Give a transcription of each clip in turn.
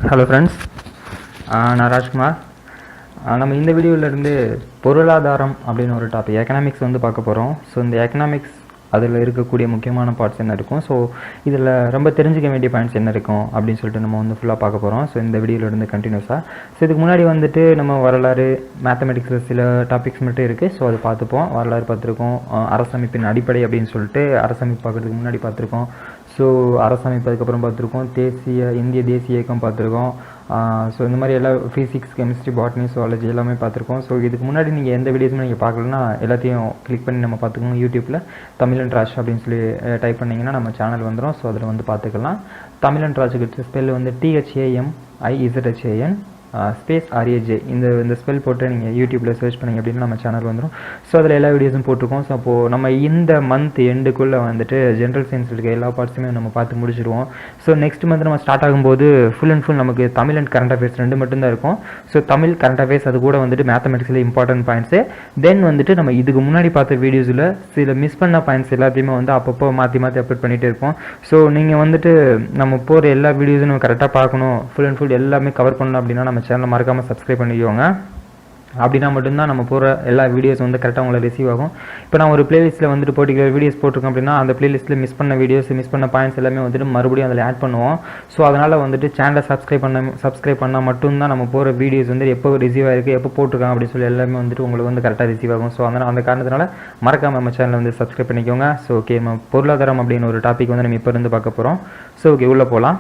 Hello friends, நான் ராஜ்குமார். நம்ம இந்த வீடியோவிலேருந்து பொருளாதாரம் அப்படின்னு ஒரு டாபிக் எக்கனாமிக்ஸ் வந்து பார்க்க போகிறோம். ஸோ இந்த எக்கனாமிக்ஸ் அதில் இருக்கக்கூடிய முக்கியமான பார்ட்ஸ் என்ன இருக்கும், ஸோ இதில் ரொம்ப தெரிஞ்சிக்க வேண்டிய பாயிண்ட்ஸ் என்ன இருக்கும் அப்படின்னு சொல்லிட்டு நம்ம வந்து ஃபுல்லாக பார்க்க போகிறோம். ஸோ இந்த வீடியோவிலேருந்து கண்டினியூஸாக. ஸோ இதுக்கு முன்னாடி வந்துட்டு நம்ம வரலாறு, மேத்தமெட்டிக்ஸில் சில டாபிக்ஸ் மட்டும் இருக்குது. ஸோ அதை பார்த்துப்போம். வரலாறு பார்த்துருக்கோம், அரசமைப்பின் அடிப்படை அப்படின்னு சொல்லிட்டு அரசமைப்பு பார்க்குறதுக்கு முன்னாடி பார்த்துருக்கோம். ஸோ அரசமைப்பு அதுக்கப்புறம் பார்த்துருக்கோம். இந்திய தேசிய இயக்கம் பார்த்துருக்கோம். ஸோ இந்த மாதிரி எல்லா ஃபிசிக்ஸ், கெமிஸ்ட்ரி, பாட்னி, சுவாலஜி எல்லாமே பார்த்துருக்கோம். ஸோ இதுக்கு முன்னாடி நீங்கள் எந்த வீடியோஸுமே நீங்கள் பார்க்கலன்னா எல்லாத்தையும் கிளிக் பண்ணி நம்ம பார்த்துக்கோங்க. யூடியூப்பில் தமிழ் அண்ட் ராஜ் அப்படின்னு சொல்லி டைப் பண்ணிங்கன்னா நம்ம சேனல் வந்துடும். ஸோ அதில் வந்து பார்த்துக்கலாம். தமிழ் அண்ட் ராஜுக்கு ஸ்பெல் வந்து THAMIZHAN ஸ்பேஸ் RAJ இந்த ஸ்பெல் போட்டு நீங்கள் யூடியூப்பில் சர்ச் பண்ணிங்க அப்படின்னா நம்ம சேனல் வந்துடும். ஸோ அதில் எல்லா வீடியோஸும் போட்டிருக்கோம். ஸோ அப்போது நம்ம இந்த மந்த் எண்டுக்குள்ளே வந்துட்டு ஜென்ரல் சயின்ஸ் இருக்க எல்லா பார்ட்ஸுமே நம்ம பார்த்து முடிச்சிடுவோம். ஸோ நெக்ஸ்ட் மந்த் நம்ம ஸ்டார்ட் ஆகும்போது ஃபுல் அண்ட் ஃபுல் நமக்கு தமிழ் அண்ட் கரண்ட் அஃபேர்ஸ் ரெண்டு மட்டும்தான் இருக்கும். ஸோ தமிழ், கரண்ட் அஃபேர்ஸ், அது கூட வந்துட்டு மேத்தமெட்டிக்ஸில் இம்பார்ட்டன்ட் பாயிண்ட்ஸு. தென் வந்துட்டு நம்ம இதுக்கு முன்னாடி பார்த்த வீடியோஸில் சில மிஸ் பண்ண பாயிண்ட்ஸ் எல்லாத்தையுமே வந்து அப்பப்போ மாற்றி அப்லோட் பண்ணிகிட்டே இருப்போம். ஸோ நீங்கள் வந்துட்டு நம்ம போகிற எல்லா வீடியோஸும் நம்ம கரெக்டாக பார்க்கணும், ஃபுல் அண்ட் ஃபுல் எல்லாமே கவர் பண்ணணும் அப்படின்னா நம்ம சேனலை மறக்காமல் சப்ஸ்கிரைப் பண்ணிக்கோங்க. அப்படின்னா மட்டும்தான் நம்ம போகிற எல்லா வீடியோஸ் வந்து கரெக்டாக உங்களை ரிசீவ் ஆகும். இப்போ நான் ஒரு பிளேலிஸ்ட்டில் வந்துட்டு பர்டிகுலர் வீடியோஸ் போட்டிருக்கேன் அப்படின்னா அந்த பிளேலிஸ்ட்டில் மிஸ் பண்ண வீடியோஸ், மிஸ் பண்ண பாயிண்ட்ஸ் எல்லாமே வந்துட்டு மறுபடியும் அதில் ஆட் பண்ணுவோம். ஸோ அதனால் வந்துட்டு சேனலை சப்ஸ்கிரைப் பண்ணால் மட்டும்தான் நம்ம போகிற வீடியோஸ் வந்து எப்போ ரிசீவ் ஆகிருக்கு, எப்போ போட்டிருக்காங்க அப்படின்னு சொல்லி எல்லாமே வந்துட்டு உங்களுக்கு வந்து கரெக்டாக ரிசீவ் ஆகும். ஸோ அந்த காரணத்தினால மறக்காமல் நம்ம சேனலை வந்து சப்ஸ்கிரைப் பண்ணிக்கோங்க. ஸோ ஓகே, நம்ம பொருளாதாரம் அப்படின்னு ஒரு டாபிக் வந்து நம்ம இப்போ இருந்து பார்க்க போகிறோம். ஸோ ஓகே, உள்ளே போகலாம்.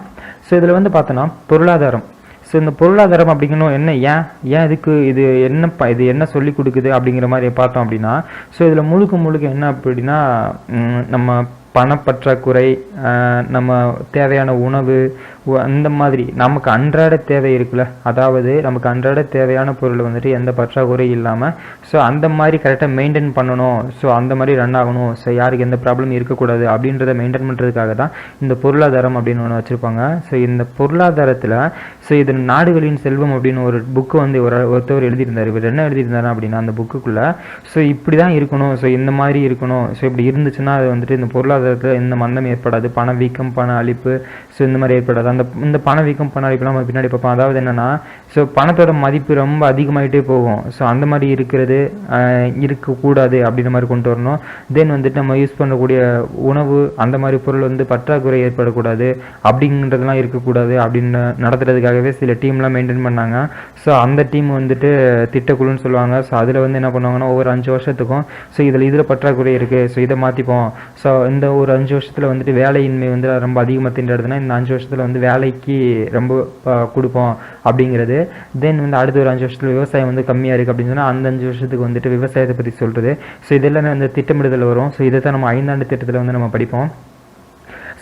ஸோ இதில் வந்து பார்த்தோன்னா பொருளாதாரம். ஸோ இந்த பொருளாதாரம் அப்படிங்கணும் என்ன, ஏன் இதுக்கு இது என்ன சொல்லி கொடுக்குது அப்படிங்கிற மாதிரி பார்த்தோம் அப்படின்னா, ஸோ இதில் முழுக்க என்ன அப்படின்னா, நம்ம பணப்பற்றாக்குறை, நம்ம தேவையான உணவு, அந்த மாதிரி நமக்கு அன்றாட தேவை இருக்குல்ல, அதாவது நமக்கு அன்றாட தேவையான பொருள் வந்துட்டு எந்த பற்றாக்குறை இல்லாமல் ஸோ அந்த மாதிரி கரெக்டாக மெயின்டைன் பண்ணணும். ஸோ அந்த மாதிரி ரன் ஆகணும். ஸோ யாருக்கு எந்த ப்ராப்ளம் இருக்கக்கூடாது அப்படின்றத மெயின்டைன் பண்ணுறதுக்காக தான் இந்த பொருளாதாரம் அப்படின்னு ஒன்று வச்சுருப்பாங்க. ஸோ இந்த பொருளாதாரத்தில் ஸோ இது நாடுகளின் செல்வம் அப்படின்னு ஒரு புக்கு வந்து ஒருத்தவர் எழுதியிருந்தார். இவர் என்ன எழுதியிருந்தாரு அப்படின்னா, அந்த புக்குக்குள்ளே ஸோ இப்படி தான் இருக்கணும், ஸோ இந்த மாதிரி இருக்கணும், ஸோ இப்படி இருந்துச்சுன்னா அது வந்துட்டு இந்த பொருளாதாரத்தில் எந்த மந்தம் ஏற்படாது, பணவீக்கம், பண அளிப்பு, ஸோ இந்த மாதிரி ஏற்படாது. இந்த பணவீக்கம், பண அளிப்புலாம் நம்ம பின்னாடி பார்ப்போம். அதாவது என்னென்னா, ஸோ பணத்தோட மதிப்பு ரொம்ப அதிகமாகிட்டே போகும். ஸோ அந்த மாதிரி இருக்கக்கூடாது அப்படின்ற மாதிரி கொண்டு வரணும். தென் வந்துட்டு நம்ம யூஸ் பண்ணக்கூடிய உணவு, அந்த மாதிரி பொருள் வந்து பற்றாக்குறை ஏற்படக்கூடாது அப்படின்றதுலாம் இருக்கக்கூடாது அப்படின்னு நடத்துறதுக்காகவே சில டீம்லாம் மெயின்டைன் பண்ணாங்க. ஸோ அந்த டீம் வந்துட்டு திட்டக்குழுன்னு சொல்லுவாங்க. ஸோ அதில் வந்து என்ன பண்ணுவாங்கன்னா, ஒவ்வொரு 5 வருஷத்துக்கும் ஸோ இதில் பற்றாக்குறை இருக்குது, ஸோ இதை மாற்றிப்போம். ஸோ இந்த ஒரு 5 வருஷத்தில் வந்துட்டு வேலையின்மை வந்து ரொம்ப அதிகமாக திண்டாடுதுன்னா இந்த 5 வருஷத்தில் வந்து வேலைக்கு ரொம்ப கொடுப்போம் அப்படிங்கிறது. தென் வந்து அடுத்த ஒரு 5 வருஷத்தில் விவசாயம் வந்து கம்மியாக இருக்குது அப்படின்னு சொன்னால் அந்த 5 வருஷத்துக்கு வந்துட்டு விவசாயத்தை பற்றி சொல்கிறது. ஸோ இதெல்லாம் அந்த திட்டமிடுதல் வரும். ஸோ இதை தான் நம்ம 5ஆண்டு திட்டத்தில் வந்து நம்ம படிப்போம்.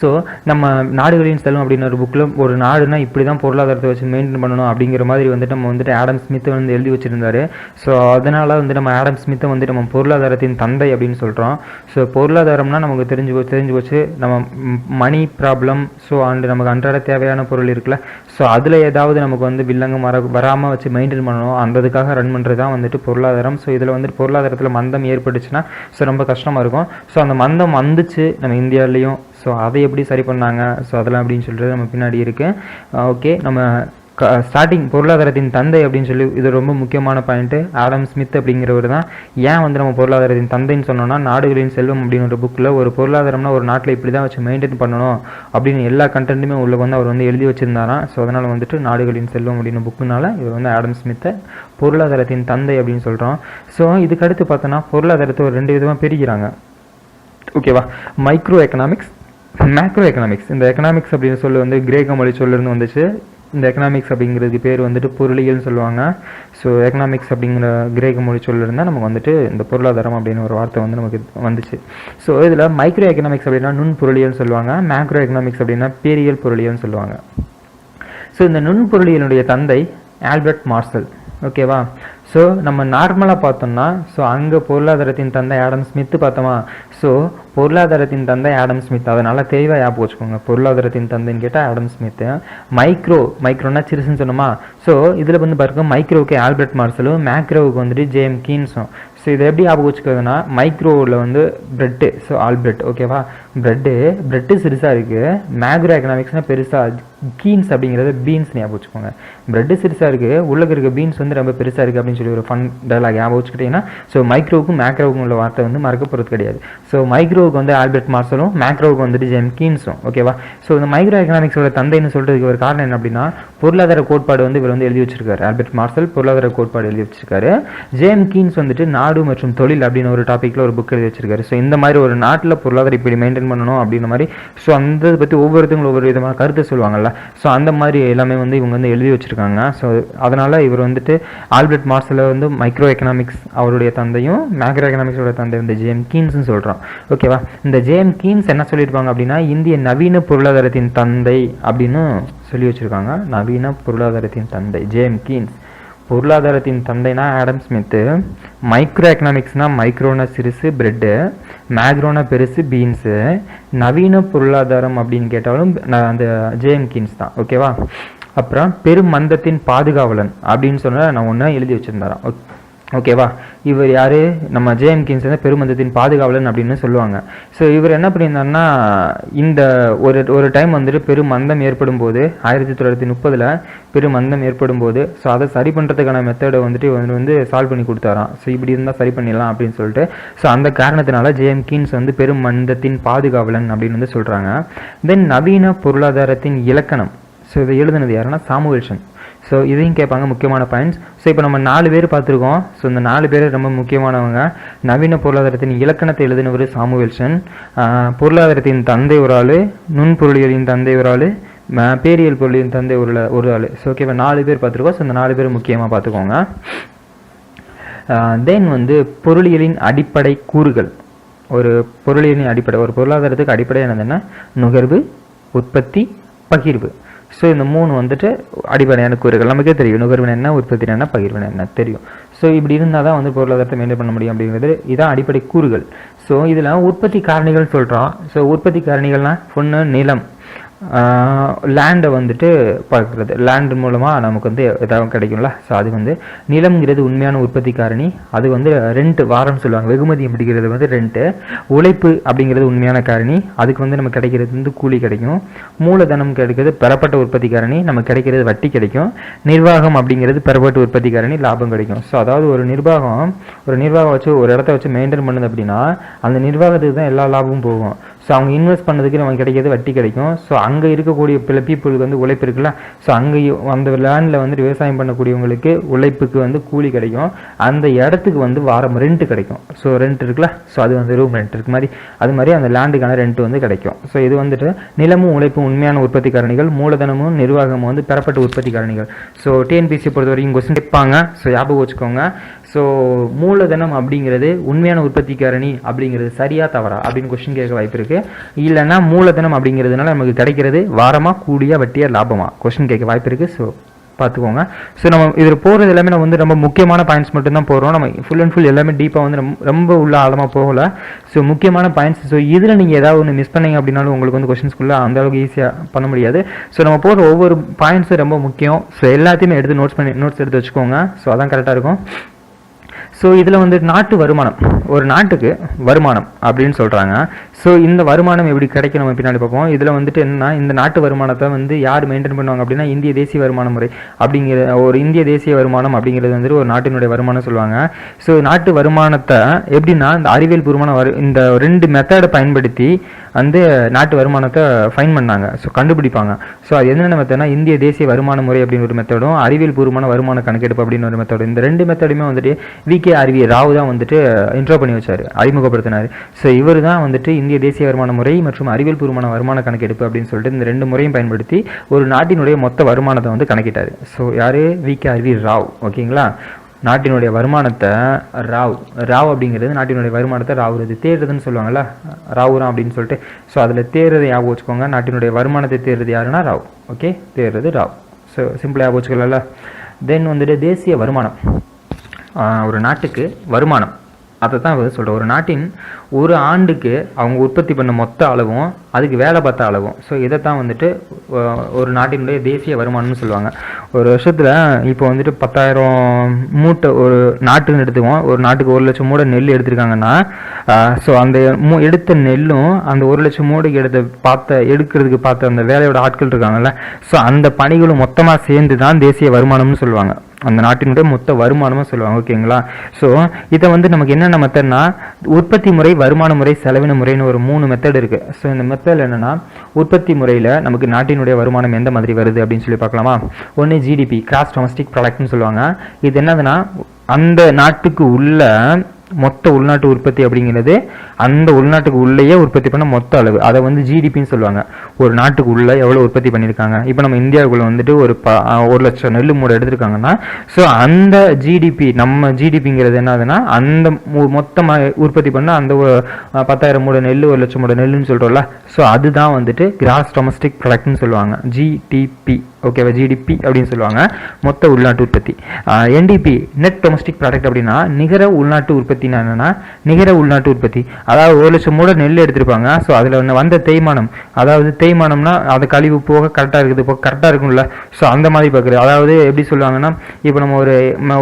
ஸோ நம்ம நாடுகளின் செல்வம் அப்படின்னு ஒரு புக்கில் ஒரு நாடுனா இப்படி தான் பொருளாதாரத்தை வச்சு மெயின்டைன் பண்ணணும் அப்படிங்கிற மாதிரி வந்துட்டு நம்ம வந்துட்டு ஆடம் ஸ்மித்தை வந்து எழுதி வச்சுருந்தாரு. ஸோ அதனால் வந்து நம்ம ஆடம் ஸ்மித்தை வந்துட்டு நம்ம பொருளாதாரத்தின் தந்தை அப்படின்னு சொல்கிறோம். ஸோ பொருளாதாரம்னா நமக்கு தெரிஞ்சு போச்சு நம்ம மணி ப்ராப்ளம், ஸோ அண்டு நமக்கு அன்றாட தேவையான பொருள் இருக்குல்ல, ஸோ அதில் ஏதாவது நமக்கு வந்து வில்லங்கம் வராமல் வச்சு மெயின்டைன் பண்ணணும், அந்ததுக்காக ரன் பண்ணுறது தான் வந்துட்டு பொருளாதாரம். ஸோ இதில் வந்துட்டு பொருளாதாரத்தில் மந்தம் ஏற்பட்டுச்சுன்னா ஸோ ரொம்ப கஷ்டமாக இருக்கும். ஸோ அந்த மந்தம் வந்துச்சு நம்ம இந்தியாவிலையும். ஸோ அதை எப்படி சரி பண்ணாங்க, ஸோ அதெல்லாம் அப்படின்னு சொல்லிட்டு நம்ம பின்னாடி இருக்குது. ஓகே, நம்ம ஸ்டார்டிங் பொருளாதாரத்தின் தந்தை அப்படின்னு சொல்லி இது ரொம்ப முக்கியமான பாயிண்ட்டு. ஆடம் ஸ்மித் அப்படிங்கிறவர் தான். ஏன் வந்து நம்ம பொருளாதாரத்தின் தந்தைன்னு சொன்னோம்னா, நாடுகளின் செல்வம் அப்படின்னு ஒரு புக்கில் ஒரு பொருளாதாரம்னா ஒரு நாட்டில் இப்படி தான் வச்சு மெயின்டைன் பண்ணணும் அப்படின்னு எல்லா கண்டென்ட்டுமே உள்ள வந்து அவர் வந்து எழுதி வச்சுருந்தாராம். ஸோ அதனால் வந்துட்டு நாடுகளின் செல்வம் அப்படின்னு புக்குனால இவர் வந்து ஆடம் ஸ்மித்தை பொருளாதாரத்தின் தந்தை அப்படின்னு சொல்கிறோம். ஸோ இதுக்கு அடுத்து பார்த்தோன்னா பொருளாதாரத்தை ஒரு 2 விதமாக பிரிக்கிறாங்க. ஓகேவா, மைக்ரோ எக்கனாமிக்ஸ், மேக்ரோ எக்கனாமிக்ஸ். இந்த எக்கனாமிக்ஸ் அப்படின்னு சொல்லி வந்து கிரேக்க மொழி சொல்லிருந்து வந்துச்சு. இந்த எக்கனாமிக்ஸ் அப்படிங்கிறதுக்கு பேர் வந்துட்டு பொருளியல்னு சொல்லுவாங்க. ஸோ எக்கனாமிக்ஸ் அப்படிங்கிற கிரேக்க மொழி சொல்லிருந்தால் நமக்கு வந்துட்டு இந்த பொருளாதாரம் அப்படின்னு ஒரு வார்த்தை வந்து நமக்கு வந்துச்சு. ஸோ இதில் மைக்ரோ எக்கனாமிக்ஸ் அப்படின்னா நுண் பொருளியல்னு சொல்லுவாங்க. மேக்ரோ எக்கனாமிக்ஸ் அப்படின்னா பேரியல் பொருளியல்னு சொல்லுவாங்க. ஸோ இந்த நுண் பொருளியலுடைய தந்தை ஆல்பர்ட் மார்சல். ஓகேவா, ஸோ நம்ம நார்மலாக பார்த்தோம்னா ஸோ அங்கே பொருளாதாரத்தின் தந்தை ஆடம் ஸ்மித் பார்த்தோமா. ஸோ பொருளாதாரத்தின் தந்தை ஆடம் ஸ்மித், அதனால் தெளிவாக ஞாபகம் வச்சுக்கோங்க. பொருளாதாரத்தின் தந்தைன்னு கேட்டால் ஆடம் ஸ்மித்து. மைக்ரோனா சிறுசுன்னு சொன்னோமா. ஸோ இதில் வந்து பாருங்க, மைக்ரோவுக்கு ஆல்பர்ட் மார்சலும், மேக்ரோவுக்கு வந்துட்டு ஜேம் கீன்ஸும். ஸோ இதை எப்படி ஞாபகம் வச்சுக்கிறதுனா, மைக்ரோவில் வந்து பிரெட்டு, ஸோ ஆல்பிரெட். ஓகேவா, பிரெட்டு சிறுசாக இருக்குது, மேக்ரோ எக்கனாமிக்ஸ்னால் பெருசாக, கீன்ஸ் அப்படிங்கிறது பீன்ஸ் ஞாபகம் வச்சுக்கோங்க. பிரெட்டு சிறுசாக இருக்குது, உள்ளே இருக்க பீன்ஸ் வந்து ரொம்ப பெருசாக இருக்குது அப்படின்னு சொல்லி ஒரு ஃபன் டைலாக் ஞாபகம் வச்சுக்கிட்டிங்கன்னா, ஸோ மைக்ரோவுக்கும் மேக்ரோவுக்கும் உள்ள வார்த்தை வந்து மறக்க போகிறது கிடையாது. ஸோ மைக்ரோவுக்கு வந்து ஆல்பர்ட் மார்சலும், மேக்ரோவுக்கு வந்துட்டு ஜேம்ஸ் கீன்ஸும். ஓகேவா? ஸோ இந்த மைக்ரோ எக்கனாமிக்ஸோட தந்தைன்னு சொல்கிறதுக்கு ஒரு காரணம் என்ன அப்படின்னா, பொருளாதார கோட்பாடு வந்து இவர் வந்து எழுதி வச்சிருக்காரு. ஆல்பர்ட் மார்சல் பொருளாதார கோட்பாடு எழுதி வச்சிருக்காரு. ஜேம்ஸ் கீன்ஸ் வந்துட்டு நாடு மற்றும் தொழில் அப்படின்னு ஒரு டாப்பிக்கில் ஒரு புக் எழுதி வச்சிருக்காரு. ஸோ இந்த மாதிரி ஒரு நாட்டில் பொருளாதாரம் இப்படி மெயின்டைன் பண்ணணும் அப்படின்ற மாதிரி, ஸோ அந்த பற்றி ஒவ்வொருத்தங்களும் ஒவ்வொரு விதமான கருத்தை சொல்லுவாங்கல்ல, ஸோ அந்த மாதிரி எல்லாமே வந்து இவங்க வந்து எழுதி வச்சுருக்காங்க. ஸோ அதனால் இவர் வந்துட்டு ஆல்பர்ட் மார்சலை வந்து மைக்ரோ எக்கனாமிக்ஸ் அவருடைய தந்தையும், மேக்ரோ எக்கனாமிக்ஸோட தந்தை வந்து ஜேம்ஸ் கீன்ஸ்னு சொல்கிறோம். ஓகேவா? இந்த ஜேம்ஸ் கீன்ஸ் என்ன சொல்லியிருப்பாங்க அப்படின்னா, இந்திய நவீன பொருளாதாரத்தின் தந்தை அப்படின்னு சொல்லி வச்சுருக்காங்க. நவீன பொருளாதாரத்தின் தந்தை ஜேம்ஸ் கீன்ஸ். பொருளாதாரத்தின் தந்தைனா ஆடம் ஸ்மித்து, மைக்ரோ எக்கனாமிக்ஸ்னால் மைக்ரோனா சிறுசு பிரெட்டு, மேக்ரோனா பெருசு பீன்ஸு, நவீன பொருளாதாரம் அப்படின்னு கேட்டாலும் அந்த ஜேம்ஸ் கீன்ஸ் தான். ஓகேவா? அப்புறம் பெருமந்தத்தின் பாதுகாவலன் அப்படின்னு சொன்னால் நான் ஒன்று எழுதி வச்சுருந்தாராம். ஓகேவா? இவர் யார்? நம்ம ஜேம்ஸ் கீன்ஸ் வந்து பெருமந்தத்தின் பாதுகாவலன் அப்படின்னு சொல்லுவாங்க. ஸோ இவர் என்ன பண்ணியிருந்தாருன்னா, இந்த ஒரு டைம் வந்துட்டு பெருமந்தம் ஏற்படும் போது 1930 பெருமந்தம் ஏற்படும் போது, ஸோ அதை சரி பண்ணுறதுக்கான மெத்தடை வந்துட்டு இவர் வந்து சால்வ் பண்ணி கொடுத்தாராம். ஸோ இப்படி இருந்தால் சரி பண்ணிடலாம் அப்படின்னு சொல்லிட்டு, ஸோ அந்த காரணத்தினால ஜேம்ஸ் கீன்ஸ் வந்து பெருமந்தத்தின் பாதுகாவலன் அப்படின்னு வந்து சொல்கிறாங்க. தென் நவீன பொருளாதாரத்தின் இலக்கணம். ஸோ இதை எழுதுனது யாருன்னா சாமுவேல்சன். ஸோ இதையும் கேட்பாங்க, முக்கியமான பாயிண்ட்ஸ். ஸோ இப்போ நம்ம 4 பேர் பார்த்துருக்கோம். ஸோ இந்த 4 பேர் ரொம்ப முக்கியமானவங்க. நவீன பொருளாதாரத்தின் இலக்கணத்தை எழுதினவர் சாமுவேல்சன், பொருளாதாரத்தின் தந்தை ஒரு ஆள், நுண்பொருளியலின் தந்தை ஒரு ஆள், பேரியல் பொருளின் தந்தை ஒரு ஆள். ஸோ ஓகே, இப்போ 4 பேர் பார்த்துருக்கோம். ஸோ இந்த 4 பேர் முக்கியமாக பார்த்துக்கோங்க. தென் வந்து பொருளியலின் அடிப்படை கூறுகள். ஒரு பொருளியலின் அடிப்படை, ஒரு பொருளாதாரத்துக்கு அடிப்படை என்னதுன்னா நுகர்வு, உற்பத்தி, பகிர்வு. ஸோ இந்த 3 வந்துட்டு அடிப்படையான கூறுகள். நமக்கே தெரியும் நுகர்வு என்ன, உற்பத்தி என்ன, பகிர்வு என்ன தெரியும். ஸோ இப்படி இருந்தால் தான் வந்து பொருளாதாரத்தை மெயின்டைன் பண்ண முடியும் அப்படிங்கிறது இதான் அடிப்படை கூறுகள். ஸோ இதில் உற்பத்தி காரணிகள் சொல்கிறோம். ஸோ உற்பத்தி காரணிகள்னால் ஒன்று நிலம், லேண்டை வந்துட்டு பார்க்குறது, லேண்ட் மூலமாக நமக்கு வந்து எதாவது கிடைக்கும்ல. ஸோ அது வந்து நிலம்ங்கிறது உண்மையான உற்பத்தி காரணி. அது வந்து ரெண்ட், வாரம்னு சொல்லுவாங்க. வெகுமதி அப்படிங்கிறது வந்து ரெண்ட்டு. உழைப்பு அப்படிங்கிறது உண்மையான காரணி. அதுக்கு வந்து நமக்கு கிடைக்கிறது வந்து கூலி கிடைக்கும். மூலதனம் கிடைக்கிறது பெறப்பட்ட உற்பத்தி காரணி, நமக்கு கிடைக்கிறது வட்டி கிடைக்கும். நிர்வாகம் அப்படிங்கிறது பெறப்பட்ட உற்பத்தி காரணி, லாபம் கிடைக்கும். ஸோ அதாவது ஒரு நிர்வாகம் வச்சு ஒரு இடத்த வச்சு மெயின்டைன் பண்ணுது அப்படின்னா அந்த நிர்வாகத்துக்கு தான் எல்லா லாபமும் போகும். ஸோ அவங்க இன்வெஸ்ட் பண்ணதுக்கு நமக்கு கிடைக்கிறது வட்டி கிடைக்கும். ஸோ அங்கே இருக்கக்கூடிய பிற பீப்புளுக்கு வந்து உழைப்பு இருக்குல்ல, ஸோ அங்கே அந்த லேண்டில் வந்து விவசாயம் பண்ணக்கூடியவங்களுக்கு உழைப்புக்கு வந்து கூலி கிடைக்கும். அந்த இடத்துக்கு வந்து வாரம் ரெண்ட் கிடைக்கும். ஸோ ரெண்ட் இருக்குல்ல, ஸோ அது வந்து ரூம் ரெண்ட் இருக்கு மாதிரி, அது மாதிரி அந்த லேண்டுக்கான ரெண்ட் வந்து கிடைக்கும். ஸோ இது வந்துட்டு நிலமும் உழைப்பும் உண்மையான உற்பத்தி காரணிகள், மூலதனமும் நிர்வாகமும் வந்து பெறப்பட்ட உற்பத்தி காரணிகள். ஸோ டிஎன்பிசி பொறுத்த வரைக்கும் கொஸ்டின் கேட்பாங்க. ஸோ ஞாபகம் வச்சுக்கோங்க. ஸோ மூலதனம் அப்படிங்கிறது உண்மையான உற்பத்தி காரணி அப்படிங்கிறது சரியா தவறா அப்படின்னு கொஸ்டின் கேட்க வாய்ப்பு இருக்குது. இல்லைன்னா மூலதனம் அப்படிங்கிறதுனால நமக்கு கிடைக்கிறது வாரமாக கூடிய வட்டியாக லாபமாக கொஸ்டின் கேட்க வாய்ப்பு இருக்குது. ஸோ பார்த்துக்கோங்க. ஸோ நம்ம இதில் போகிறது எல்லாமே நம்ம வந்து ரொம்ப முக்கியமான பாயிண்ட்ஸ் மட்டும்தான் போடுறோம். நம்ம ஃபுல் அண்ட் ஃபுல் எல்லாமே டீப்பாக வந்து ரொம்ப உள்ள ஆழமாக போகலை. ஸோ முக்கியமான பாயிண்ட்ஸ். ஸோ இதில் நீங்கள் ஏதாவது ஒன்று மிஸ் பண்ணீங்க அப்படின்னாலும் உங்களுக்கு வந்து கொஸ்டின்ஸ்குள்ளே அந்த அளவுக்கு ஈஸியாக பண்ண முடியாது. ஸோ நம்ம போடுற ஒவ்வொரு பாயிண்ட்ஸும் ரொம்ப முக்கியம். ஸோ எல்லாத்தையுமே எடுத்து நோட்ஸ் எடுத்து வச்சுக்கோங்க. ஸோ அதான் கரெக்டாக இருக்கும். ஸோ இதில் வந்து நாட்டு வருமானம், ஒரு நாட்டுக்கு வருமானம் அப்படின்னு சொல்கிறாங்க. ஸோ இந்த வருமானம் எப்படி கிடைக்கும் நம்ம பின்னாடி பார்ப்போம். இதில் வந்துட்டு என்னன்னா, இந்த நாட்டு வருமானத்தை வந்து யார் மெயின்டைன் பண்ணுவாங்க அப்படின்னா இந்திய தேசிய வருமான முறை அப்படிங்கிற ஒரு இந்திய தேசிய வருமானம் அப்படிங்கிறது வந்துட்டு ஒரு நாட்டினுடைய வருமானம் சொல்லுவாங்க. ஸோ நாட்டு வருமானத்தை எப்படின்னா இந்த அறிவியல் பூர்வமான இந்த 2 மெத்தடை பயன்படுத்தி வந்து நாட்டு வருமானத்தை ஃபைன் பண்ணாங்க. ஸோ கண்டுபிடிப்பாங்க. ஸோ அது என்னென்ன மெத்தட்னா இந்திய தேசிய வருமான முறை அப்படின்னு ஒரு மெத்தடும், அறிவியல் பூர்வமான வருமான கணக்கெடுப்பு அப்படின்னு ஒரு மெத்தடும். இந்த 2 மெத்தடுமே வந்துட்டு VK ராவ் தான் வந்துட்டு இன்ட்ரோ பண்ணி வச்சார், அறிமுகப்படுத்தினார். ஸோ இவர் தான் வந்துட்டு இந்திய தேசிய வருமான முறை மற்றும் அறிவியல் பூர்வமான வருமான கணக்கெடுப்பு அப்படின்னு சொல்லிட்டு இந்த 2 முறையும் பயன்படுத்தி ஒரு நாட்டினுடைய மொத்த வருமானத்தை வந்து கணக்கிட்டார். ஸோ யார்? VK ராவ். ஓகேங்களா? நாட்டினுடைய வருமானத்தை ராவ் அப்படிங்கிறது நாட்டினுடைய வருமானத்தை ராவுறது தேர்றதுன்னு சொல்லுவாங்கள்ல, ராவுரம் அப்படின்னு சொல்லிட்டு. ஸோ அதில் தேர்றதை ஞாபகம் வச்சுக்கோங்க. நாட்டினுடைய வருமானத்தை தேர்றது யாருன்னா ராவ். ஓகே, தேர்றது ராவ். ஸோ சிம்பிளாக ஞாபகம் வச்சுக்கலாம்ல. தென் வந்துட்டு தேசிய வருமானம். ஒரு நாட்டுக்கு வருமானம் அதை தான் சொல்கிறேன். ஒரு நாட்டின் ஒரு ஆண்டுக்கு அவங்க உற்பத்தி பண்ண மொத்த அளவும் அதுக்கு வேலை பார்த்த அளவும். ஸோ இதை தான் வந்துட்டு ஒரு நாட்டினுடைய தேசிய வருமானம்னு சொல்லுவாங்க. ஒரு வருஷத்தில் இப்போ வந்துட்டு 10,000 மூட்டை ஒரு நாட்டுன்னு எடுத்துக்குவோம். ஒரு நாட்டுக்கு 1,00,000 மூடை நெல் எடுத்திருக்காங்கன்னா, ஸோ அந்த எடுத்த நெல்லும் அந்த 1,00,000 மூடைக்கு எடுக்கிறதுக்கு பார்த்த அந்த வேலையோட ஆட்கள் இருக்காங்கல்ல, ஸோ அந்த பணிகளும் மொத்தமாக சேர்ந்து தான் தேசிய வருமானம்னு சொல்லுவாங்க. அந்த நாட்டினுடைய மொத்த வருமானமும் சொல்லுவாங்க. ஓகேங்களா? ஸோ இதை வந்து நமக்கு என்னென்ன மெத்தட்னா, உற்பத்தி முறை, வருமான முறை, செலவின முறைன்னு ஒரு 3 மெத்தட் இருக்குது. ஸோ இந்த மெத்தட் என்னென்னா, உற்பத்தி முறையில் நமக்கு நாட்டினுடைய வருமானம் எந்த மாதிரி வருது அப்படின்னு சொல்லி பார்க்கலாமா. ஒன்று ஜிடிபி, கிராஸ் டொமஸ்டிக் ப்ராடக்ட்னு சொல்லுவாங்க. இது என்னதுன்னா, அந்த நாட்டுக்கு உள்ள மொத்த உள்நாட்டு உற்பத்தி அப்படிங்கிறது அந்த உள்நாட்டுக்கு உள்ளேயே உற்பத்தி பண்ண மொத்த அளவு, அதை வந்து ஜிடிபின்னு சொல்லுவாங்க. ஒரு நாட்டுக்கு உள்ள எவ்வளோ உற்பத்தி பண்ணியிருக்காங்க. இப்போ நம்ம இந்தியாவுக்குள்ள வந்துட்டு ஒரு 1,00,000 நெல் மூடை எடுத்திருக்காங்கன்னா, ஸோ அந்த ஜிடிபி, நம்ம ஜிடிபிங்கிறது என்னதுன்னா, அந்த மொத்தமாக உற்பத்தி பண்ண அந்த 10,000 மூடை நெல், 1,00,000 மூடை நெல்லுன்னு சொல்கிறோம்ல, ஸோ அதுதான் வந்துட்டு கிராஸ் டொமஸ்டிக் ப்ராடக்ட்னு சொல்லுவாங்க. ஜிடிபி, ஓகேவா, ஜிடிபி அப்படின்னு சொல்லுவாங்க, மொத்த உள்நாட்டு உற்பத்தி. என்டிபி, நெட் டொமஸ்டிக் ப்ராடக்ட் அப்படின்னா நிகர உள்நாட்டு உற்பத்தினா என்னன்னா, நிகர உள்நாட்டு உற்பத்தி, அதாவது 1,00,000 மூடை நெல் எடுத்திருப்பாங்க. ஸோ அதில் வந்த தேய்மானம், அதாவது தேய்மானம்னா அது கழிவு போக கரெக்டாக இருக்குது, இப்போ கரெக்டாக இருக்கும்ல, ஸோ அந்த மாதிரி பார்க்குறது. அதாவது எப்படி சொல்லுவாங்கன்னா, இப்போ நம்ம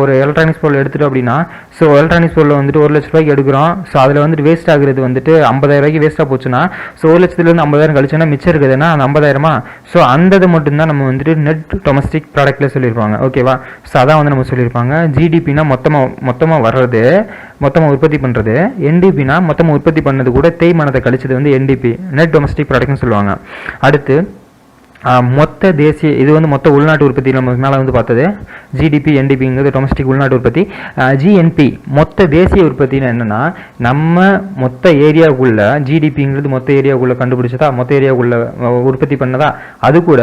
ஒரு எலக்ட்ரானிக்ஸ் பொருள் எடுத்துட்டோம் அப்படின்னா, ஸோ எலக்ட்ரானிக்ஸ் பொருள் வந்துட்டு 1,00,000 ரூபாய்க்கு எடுக்கிறோம். ஸோ அதில் வந்துட்டு வேஸ்ட் ஆகுறது வந்துட்டு 50,000 ரூபாய்க்கு வேஸ்ட்டாக போச்சுன்னா, ஸோ 1,00,000 50,000 கழிச்சுன்னா மிச்சம் இருக்குதுன்னா அந்த 50,000. ஸோ அந்த மட்டும்தான் நம்ம வந்துட்டு நெட் டொமஸ்டிக் ப்ராடக்ட்ல சொல்லியிருப்பாங்க. ஓகேவா? ஸோ அதான் வந்து நம்ம சொல்லியிருப்பாங்க. ஜிடிபினா மொத்தமாக வர்றது, மொத்தமாக உற்பத்தி பண்ணுறது. என்டிபினா மொத்தமாக உற்பத்தி பண்ணது கூட தேய்மானத்தை கழிச்சது வந்து என்டிபி, நெட் டொமஸ்டிக் ப்ராடக்ட்னு சொல்லுவாங்க. அடுத்து மொத்த தேசிய, இது வந்து மொத்த உள்நாட்டு உற்பத்தி நம்ம மேலே வந்து பார்த்தது. ஜிடிபி, என்டிபிங்கிறது டொமஸ்டிக் உள்நாட்டு உற்பத்தி. ஜிஎன்பி மொத்த தேசிய உற்பத்தின்னு என்னென்னா, நம்ம மொத்த ஏரியாவுக்குள்ள, ஜிடிபிங்கிறது மொத்த ஏரியாவுக்குள்ள கண்டுபிடிச்சதா, மொத்த ஏரியாவுக்குள்ள உற்பத்தி பண்ணதா, அது கூட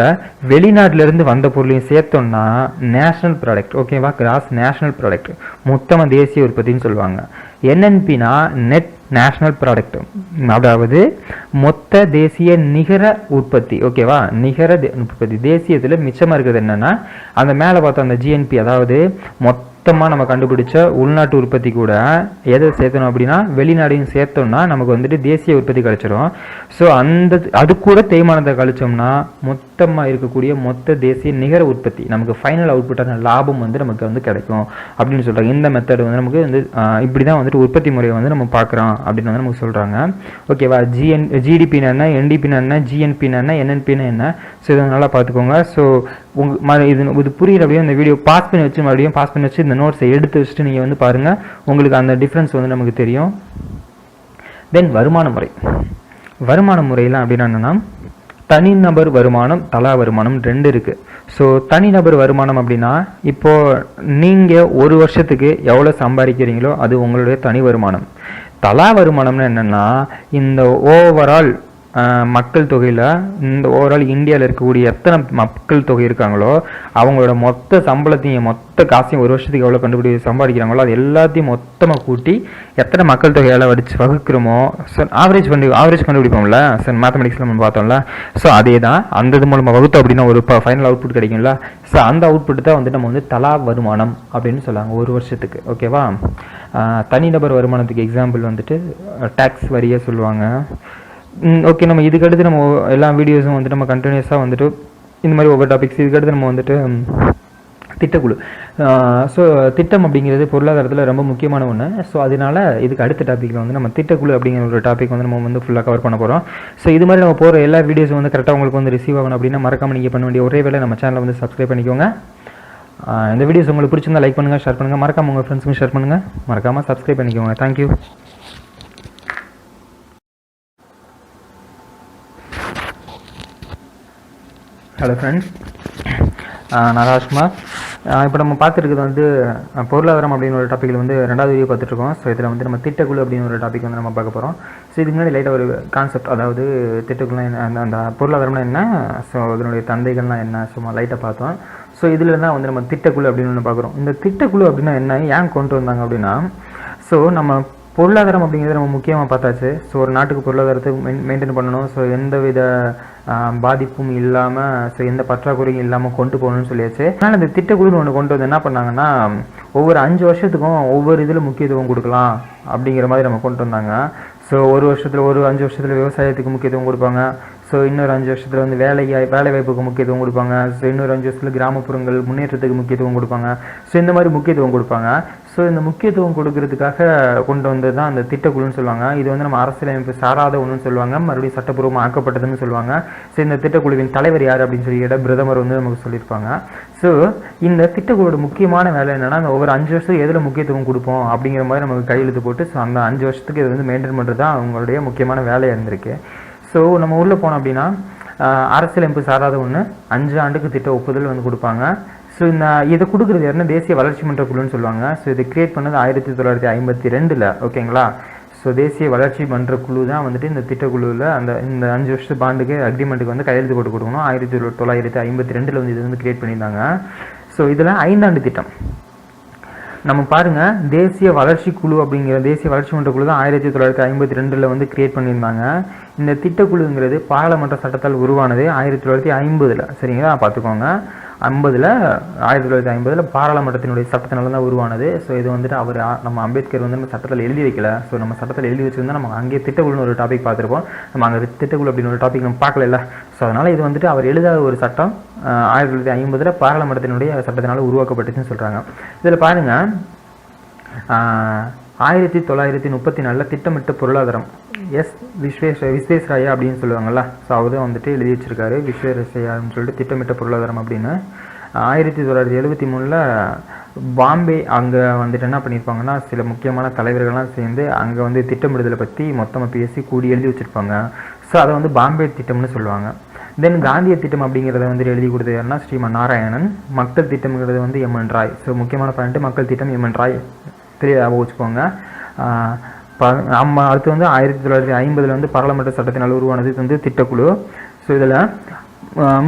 வெளிநாட்டிலேருந்து வந்த பொருளையும் சேர்த்தோம்னா நேஷனல் ப்ராடக்ட். ஓகேவா? கிராஸ் நேஷனல் ப்ராடக்ட், மொத்தமாக தேசிய உற்பத்தின்னு சொல்லுவாங்க. என்என்பினா நெட் நேஷனல் ப்ராடக்ட், அதாவது மொத்த தேசிய நிகர உற்பத்தி. ஓகேவா? நிகர உற்பத்தி, தேசியத்தில் மிச்சமாக இருக்கிறது என்னன்னா, அந்த மேலே பார்த்தோம் அந்த ஜிஎன்பி, அதாவது மொத்தமாக நம்ம கண்டுபிடிச்ச உள்நாட்டு உற்பத்தி கூட எதை சேர்த்தணும் அப்படின்னா, வெளிநாடையும் சேர்த்தோம்னா நமக்கு வந்துட்டு தேசிய உற்பத்தி கிடைச்சிடும். ஸோ அது கூட தேய்மானத்தை கழிச்சோம்னா மொத்தமாக இருக்கக்கூடிய மொத்த தேசிய நிகர உற்பத்தி, நமக்கு ஃபைனல் அவுட்புட்டான லாபம் வந்து நமக்கு வந்து கிடைக்கும் அப்படின்னு சொல்கிறாங்க. இந்த மெத்தட் வந்து நமக்கு வந்து இப்படி தான் வந்துட்டு உற்பத்தி முறையை வந்து நம்ம பார்க்குறோம் அப்படின்னு வந்து நமக்கு சொல்கிறாங்க. ஓகேவா? ஜிடிபின்னு என்ன, என்டிபின்னு என்ன, ஜிஎன்பின்னு என்ன, என்என்பின்னு என்ன, ஸோ இதை நல்லா பார்த்துக்கோங்க. ஸோ இது புரியுற அப்படியே இந்த வீடியோ பாஸ் பண்ணி வச்சு இந்த நோட்ஸை எடுத்து வச்சுட்டு நீங்கள் வந்து பாருங்கள், உங்களுக்கு அந்த டிஃப்ரென்ஸ் வந்து நமக்கு தெரியும். தென் வருமான முறையில் அப்படின்னா என்னென்னா, தனிநபர் வருமானம், தலா வருமானம் 2 இருக்குது. ஸோ தனிநபர் வருமானம் அப்படின்னா, இப்போது நீங்கள் ஒரு வருஷத்துக்கு எவ்வளோ சம்பாதிக்கிறீங்களோ அது உங்களுடைய தனி வருமானம். தலா வருமானம்னு என்னென்னா, இந்த ஓவரால் மக்கள் தொகையில், இந்த ஓவரால் இந்தியாவில் இருக்கக்கூடிய எத்தனை மக்கள் தொகை இருக்காங்களோ அவங்களோட மொத்த சம்பளத்தையும் மொத்த காசையும் ஒரு வருஷத்துக்கு எவ்வளோ சம்பாதிக்கிறாங்களோ அது எல்லாத்தையும் மொத்தமாக கூட்டி எத்தனை மக்கள் தொகையால் வகுக்கிறோமோ, ஸோ ஆவரேஜ் கண்டுபிடிப்போம்ல, ஸோ மேத்தமெட்டிக்ஸில் நம்ம பார்த்தோம்ல, ஸோ அதே தான் அந்த இது மூலமாக வகுத்தோம் அப்படின்னா ஒரு ஃபைனல் அவுட்புட் கிடைக்கும்ல. ஸோ அந்த அவுட்புட் தான் வந்துட்டு நம்ம வந்து தலா வருமானம் அப்படின்னு சொல்லுவாங்க ஒரு வருஷத்துக்கு. ஓகேவா? தனிநபர் வருமானத்துக்கு எக்ஸாம்பிள் வந்துட்டு டேக்ஸ் வரியை சொல்லுவாங்க. ஓகே, நம்ம இதுக்கடுத்து நம்ம எல்லா வீடியோஸும் வந்துட்டு நம்ம கண்டினியூஸாக வந்துட்டு இந்த மாதிரி ஒவ்வொரு டாபிக்ஸ், இதுக்கடுத்து நம்ம வந்துட்டு திட்டக்குழு. ஸோ திட்டம் அப்படிங்கிறது பொருளாதாரத்தில் ரொம்ப முக்கியமான ஒன்று. ஸோ அதனால இதுக்கு அடுத்த டாப்பிக்கில் வந்து நம்ம திட்டக்குழு அப்படிங்கிற ஒரு டாபிக் வந்து நம்ம வந்து ஃபுல்லாக கவர் பண்ண போகிறோம். ஸோ இது மாதிரி நம்ம போகிற எல்லா வீடியோஸும் வந்து கரெக்டாக உங்களுக்கு வந்து ரிசீவ் ஆகணும் அப்படின்னா மறக்காமல் நீங்கள் பண்ண வேண்டிய ஒரே வேலை நம்ம சேனலை வந்து சப்ஸ்கிரைப் பண்ணிக்கோங்க. இந்த வீடியோஸ் உங்களுக்கு பிடிச்சிருந்தா லைக் பண்ணுங்கள், ஷேர் பண்ணுங்கள், மறக்காமல் உங்கள் ஃப்ரெண்ட்ஸுக்கும் ஷேர் பண்ணுங்கள், மறக்காமல் சப்ஸ்கிரைப் பண்ணிக்கோங்க. தேங்க்யூ. ஹலோ ஃப்ரெண்ட்ஸ், நான் ராஜ்குமார். இப்போ நம்ம பார்த்துருக்கிறது வந்து பொருளாதாரம் அப்படின்னு ஒரு டாப்பிக்கில் வந்து 2வது வீடியோ பார்த்துட்ருக்கோம். ஸோ இதில் வந்து நம்ம திட்டக்குழு அப்படின்னு ஒரு டாபிக் வந்து நம்ம பார்க்க போகிறோம். ஸோ இதுக்கு முன்னாடி லைட்டாக ஒரு கான்செப்ட், அதாவது திட்டக்குழுலாம் என்ன, அந்த பொருளாதாரம்னா என்ன, ஸோ அதனுடைய தந்தைகள்லாம் என்ன, சும்மா லைட்டாக பார்த்தோம். ஸோ இதில் தான் வந்து நம்ம திட்டக்குழு அப்படின்னு ஒன்று பார்க்குறோம். இந்த திட்டக்குழு அப்படின்னா என்ன, ஏன் கொண்டு வந்தாங்க அப்படின்னா, ஸோ நம்ம பொருளாதாரம் அப்படிங்கிறது நம்ம முக்கியமாக பார்த்தாச்சு. ஸோ ஒரு நாட்டுக்கு பொருளாதாரத்தை மெயின்டைன் பண்ணணும். ஸோ எந்தவித பாதிப்பும் இல்லாமல், ஸோ எந்த பற்றாக்குறையும் இல்லாமல் கொண்டு போகணும்னு சொல்லியாச்சு. அதனால் இந்த திட்டக்குழுன்னு ஒன்று கொண்டு வந்து என்ன பண்ணாங்கன்னா, ஒவ்வொரு 5 வருஷத்துக்கும் ஒவ்வொரு இதில் முக்கியத்துவம் கொடுக்கலாம் அப்படிங்கிற மாதிரி நம்ம கொண்டு வந்தாங்க. ஸோ ஒரு 5 வருஷத்தில் விவசாயத்துக்கு முக்கியத்துவம் கொடுப்பாங்க. ஸோ இன்னொரு 5 வருஷத்தில் வந்து வேலை வாய்ப்புக்கு முக்கியத்துவம் கொடுப்பாங்க. ஸோ இன்னொரு 5 வருஷத்தில் கிராமப்புறங்கள் முன்னேற்றத்துக்கு முக்கியத்துவம் கொடுப்பாங்க. ஸோ இந்த மாதிரி முக்கியத்துவம் கொடுப்பாங்க. ஸோ இந்த முக்கியத்துவம் கொடுக்கறதுக்காக கொண்டு வந்தது தான் அந்த திட்டக்குழுன்னு சொல்லுவாங்க. இது வந்து நம்ம அரசியலமைப்பு சாராத ஒன்றுன்னு சொல்லுவாங்க, மறுபடியும் சட்டப்பூர்வமாக ஆக்கப்பட்டதுன்னு சொல்லுவாங்க. ஸோ இந்த திட்டக்குழுவின் தலைவர் யார் அப்படின்னு சொல்லி பிரதமர் வந்து நமக்கு சொல்லியிருப்பாங்க. ஸோ இந்த திட்டக்குழுவோட முக்கியமான வேலை என்னன்னா, அந்த ஒவ்வொரு 5 வருஷத்துக்கு எதில் முக்கியத்துவம் கொடுப்போம் அப்படிங்கிற மாதிரி நமக்கு கையெழுத்து போட்டு, ஸோ அந்த 5 வருஷத்துக்கு இது வந்து மெயின்டைன் பண்ணுறது தான் அவங்களுடைய முக்கியமான வேலையாக இருந்திருக்கு. ஸோ நம்ம உள்ளே போனோம் அப்படின்னா, அரசியலமைப்பு சாராத ஒன்று 5 ஆண்டுக்கு திட்ட ஒப்புதல் வந்து கொடுப்பாங்க. ஸோ இதை கொடுக்குறது யாருன்னா தேசிய வளர்ச்சி மன்ற குழுன்னு சொல்லுவாங்க. ஸோ இதை கிரியேட் பண்ணது 1952. ஓகேங்களா. ஸோ தேசிய வளர்ச்சி மன்ற குழு தான் வந்துட்டு இந்த திட்டக்குழுவில் இந்த 5 வருஷத்து பாண்டுக்கு அக்ரிமெண்ட்டுக்கு வந்து கையெழுத்து போட்டு கொடுக்கணும். 1952 வந்து இது வந்து கிரியேட் பண்ணியிருந்தாங்க. ஸோ இதில் 5 ஆண்டு திட்டம் நம்ம பாருங்க, தேசிய வளர்ச்சி குழு அப்படிங்கிற தேசிய வளர்ச்சி மன்ற குழு தான் 1952 வந்து கிரியேட் பண்ணியிருந்தாங்க. இந்த திட்டக்குழுங்கிறது பாராளுமன்ற சட்டத்தால் உருவானது 1950. சரிங்களா, பார்த்துக்கோங்க. 1950 பாராளுமன்றத்தினுடைய சட்டத்தினால தான் உருவானது. ஸோ இது வந்துட்டு நம்ம அம்பேத்கர் வந்து நம்ம சட்டத்தில் எழுதி வைக்கல. ஸோ நம்ம சட்டத்தில் எழுதி வச்சிருந்தா நம்ம அங்கேயே திட்டக்குழுன்னு ஒரு டாபிக் பார்த்துருப்போம். நம்ம அங்கே திட்டக்குழு அப்படின்னு ஒரு டாபிக் நம்ம பார்க்கல. ஸோ அதனால் இது வந்துட்டு அவர் எழுதாத ஒரு சட்டம் 1950 பாராளுமன்றத்தினுடைய சட்டத்தினால உருவாக்கப்பட்டுச்சுன்னு சொல்கிறாங்க. இதில் பாருங்கள், 1934 திட்டமிட்ட பொருளாதாரம் விஸ்வேஸ்வரய்யா அப்படின்னு சொல்லுவாங்கள்ல. ஸோ அவர் தான் வந்துட்டு எழுதி வச்சிருக்காரு, விஸ்வேஸ்வரய்யான்னு சொல்லிட்டு திட்டமிட்ட பொருளாதாரம் அப்படின்னு. 1973 பாம்பே அங்கே வந்துட்டு என்ன பண்ணியிருப்பாங்கன்னா, சில முக்கியமான தலைவர்கள்லாம் சேர்ந்து அங்கே வந்து திட்டமிடுதலை பற்றி மொத்தமாக பேசி கூடி எழுதி வச்சுருப்பாங்க. ஸோ அதை வந்து பாம்பே திட்டம்னு சொல்லுவாங்க. தென் காந்திய திட்டம் அப்படிங்கிறத வந்துட்டு எழுதி கொடுத்தது யாருன்னா ஸ்ரீமன் நாராயணன். மக்கள் திட்டம்ங்கிறது வந்து எம்என் ராய். ஸோ முக்கியமான பாயிண்ட்டு மக்கள் திட்டம் எம்என் ராய் தெளிவாக வச்சுக்கோங்க. அடுத்து வந்து 1950 வந்து பாராளுமன்ற சட்டத்தினால் உருவானது வந்து திட்டக்குழு. ஸோ இதில்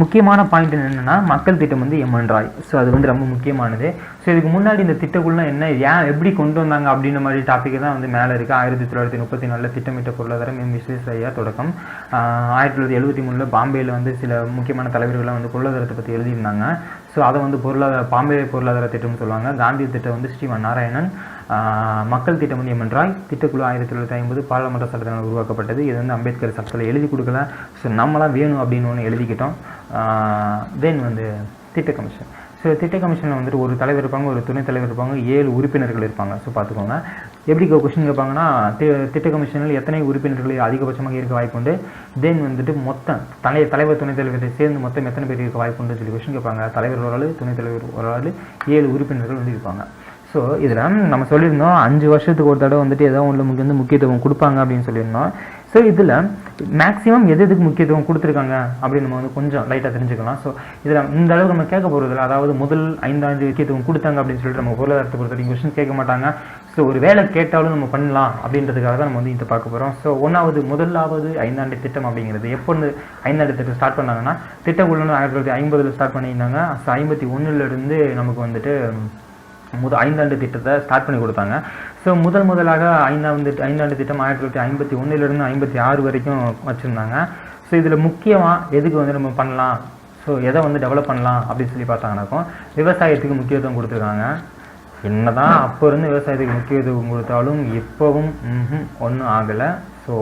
முக்கியமான பாயிண்ட் என்னென்னா, மக்கள் திட்டம் வந்து எம்என் ராய். ஸோ அது வந்து ரொம்ப முக்கியமானது. ஸோ இதுக்கு முன்னாடி இந்த திட்டக்குழுனா என்ன, ஏன் எப்படி கொண்டு வந்தாங்க அப்படின்ற மாதிரி டாப்பிக்கு தான் வந்து மேலே இருக்குது. 1934 திட்டமிட்ட பொருளாதாரம் விஸ்வேஸ்வரய்யா தொடக்கம். 1973 பாம்பேயில் வந்து சில முக்கியமான தலைவர்கள்லாம் வந்து பொருளாதாரத்தை பற்றி எழுதியிருந்தாங்க. ஸோ அதை வந்து பாம்பே பொருளாதார திட்டம்னு சொல்லுவாங்க. காந்தி திட்டம் வந்து ஸ்ரீமன் நாராயணன். மக்கள் திட்டம் வந்து எம்என் ராய். திட்டக்குழு 1950 பாராளுமன்ற சட்டத்தினால் உருவாக்கப்பட்டது. இது வந்து அம்பேத்கர் சட்டத்தில் எழுதி கொடுக்கல. ஸோ நம்மளாம் வேணும் அப்படின்னு ஒன்று எழுதிக்கிட்டோம். தென் வந்து திட்ட கமிஷன். ஸோ திட்ட கமிஷனில் வந்துட்டு ஒரு தலைவர் இருப்பாங்க, ஒரு துணைத் தலைவர் இருப்பாங்க, 7 உறுப்பினர்கள் இருப்பாங்க. ஸோ பார்த்துக்கோங்க, எப்படி கொஸ்டின் கேட்பாங்கன்னா, திட்ட கமிஷனில் எத்தனை உறுப்பினர்கள் அதிகபட்சமாக இருக்க வாய்ப்புண்டு, தென் வந்துட்டு மொத்தம் தலைவர் துணைத் தலைவரை சேர்ந்து மொத்தம் எத்தனை பேர் இருக்க வாய்ப்புன்னு சொல்லி கொஸ்டின் கேட்பாங்க. தலைவர் ஒரு ஆள், துணைத் தலைவர் ஒரு ஆள், 7 உறுப்பினர்கள் வந்து இருப்பாங்க. ஸோ இதில் நம்ம சொல்லியிருந்தோம் 5 வருஷத்துக்கு ஒரு தடவை வந்துட்டு ஏதோ ஒன்று வந்து முக்கியத்துவம் கொடுப்பாங்க அப்படின்னு சொல்லியிருந்தோம். ஸோ இதில் மேக்ஸிமம் எதுக்கு முக்கியத்துவம் கொடுத்துருக்காங்க அப்படின்னு நம்ம வந்து கொஞ்சம் லைட்டாக தெரிஞ்சுக்கலாம். ஸோ இதில் இந்த அளவுக்கு நம்ம கேட்க போகிறதில்ல. அதாவது முதல் 5 ஆண்டு முக்கியத்துவம் கொடுத்தாங்க அப்படின்னு சொல்லிட்டு நம்ம பொருளாதாரத்தை பொறுத்த வரைக்கும் கொஸ்டின் கேட்க மாட்டாங்க. ஸோ ஒரு வேலை கேட்டாலும் நம்ம பண்ணலாம் அப்படின்றதுக்காக தான் நம்ம வந்து இதை பார்க்க போகிறோம். ஸோ முதலாவது 5 ஆண்டு திட்டம் அப்படிங்கிறது எப்போ 5 ஆண்டு திட்டம் ஸ்டார்ட் பண்ணாங்கன்னா, திட்டக்குழு 1950 ஸ்டார்ட் பண்ணியிருந்தாங்க. ஸோ 51 நமக்கு வந்துட்டு 5 ஆண்டு திட்டத்தை ஸ்டார்ட் பண்ணி கொடுத்தாங்க. ஸோ முதலாக 5 ஆண்டு திட்டம் 1951 56 வரைக்கும் வச்சுருந்தாங்க. ஸோ இதில் முக்கியமாக எதுக்கு வந்து நம்ம பண்ணலாம், ஸோ எதை வந்து டெவலப் பண்ணலாம் அப்படின்னு சொல்லி பார்த்தாங்கனாக்கும், விவசாயத்துக்கு முக்கியத்துவம் கொடுத்துருக்காங்க. என்னதான் அப்போ இருந்து விவசாயத்துக்கு முக்கியத்துவம் கொடுத்தாலும் இப்போவும் ஒன்றும் ஆகலை. ஸோ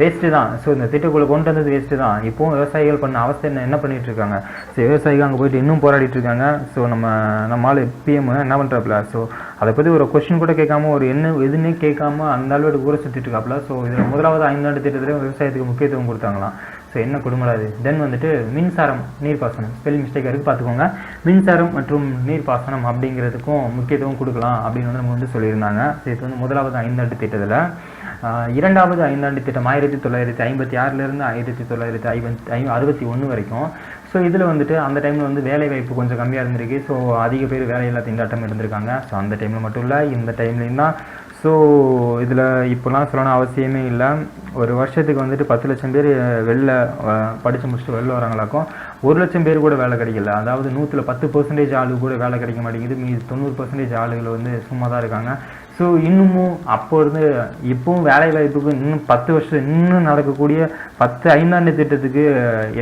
வேஸ்ட்டு தான். ஸோ இந்த திட்டக்குழு கொண்டு வந்தது வேஸ்ட்டு தான். இப்போவும் விவசாயிகள் பண்ண அவஸ்தை என்ன பண்ணிகிட்டு இருக்காங்க. ஸோ விவசாயிகள் அங்கே போயிட்டு இன்னும் போராடிட்டு இருக்காங்க. ஸோ நம்மளால் பிஎம் என்ன பண்ணுறாப்புல, ஸோ அதை பற்றி ஒரு கொஸ்டின் கூட கேட்காம, ஒரு எதுன்னே கேட்காம அந்த அளவுக்கு ஊரை சுற்றிட்டு இருக்காப்புல. ஸோ இதில் முதலாவது 5 ஆண்டு திட்டத்தில் விவசாயத்துக்கு முக்கியத்துவம் கொடுத்தாங்களாம். ஸோ என்ன கொடுமலாது. தென் வந்துட்டு மின்சாரம், நீர்ப்பாசனம், ஸ்பெல்லிங் மிஸ்டேக் இருக்குது பார்த்துக்கோங்க. மின்சாரம் மற்றும் நீர்ப்பாசனம் அப்படிங்கிறதுக்கும் முக்கியத்துவம் கொடுக்கலாம் அப்படின்னு வந்து நம்ம வந்து சொல்லியிருந்தாங்க. ஸோ இது வந்து முதலாவது 5 ஆண்டு திட்டத்தில். இரண்டாவது 5 ஆண்டு திட்டம் 1956 1961 வரைக்கும். ஸோ இதில் வந்துட்டு அந்த டைமில் வந்து வேலை வாய்ப்பு கொஞ்சம் கம்மியாக இருந்திருக்கு. ஸோ அதிக பேர் வேலையில்லா திண்டாட்டம் இருந்திருக்காங்க. ஸோ அந்த டைமில் மட்டும் இல்லை, இந்த டைம்லேயும் தான். ஸோ இதில் இப்போலாம் சொல்லணும் அவசியமே இல்லை. ஒரு வருஷத்துக்கு வந்துட்டு 10 லட்சம் பேர் வெளில படித்து முடிச்சுட்டு வெளில வராங்களாக்கும். 1 லட்சம் பேர் கூட வேலை கிடைக்கல. அதாவது 100ல் 10% ஆளு கூட வேலை கிடைக்க மாட்டேங்குது. மீது 90% ஆளுகள் வந்து சும்மா தான் இருக்காங்க. ஸோ இன்னமும் அப்போ இருந்து இப்போவும் வேலை வாய்ப்புக்கு இன்னும் 10 வருஷம் இன்னும் நடக்கக்கூடிய 5ஆண்டு திட்டத்துக்கு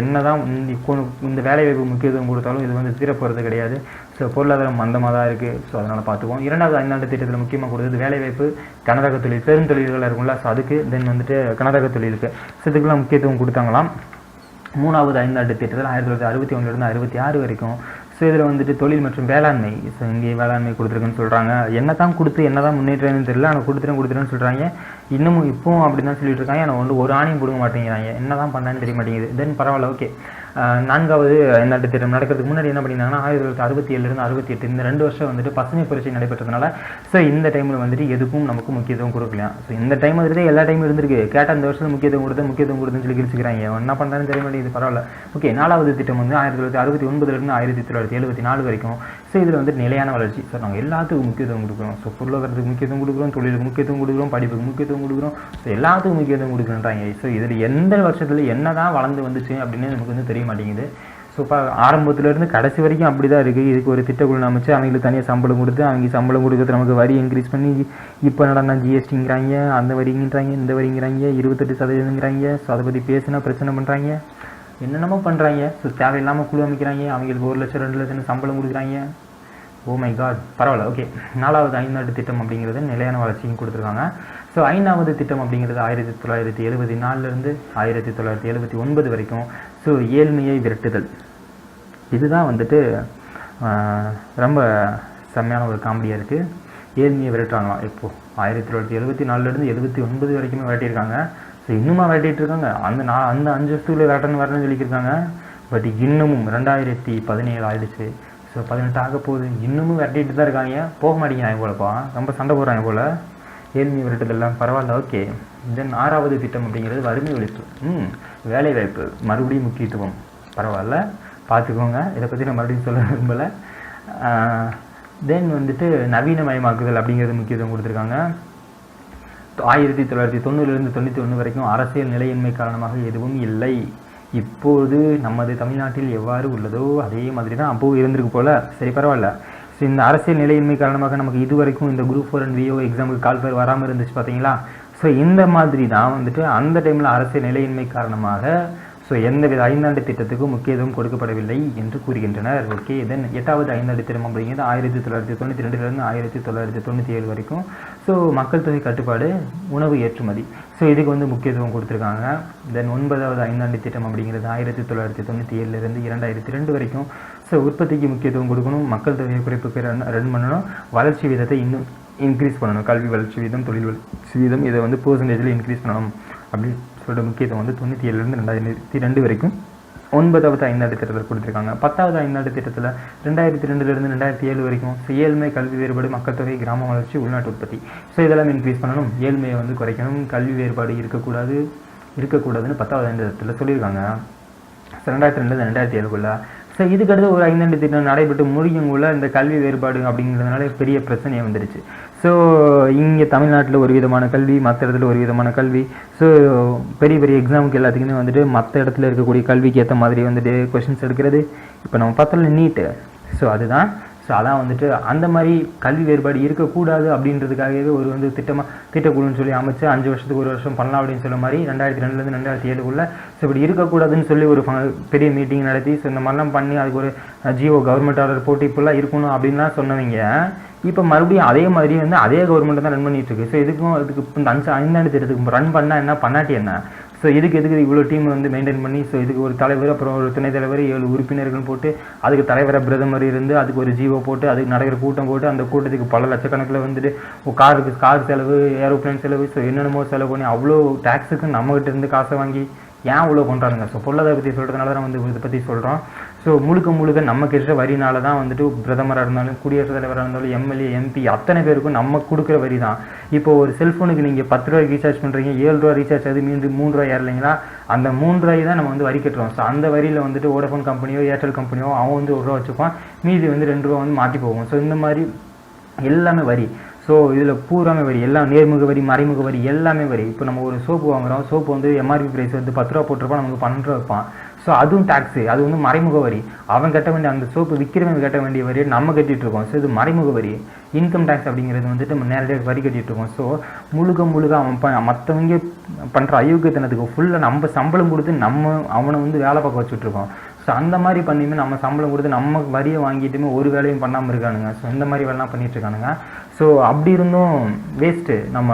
என்ன தான் இப்போ இந்த வேலை வாய்ப்பு முக்கியத்துவம் கொடுத்தாலும் இது வந்து தீரப்போகிறது கிடையாது. ஸோ பொருளாதாரம் மந்தமாக தான் இருக்குது. ஸோ அதனால் பார்த்துக்குவோம். 2வது 5ஆண்டு திட்டத்தில் முக்கியமாக கொடுத்தது வேலைவாய்ப்பு, கனரக தொழில், பெருந்தொழில்கள் இருக்கும்ல, ஸோ அதுக்கு தென் வந்துட்டு கனரக தொழிலுக்கு, ஸோ இதுக்கெல்லாம் முக்கியத்துவம் கொடுத்தாங்களாம். 3வது 5ஆண்டு திட்டத்தில் 1961 66 வரைக்கும். ஸோ இதில் வந்துட்டு தொழில் மற்றும் வேளாண்மை, ஸோ இங்கே வேளாண்மை கொடுத்துருக்குன்னு சொல்கிறாங்க. என்ன தான் கொடுத்து என்ன தான் முன்னேற்றம்னு தெரியல, ஆனால் கொடுத்துறேன்னு சொல்கிறாங்க. இன்னமும் இப்போவும் அப்படி தான் சொல்லிட்டு இருக்காங்க. ஆனால் வந்து ஒரு ஆணையும் கொடுக்க மாட்டேங்கிறாங்க. என்ன தான் பண்ணான்னு தெரிய மாட்டேங்குது. தென் பரவாயில்ல, ஓகே. 4வது 5ஆண்டு திட்டம் நடக்கிறதுக்கு முன்னாடி என்ன பண்ணியிருந்தாங்கன்னா 1967 68 இந்த 2 வருஷம் வந்துட்டு பசுமை புரட்சி நடைபெற்றதுனால ஸோ இந்த டைமில் வந்துட்டு எதுக்கும் நமக்கு முக்கியத்துவம் கொடுக்கலாம். ஸோ இந்த டைம் வந்துட்டு எல்லா டைமும் இருந்திருக்கு. கேட்டால் இந்த வருஷம் முக்கியத்துவம் கொடுத்துன்னு சொல்லி கிழிச்சிக்கிறாங்க. என்ன பண்ணுறான்னு தெரிய மாட்டேங்குது. பரவாயில்ல, ஓகே. 4வது திட்டம் வந்து 1969 1974 வரைக்கும். ஸோ இதில் வந்து நிலையான வளர்ச்சி. ஸோ நாங்கள் எல்லாத்துக்கும் முக்கியத்துவம் கொடுக்குறோம். ஸோ பொருளாதாரத்துக்கு முக்கியத்துவம் கொடுக்குறோம், தொழிலுக்கு முக்கியத்துவம் கொடுக்குறோம், படிப்புக்கு முக்கியத்துவம் கொடுக்குறோம், ஸோ எல்லாத்துக்கும் முக்கியத்துவம் கொடுக்குறாங்க. ஸோ இதில் எந்த வருஷத்தில் என்ன தான் வளர்ந்து வந்துச்சு அப்படின்னு நமக்கு வந்து தெரிய மாட்டேங்குது. ஸோ இப்போ ஆரம்பத்துலேருந்து கடைசி வரைக்கும் அப்படி தான் இருக்குது. இதுக்கு ஒரு திட்டக்குழு அமைச்சு அவங்களுக்கு தனியாக சம்பளம் கொடுத்து அவங்க சம்பளம் கொடுக்குறது நமக்கு வரி இன்க்ரீஸ் பண்ணி இப்போ நடனா ஜிஎஸ்டிங்கிறாங்க, அந்த வரிங்கிறாங்க, இந்த வரிங்கிறாங்க, 28% ஸோ அதை பற்றி பேசினா பிரச்சனை பண்ணுறாங்க, என்னென்னமோ பண்ணுறாங்க. ஸோ தேவையில்லாமல் குழு அமைக்கிறாங்க, அவங்களுக்கு 1 லட்சம் 2 லட்சம் சம்பளம் கொடுக்குறாங்க. ஓ மை காட், பரவாயில்ல, ஓகே. 4வது 5ஆண்டு திட்டம் அப்படிங்கிறது நிலையான வளர்ச்சியும் கொடுத்துருக்காங்க. ஸோ 5வது திட்டம் அப்படிங்கிறது 1974 1979 வரைக்கும். ஸோ ஏழ்மையை விரட்டுதல், இதுதான் வந்துட்டு ரொம்ப செம்மையான ஒரு காமெடியாக இருக்குது. ஏழ்மையை விரட்டுறாங்களாம். இப்போது 1974 79 வரைக்குமே விரட்டியிருக்காங்க. ஸோ இன்னுமா விரட்டிகிட்டு இருக்காங்க. அந்த 5 வருஷத்துக்குள்ளே வரணும்னு சொல்லியிருக்காங்க. பட் இன்னமும் 2017 ஆயிடுச்சு. ஸோ 18 ஆக போகுது. இன்னமும் விரட்டிட்டு தான் இருக்காங்க. போக மாட்டேங்கிறாங்க போலப்பா, ரொம்ப சண்டை போடுறாங்க போல். ஏழ்மை விரட்டுதெல்லாம் பரவாயில்ல, ஓகே. தென் 6வது திட்டம் அப்படிங்கிறது வறுமை ஒழிப்பு, வேலைவாய்ப்பு, மறுபடியும் முக்கியத்துவம், பரவாயில்ல, பார்த்துக்கோங்க. இதை பற்றி நான் மறுபடியும் சொல்ல விரும்பலை. தென் வந்துட்டு நவீனமயமாக்குதல் அப்படிங்கிறது முக்கியத்துவம் கொடுத்துருக்காங்க. 1990 91 வரைக்கும் அரசியல் நிலையின்மை காரணமாக எதுவும் இல்லை. இப்போது நமது தமிழ்நாட்டில் எவ்வாறு உள்ளதோ அதே மாதிரி தான் அப்போது இருந்திருக்கு போல். சரி, பரவாயில்ல. ஸோ இந்த அரசியல் நிலையின்மை காரணமாக நமக்கு இது வரைக்கும் இந்த குரூப் 4 அண்ட் விஓ எக்ஸாமுக்கு கால்ஃபர் வராமல் இருந்துச்சு பார்த்தீங்களா. ஸோ இந்த மாதிரி தான் வந்துட்டு அந்த டைமில் அரசியல் நிலையின்மை காரணமாக ஸோ எந்தவித 5ஆண்டு திட்டத்துக்கும் முக்கியத்துவம் கொடுக்கப்படவில்லை என்று கூறுகின்றனர். ஓகே. தென் 8வது 5ஆண்டு திட்டம் அப்படிங்கிறது 1992 1997 வரைக்கும். ஸோ மக்கள் தொகை கட்டுப்பாடு, உணவு ஏற்றுமதி, ஸோ இதுக்கு வந்து முக்கியத்துவம் கொடுத்துருக்காங்க. தென் 9வது 5ஆண்டு திட்டம் அப்படிங்கிறது 1997 2002 வரைக்கும். ஸோ உற்பத்திக்கு முக்கியத்துவம் கொடுக்கணும், மக்கள் தொகை குறைப்புக்கு ரன் பண்ணணும், வளர்ச்சி வீதத்தை இன்னும் இன்க்ரீஸ் பண்ணணும், கல்வி வளர்ச்சி வீதம், தொழில் வளர்ச்சி வீதம், இதை வந்து % இன்க்ரீஸ் பண்ணணும் அப்படின்னு சொல்லிட்டு முக்கியத்துவம் வந்து 97 2002 வரைக்கும் 9வது 5ஆண்டு திட்டத்தில் கொடுத்துருக்காங்க. 10வது 5ஆண்டு திட்டத்தில் 2002 2007 வரைக்கும். ஸோ ஏழ்மை, கல்வி வேறுபாடு, மக்கள் தொகை, கிராம வளர்ச்சி, உள்நாட்டு உற்பத்தி, ஸோ இதெல்லாம் இன்க்ரீஸ் பண்ணணும், ஏழ்மையை வந்து குறைக்கணும், கல்வி வேறுபாடு இருக்கக்கூடாதுன்னு 10வது 5ஆண்டு திட்டத்தில் சொல்லியிருக்காங்க. 2002 2007 ஸோ இதுக்கடுத்து ஒரு 5ஆண்டு திட்டம் நடைபெற்று முடியுங்குள்ள இந்த கல்வி வேறுபாடு அப்படிங்கிறதுனால பெரிய பிரச்சனையே வந்துடுச்சு. ஸோ இங்கே தமிழ்நாட்டில் ஒரு விதமான கல்வி, மற்ற இடத்துல ஒரு விதமான கல்வி. ஸோ பெரிய பெரிய எக்ஸாமுக்கு எல்லாத்துக்குமே வந்துட்டு மற்ற இடத்துல இருக்கக்கூடிய கல்விக்கு ஏற்ற மாதிரி வந்துட்டு கொஷின்ஸ் எடுக்கிறது. இப்போ நம்ம பார்த்தோம்ல நீட்டு, ஸோ அதுதான். ஸோ அதான் வந்துட்டு அந்த மாதிரி கல்வி வேறுபாடு இருக்கக்கூடாது அப்படின்றதுக்காகவே ஒரு வந்து திட்டக்குழுன்னு சொல்லி அமைச்சு 5 வருஷத்துக்கு ஒரு வருஷம் பண்ணலாம் அப்படின்னு சொல்ல மாதிரி 2002 2007 ஸோ இப்படி இருக்கக்கூடாதுன்னு சொல்லி ஒரு பெரிய மீட்டிங் நடத்தி ஸோ இந்த மாதிரிலாம் பண்ணி அதுக்கு ஒரு ஜிஓ கவர்மெண்ட் ஆர்டர் போட்டு இப்படிலாம் இருக்கணும் அப்படின்லாம் சொன்னவங்க இப்போ மறுபடியும் அதே மாதிரி வந்து அதே கவர்மெண்ட் தான் ரன் பண்ணிட்டு இருக்கு. ஸோ இதுக்கு இந்த 5ஆண்டு திட்டத்துக்கு ரன் பண்ணால் என்ன, பண்ணாட்டி என்ன, ஸோ எதுக்கு இவ்வளோ டீம் வந்து மெயின்டைன் பண்ணி, ஸோ இதுக்கு ஒரு தலைவர், அப்புறம் ஒரு துணைத் தலைவர், 7 உறுப்பினர்கள் போட்டு, அதுக்கு தலைவராக பிரதமர் இருந்து, அதுக்கு ஒரு ஜிஓ போட்டு, அதுக்கு நடக்கிற கூட்டம் போட்டு, அந்த கூட்டத்துக்கு பல லட்சக்கணக்கில் வந்துட்டு கார் செலவு, ஏரோப்ளைன் செலவு, ஸோ என்னென்னமோ செலவு பண்ணி அவ்வளோ டேக்ஸுக்கு நம்மகிட்ட இருந்து காசை வாங்கி ஏன் அவ்வளோ பண்ணுறாங்க. ஸோ பொருளாதார பற்றி சொல்கிறதுனால தான் வந்து இதை பற்றி சொல்கிறோம். ஸோ முழுக்க நம்ம கிட்ட வரினால தான் வந்துட்டு பிரதமராக இருந்தாலும், குடியரசுத் தலைவராக இருந்தாலும், எம்எல்ஏ எம்பி அத்தனை பேருக்கும் நம்ம கொடுக்குற வரி தான். இப்போ ஒரு செல்ஃபோனுக்கு நீங்கள் 10 ரூபாய்க்கு ரீசார்ஜ் பண்ணுறீங்க, 7 ரூபா ரீசார்ஜ் அது மீண்டும் 3 ரூபாய் ஏறலைங்களா, அந்த 3 ரூபாய் தான் நம்ம வந்து வரி கட்டுறோம். ஸோ அந்த வரியில் வந்துட்டு வோடஃபோன் கம்பெனியோ ஏர்டெல் கம்பெனியோ அவன் வந்து 1 ரூபா வச்சுப்பான், மீதி வந்து 2 ரூபா வந்து மாற்றி போகும். ஸோ இந்த மாதிரி எல்லாமே வரி. ஸோ இதில் பூராமே வரி, எல்லாம் நேர்முக வரி, மறைமுக வரி, எல்லாமே வரி. இப்போ நம்ம ஒரு சோப்பு வாங்குகிறோம், சோப்பு வந்து எம்ஆர்பி ப்ரைஸ் வந்து 10 ரூபா போட்டிருப்போம், நமக்கு 12 ரூபா வைப்பான். ஸோ அதுவும் டேக்ஸு, அது வந்து மறைமுக வரி. அவன் கட்ட வேண்டிய அந்த சோப்பு விற்கிறவங்க கட்ட வேண்டிய வரி நம்ம கட்டிகிட்டு இருக்கோம். ஸோ இது மறைமுக வரி. இன்கம் டேக்ஸ் அப்படிங்கிறது வந்துட்டு நம்ம நேரடியாக வரி கட்டிகிட்டு இருக்கோம். ஸோ முழுக்க அவன் மற்றவங்க பண்ணுற அயோக்கியத்தனத்துக்கு ஃபுல்லாக நம்ம சம்பளம் கொடுத்து அவனை வந்து வேலை பார்க்க வச்சுட்ருக்கோம். ஸோ அந்த மாதிரி பண்ணியுமே நம்ம சம்பளம் கொடுத்து நம்ம வரியை வாங்கிட்டுமே ஒரு வேலையும் பண்ணாமல் இருக்கானுங்க. ஸோ இந்த மாதிரி வேலைலாம் பண்ணிகிட்ருக்கானுங்க. ஸோ அப்படி இருந்தும் வேஸ்ட்டு. நம்ம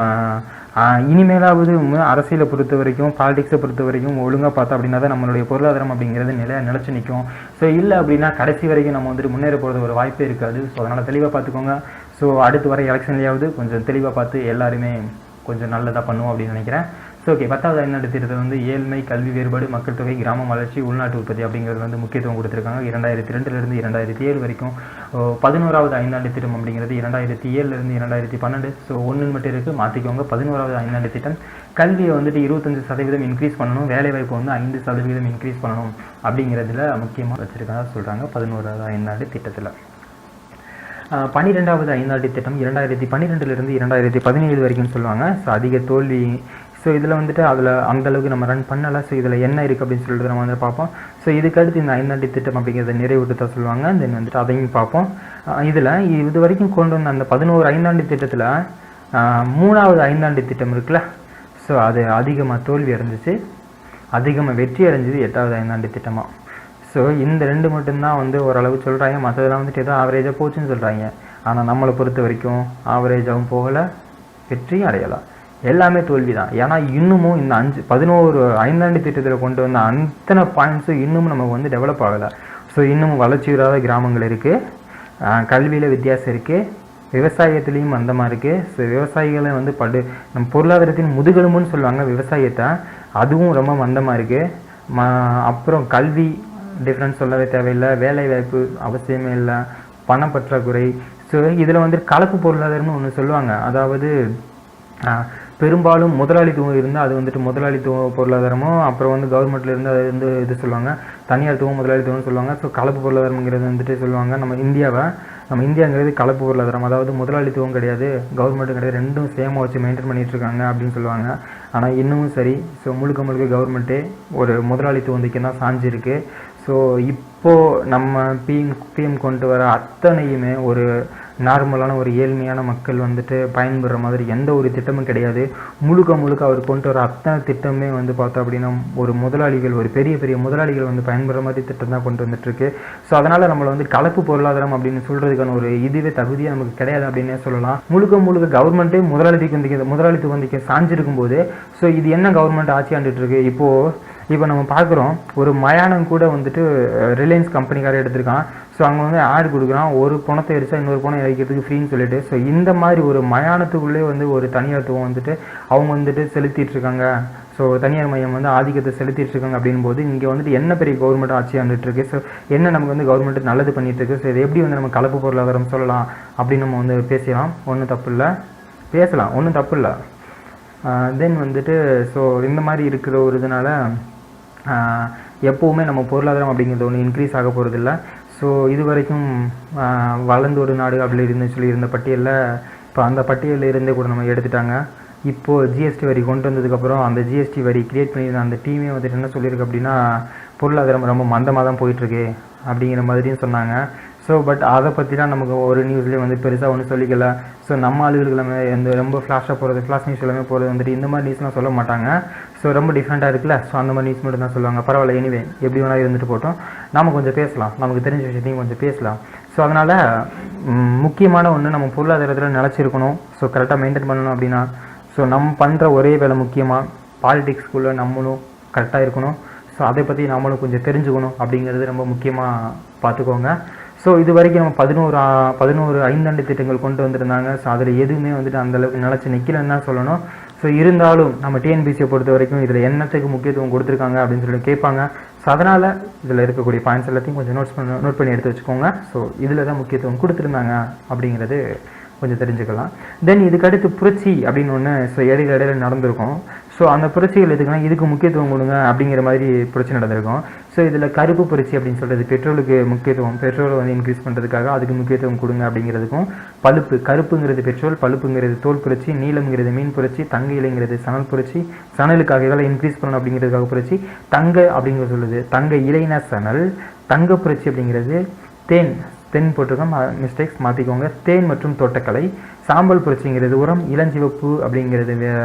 இனிமேலாவது அரசியலை பொறுத்த வரைக்கும், பாலிடிக்ஸை பொறுத்த வரைக்கும் ஒழுங்காக பார்த்தா அப்படின்னா தான் நம்மளுடைய பொருளாதாரம் அப்படிங்கிறது நிலச்சி நிற்கும். ஸோ இல்லை அப்படின்னா கடைசி வரைக்கும் நம்ம வந்துட்டு முன்னேற போகிறது ஒரு வாய்ப்பே இருக்காது. ஸோ அதனால் தெளிவாக பார்த்துக்கோங்க. ஸோ அடுத்து வர எலெக்ஷன்லேயாவது கொஞ்சம் தெளிவாக பார்த்து எல்லாருமே கொஞ்சம் நல்லதாக பண்ணுவோம் அப்படின்னு நினைக்கிறேன். ஸோ ஓகே, 10வது ஐந்தாண்டு திட்டத்தில் வந்து ஏழ்மை, கல்வி வேறுபாடு, மக்கள் தொகை, கிராம வளர்ச்சி, உள்நாட்டு உற்பத்தி அப்படிங்கிறது வந்து முக்கியத்துவம் கொடுத்துருக்காங்க. 2002 2007 வரைக்கும். 11வது ஐந்தாண்டு திட்டம் அப்படிங்கிறது 2007 2012. ஸோ ஒன்று மட்டும் இருக்குது, மாற்றிக்கோங்க. 11வது ஐந்தாண்டு திட்டம் கல்வியை வந்துட்டு 25% இன்க்ரீஸ் பண்ணணும், வேலைவாய்ப்பு வந்து 5% இன்க்ரீஸ் பண்ணணும் அப்படிங்கிறதுல முக்கியமாக வச்சுருக்காங்க சொல்கிறாங்க 11வது ஐந்தாண்டு திட்டத்தில். 12வது ஐந்தாண்டு திட்டம் 2012 2017 வரைக்கும் சொல்லுவாங்க. ஸோ அதிக தோல்வி. ஸோ இதில் வந்துட்டு அந்தளவுக்கு நம்ம ரன் பண்ணலை. ஸோ இதில் என்ன இருக்குது அப்படின்னு சொல்லிட்டு நம்ம வந்து பார்ப்போம். ஸோ இதுக்கடுத்து இந்த ஐந்தாண்டு திட்டம் அப்படிங்கிறத நிறைவேற்றி தான் சொல்லுவாங்க. தென் வந்துட்டு அதையும் பார்ப்போம். இதில் இது வரைக்கும் கொண்டு வந்த அந்த 11 ஐந்தாண்டு திட்டத்தில் 3வது ஐந்தாண்டு திட்டம் இருக்குல்ல, ஸோ அது அதிகமாக தோல்வி அடைஞ்சிச்சு, அதிகமாக வெற்றி அடைஞ்சது 8வது ஐந்தாண்டு திட்டமாக. ஸோ இந்த 2 மட்டும்தான் வந்து ஓரளவு சொல்கிறாங்க. மற்றதெல்லாம் வந்துட்டு ஏதோ ஆவரேஜாக போச்சுன்னு சொல்கிறாங்க. ஆனால் நம்மளை பொறுத்த வரைக்கும் ஆவரேஜாகவும் போகலை, வெற்றியும் அடையலாம், எல்லாமே தோல்வி தான். ஏன்னா இன்னமும் இந்த 11 ஐந்தாண்டு திட்டத்தில் கொண்டு வந்த அத்தனை பாயிண்ட்ஸும் இன்னமும் நமக்கு வந்து டெவலப் ஆகலை. ஸோ இன்னமும் வளர்ச்சி வராத கிராமங்கள் இருக்குது, கல்வியில் வித்தியாசம் இருக்குது, விவசாயத்துலேயும் மந்தமாக இருக்குது. ஸோ விவசாயிகளை வந்து நம்ம பொருளாதாரத்தின் முதுகெலும்புன்னு சொல்லுவாங்க விவசாயத்தை, அதுவும் ரொம்ப மந்தமாக இருக்குது. அப்புறம் கல்வி டிஃப்ரென்ஸ் சொல்லவே தேவையில்லை, வேலை வாய்ப்பு அவசியமே இல்லை, பணப்பற்றாக்குறை. ஸோ இதில் வந்து கலப்பு பொருளாதாரம்னு ஒன்று சொல்லுவாங்க. அதாவது பெரும்பாலும் முதலாளித்துவம் இருந்தால் அது வந்துட்டு முதலாளித்துவ பொருளாதாரமும், அப்புறம் வந்து கவர்மெண்ட்டில் இருந்து அது வந்து இது சொல்லுவாங்க தனியார்த்துவம் முதலாளித்துவம்னு சொல்லுவாங்க. ஸோ கலப்பு பொருளாதாரங்கிறது வந்துட்டு சொல்லுவாங்க. நம்ம இந்தியாங்கிறது கலப்பு பொருளாதாரம், அதாவது முதலாளித்துவம் கிடையாது, கவர்மெண்ட்டும் கிடையாது, ரெண்டும் சேமாக வச்சு மெயின்டைன் பண்ணிகிட்டு இருக்காங்க அப்படின்னு சொல்லுவாங்க. ஆனால் இன்னமும் சரி. ஸோ முழுக்க கவர்மெண்ட்டே ஒரு முதலாளித்துவம் தான் சாஞ்சிருக்கு. ஸோ இப்போது நம்ம பிஎம் கொண்டு வர அத்தனையுமே ஒரு நார்மலான ஒரு ஏழ்மையான மக்கள் வந்துட்டு பயன்படுற மாதிரி எந்த ஒரு திட்டமும் கிடையாது. முழுக்க அவர் கொண்டு வர அத்தனை திட்டமே வந்து பார்த்தோம் அப்படின்னா ஒரு முதலாளிகள், ஒரு பெரிய முதலாளிகள் வந்து பயன்படுற மாதிரி திட்டம் தான் கொண்டு வந்துட்டுருக்கு. ஸோ அதனால் நம்மளை வந்து கலப்பு பொருளாதாரம் அப்படின்னு சொல்கிறதுக்கான ஒரு இதுவே தகுதியாக நமக்கு கிடையாது அப்படின்னே சொல்லலாம். முழுக்க கவர்மெண்ட்டே முதலாளித்துவம் வந்திக்க சாஞ்சிருக்கும் போது ஸோ இது என்ன கவர்மெண்ட் ஆட்சி ஆண்டுட்டு இருக்கு. இப்போ நம்ம பார்க்குறோம், ஒரு மயானம் கூட வந்துட்டு ரிலையன்ஸ் கம்பெனிக்கார எடுத்திருக்கான். ஸோ அங்கே வந்து ஆட் கொடுக்குறான், ஒரு பணத்தை எரிச்சா இன்னொரு பணம் இறைக்கிறதுக்கு ஃப்ரீன்னு சொல்லிட்டு. ஸோ இந்த மாதிரி ஒரு மயானத்துக்குள்ளே வந்து ஒரு தனியார்த்துவம் வந்துட்டு அவங்க வந்துட்டு செலுத்திட்டு இருக்காங்க. ஸோ தனியார் மையம் வந்து ஆதிக்கத்தை செலுத்திட்டு இருக்காங்க அப்படின் போது இங்கே வந்துட்டு என்ன பெரிய கவர்மெண்ட் ஆட்சி ஆண்டுட்டு இருக்கு. ஸோ என்ன நமக்கு வந்து கவர்மெண்ட் நல்லது பண்ணிட்டு இருக்கு. ஸோ இதை எப்படி வந்து நம்ம கலப்பு பொருளாதாரம் சொல்லலாம் அப்படின்னு நம்ம வந்து பேசலாம். ஒன்றும் தப்பு இல்லை. தென் வந்துட்டு ஸோ இந்த மாதிரி இருக்கிற ஒரு இதனால் எப்போவுமே நம்ம பொருளாதாரம் அப்படிங்கிறது ஒன்று இன்க்ரீஸ் ஆக போகிறதில்ல. ஸோ இது வரைக்கும் வளர்ந்து ஒரு நாடு அப்படி இருந்து சொல்லியிருந்த பட்டியலில் இப்போ அந்த பட்டியலில் இருந்தே கூட நம்ம எடுத்துட்டாங்க. இப்போது ஜிஎஸ்டி வரி கொண்டு வந்ததுக்கப்புறம் அந்த ஜிஎஸ்டி வரி கிரியேட் பண்ணியிருந்த அந்த டீமே வந்துட்டு என்ன சொல்லியிருக்கு அப்படின்னா பொருளாதாரம் ரொம்ப மந்தமாக தான் போயிட்டுருக்கு அப்படிங்கிற மாதிரியும் சொன்னாங்க. ஸோ பட் அதை பற்றிலாம் நமக்கு ஒரு நியூஸ்லேயே வந்து பெருசாக ஒன்றும் சொல்லிக்கல. ஸோ நம்ம ஆளுகளுக்கு எல்லாமே ரொம்ப ஃப்ளாஷ் நியூஸ் எல்லாமே போகிறது வந்துட்டு இந்த மாதிரி நியூஸ்லாம் சொல்ல மாட்டாங்க. ஸோ ரொம்ப டிஃப்ரெண்ட்டாக இருக்குல்ல. ஸோ அந்த மாதிரி நியூஸ் மட்டும் தான் சொல்லுவாங்க. பரவாயில்ல, எனிவே எப்படி வேணாலும் இருந்துட்டு போட்டோம், நாம் கொஞ்சம் பேசலாம், நமக்கு தெரிஞ்ச விஷயத்தையும் கொஞ்சம் பேசலாம். ஸோ அதனால் முக்கியமான ஒன்று, நம்ம பொருளாதாரத்தில் நிலச்சிருக்கணும். ஸோ கரெக்டாக மெயின்டைன் பண்ணணும் அப்படின்னா ஸோ நம்ம பண்ணுற ஒரே வேலை முக்கியமாக பாலிடிக்ஸ்குள்ளே நம்மளும் கரெக்டாக இருக்கணும். ஸோ அதை பற்றி நம்மளும் கொஞ்சம் தெரிஞ்சுக்கணும் அப்படிங்கிறது ரொம்ப முக்கியமாக பார்த்துக்கோங்க. ஸோ இது வரைக்கும் நம்ம 11 ஐந்தாண்டு திட்டங்கள் கொண்டு வந்திருந்தாங்க. ஸோ அதில் எதுவுமே வந்துட்டு அந்தளவுக்கு நிலச்சி நிற்கலன்னு தான் சொல்லணும். ஸோ இருந்தாலும் நம்ம டிஎன்பிசியை பொறுத்த வரைக்கும் இதில் என்னத்துக்கு முக்கியத்துவம் கொடுத்துருக்காங்க அப்படின்னு சொல்லி கேட்பாங்க. ஸோ அதனால் இதில் இருக்கக்கூடிய பாயிண்ட்ஸ் எல்லாத்தையும் கொஞ்சம் நோட் பண்ணி எடுத்து வச்சுக்கோங்க. ஸோ இதில் தான் முக்கியத்துவம் கொடுத்துருந்தாங்க அப்படிங்கிறது கொஞ்சம் தெரிஞ்சுக்கலாம். தென் இதுக்கடுத்து புரட்சி அப்படின்னு ஒன்று ஸோ இடையில நடந்திருக்கும். ஸோ ஸோ அந்த புரட்சிகள் எதுக்குன்னா இதுக்கு முக்கியத்துவம் கொடுங்க அப்படிங்கிற மாதிரி புரட்சி நடந்திருக்கும். ஸோ இதில் கருப்பு புரட்சி அப்படின்னு சொல்கிறது பெட்ரோலுக்கு முக்கியத்துவம், பெட்ரோலை வந்து இன்க்ரீஸ் பண்ணுறதுக்காக அதுக்கு முக்கியத்துவம் கொடுங்க அப்படிங்கிறதுக்கும், பழுப்பு கருப்புங்கிறது பெட்ரோல், பழுப்புங்கிறது தோல் புரட்சி, நீலம்ங்கிறது மீன் புரட்சி, தங்க இலைங்கிறது சணல் புரட்சி, சணலுக்காக இதெல்லாம் இன்க்ரீஸ் பண்ணணும் அப்படிங்கிறதுக்காக புரட்சி, தங்க அப்படிங்கிற சொல்லுது தங்க இலைனா சணல், தங்க புரட்சி அப்படிங்கிறது தென் போட்டிருக்கோம், மிஸ்டேக்ஸ் மாற்றிக்கோங்க, தேன் மற்றும் தோட்டக்கலை, சாம்பல் புரட்சிங்கிறது உரம், இளஞ்சிவப்பு அப்படிங்கிறது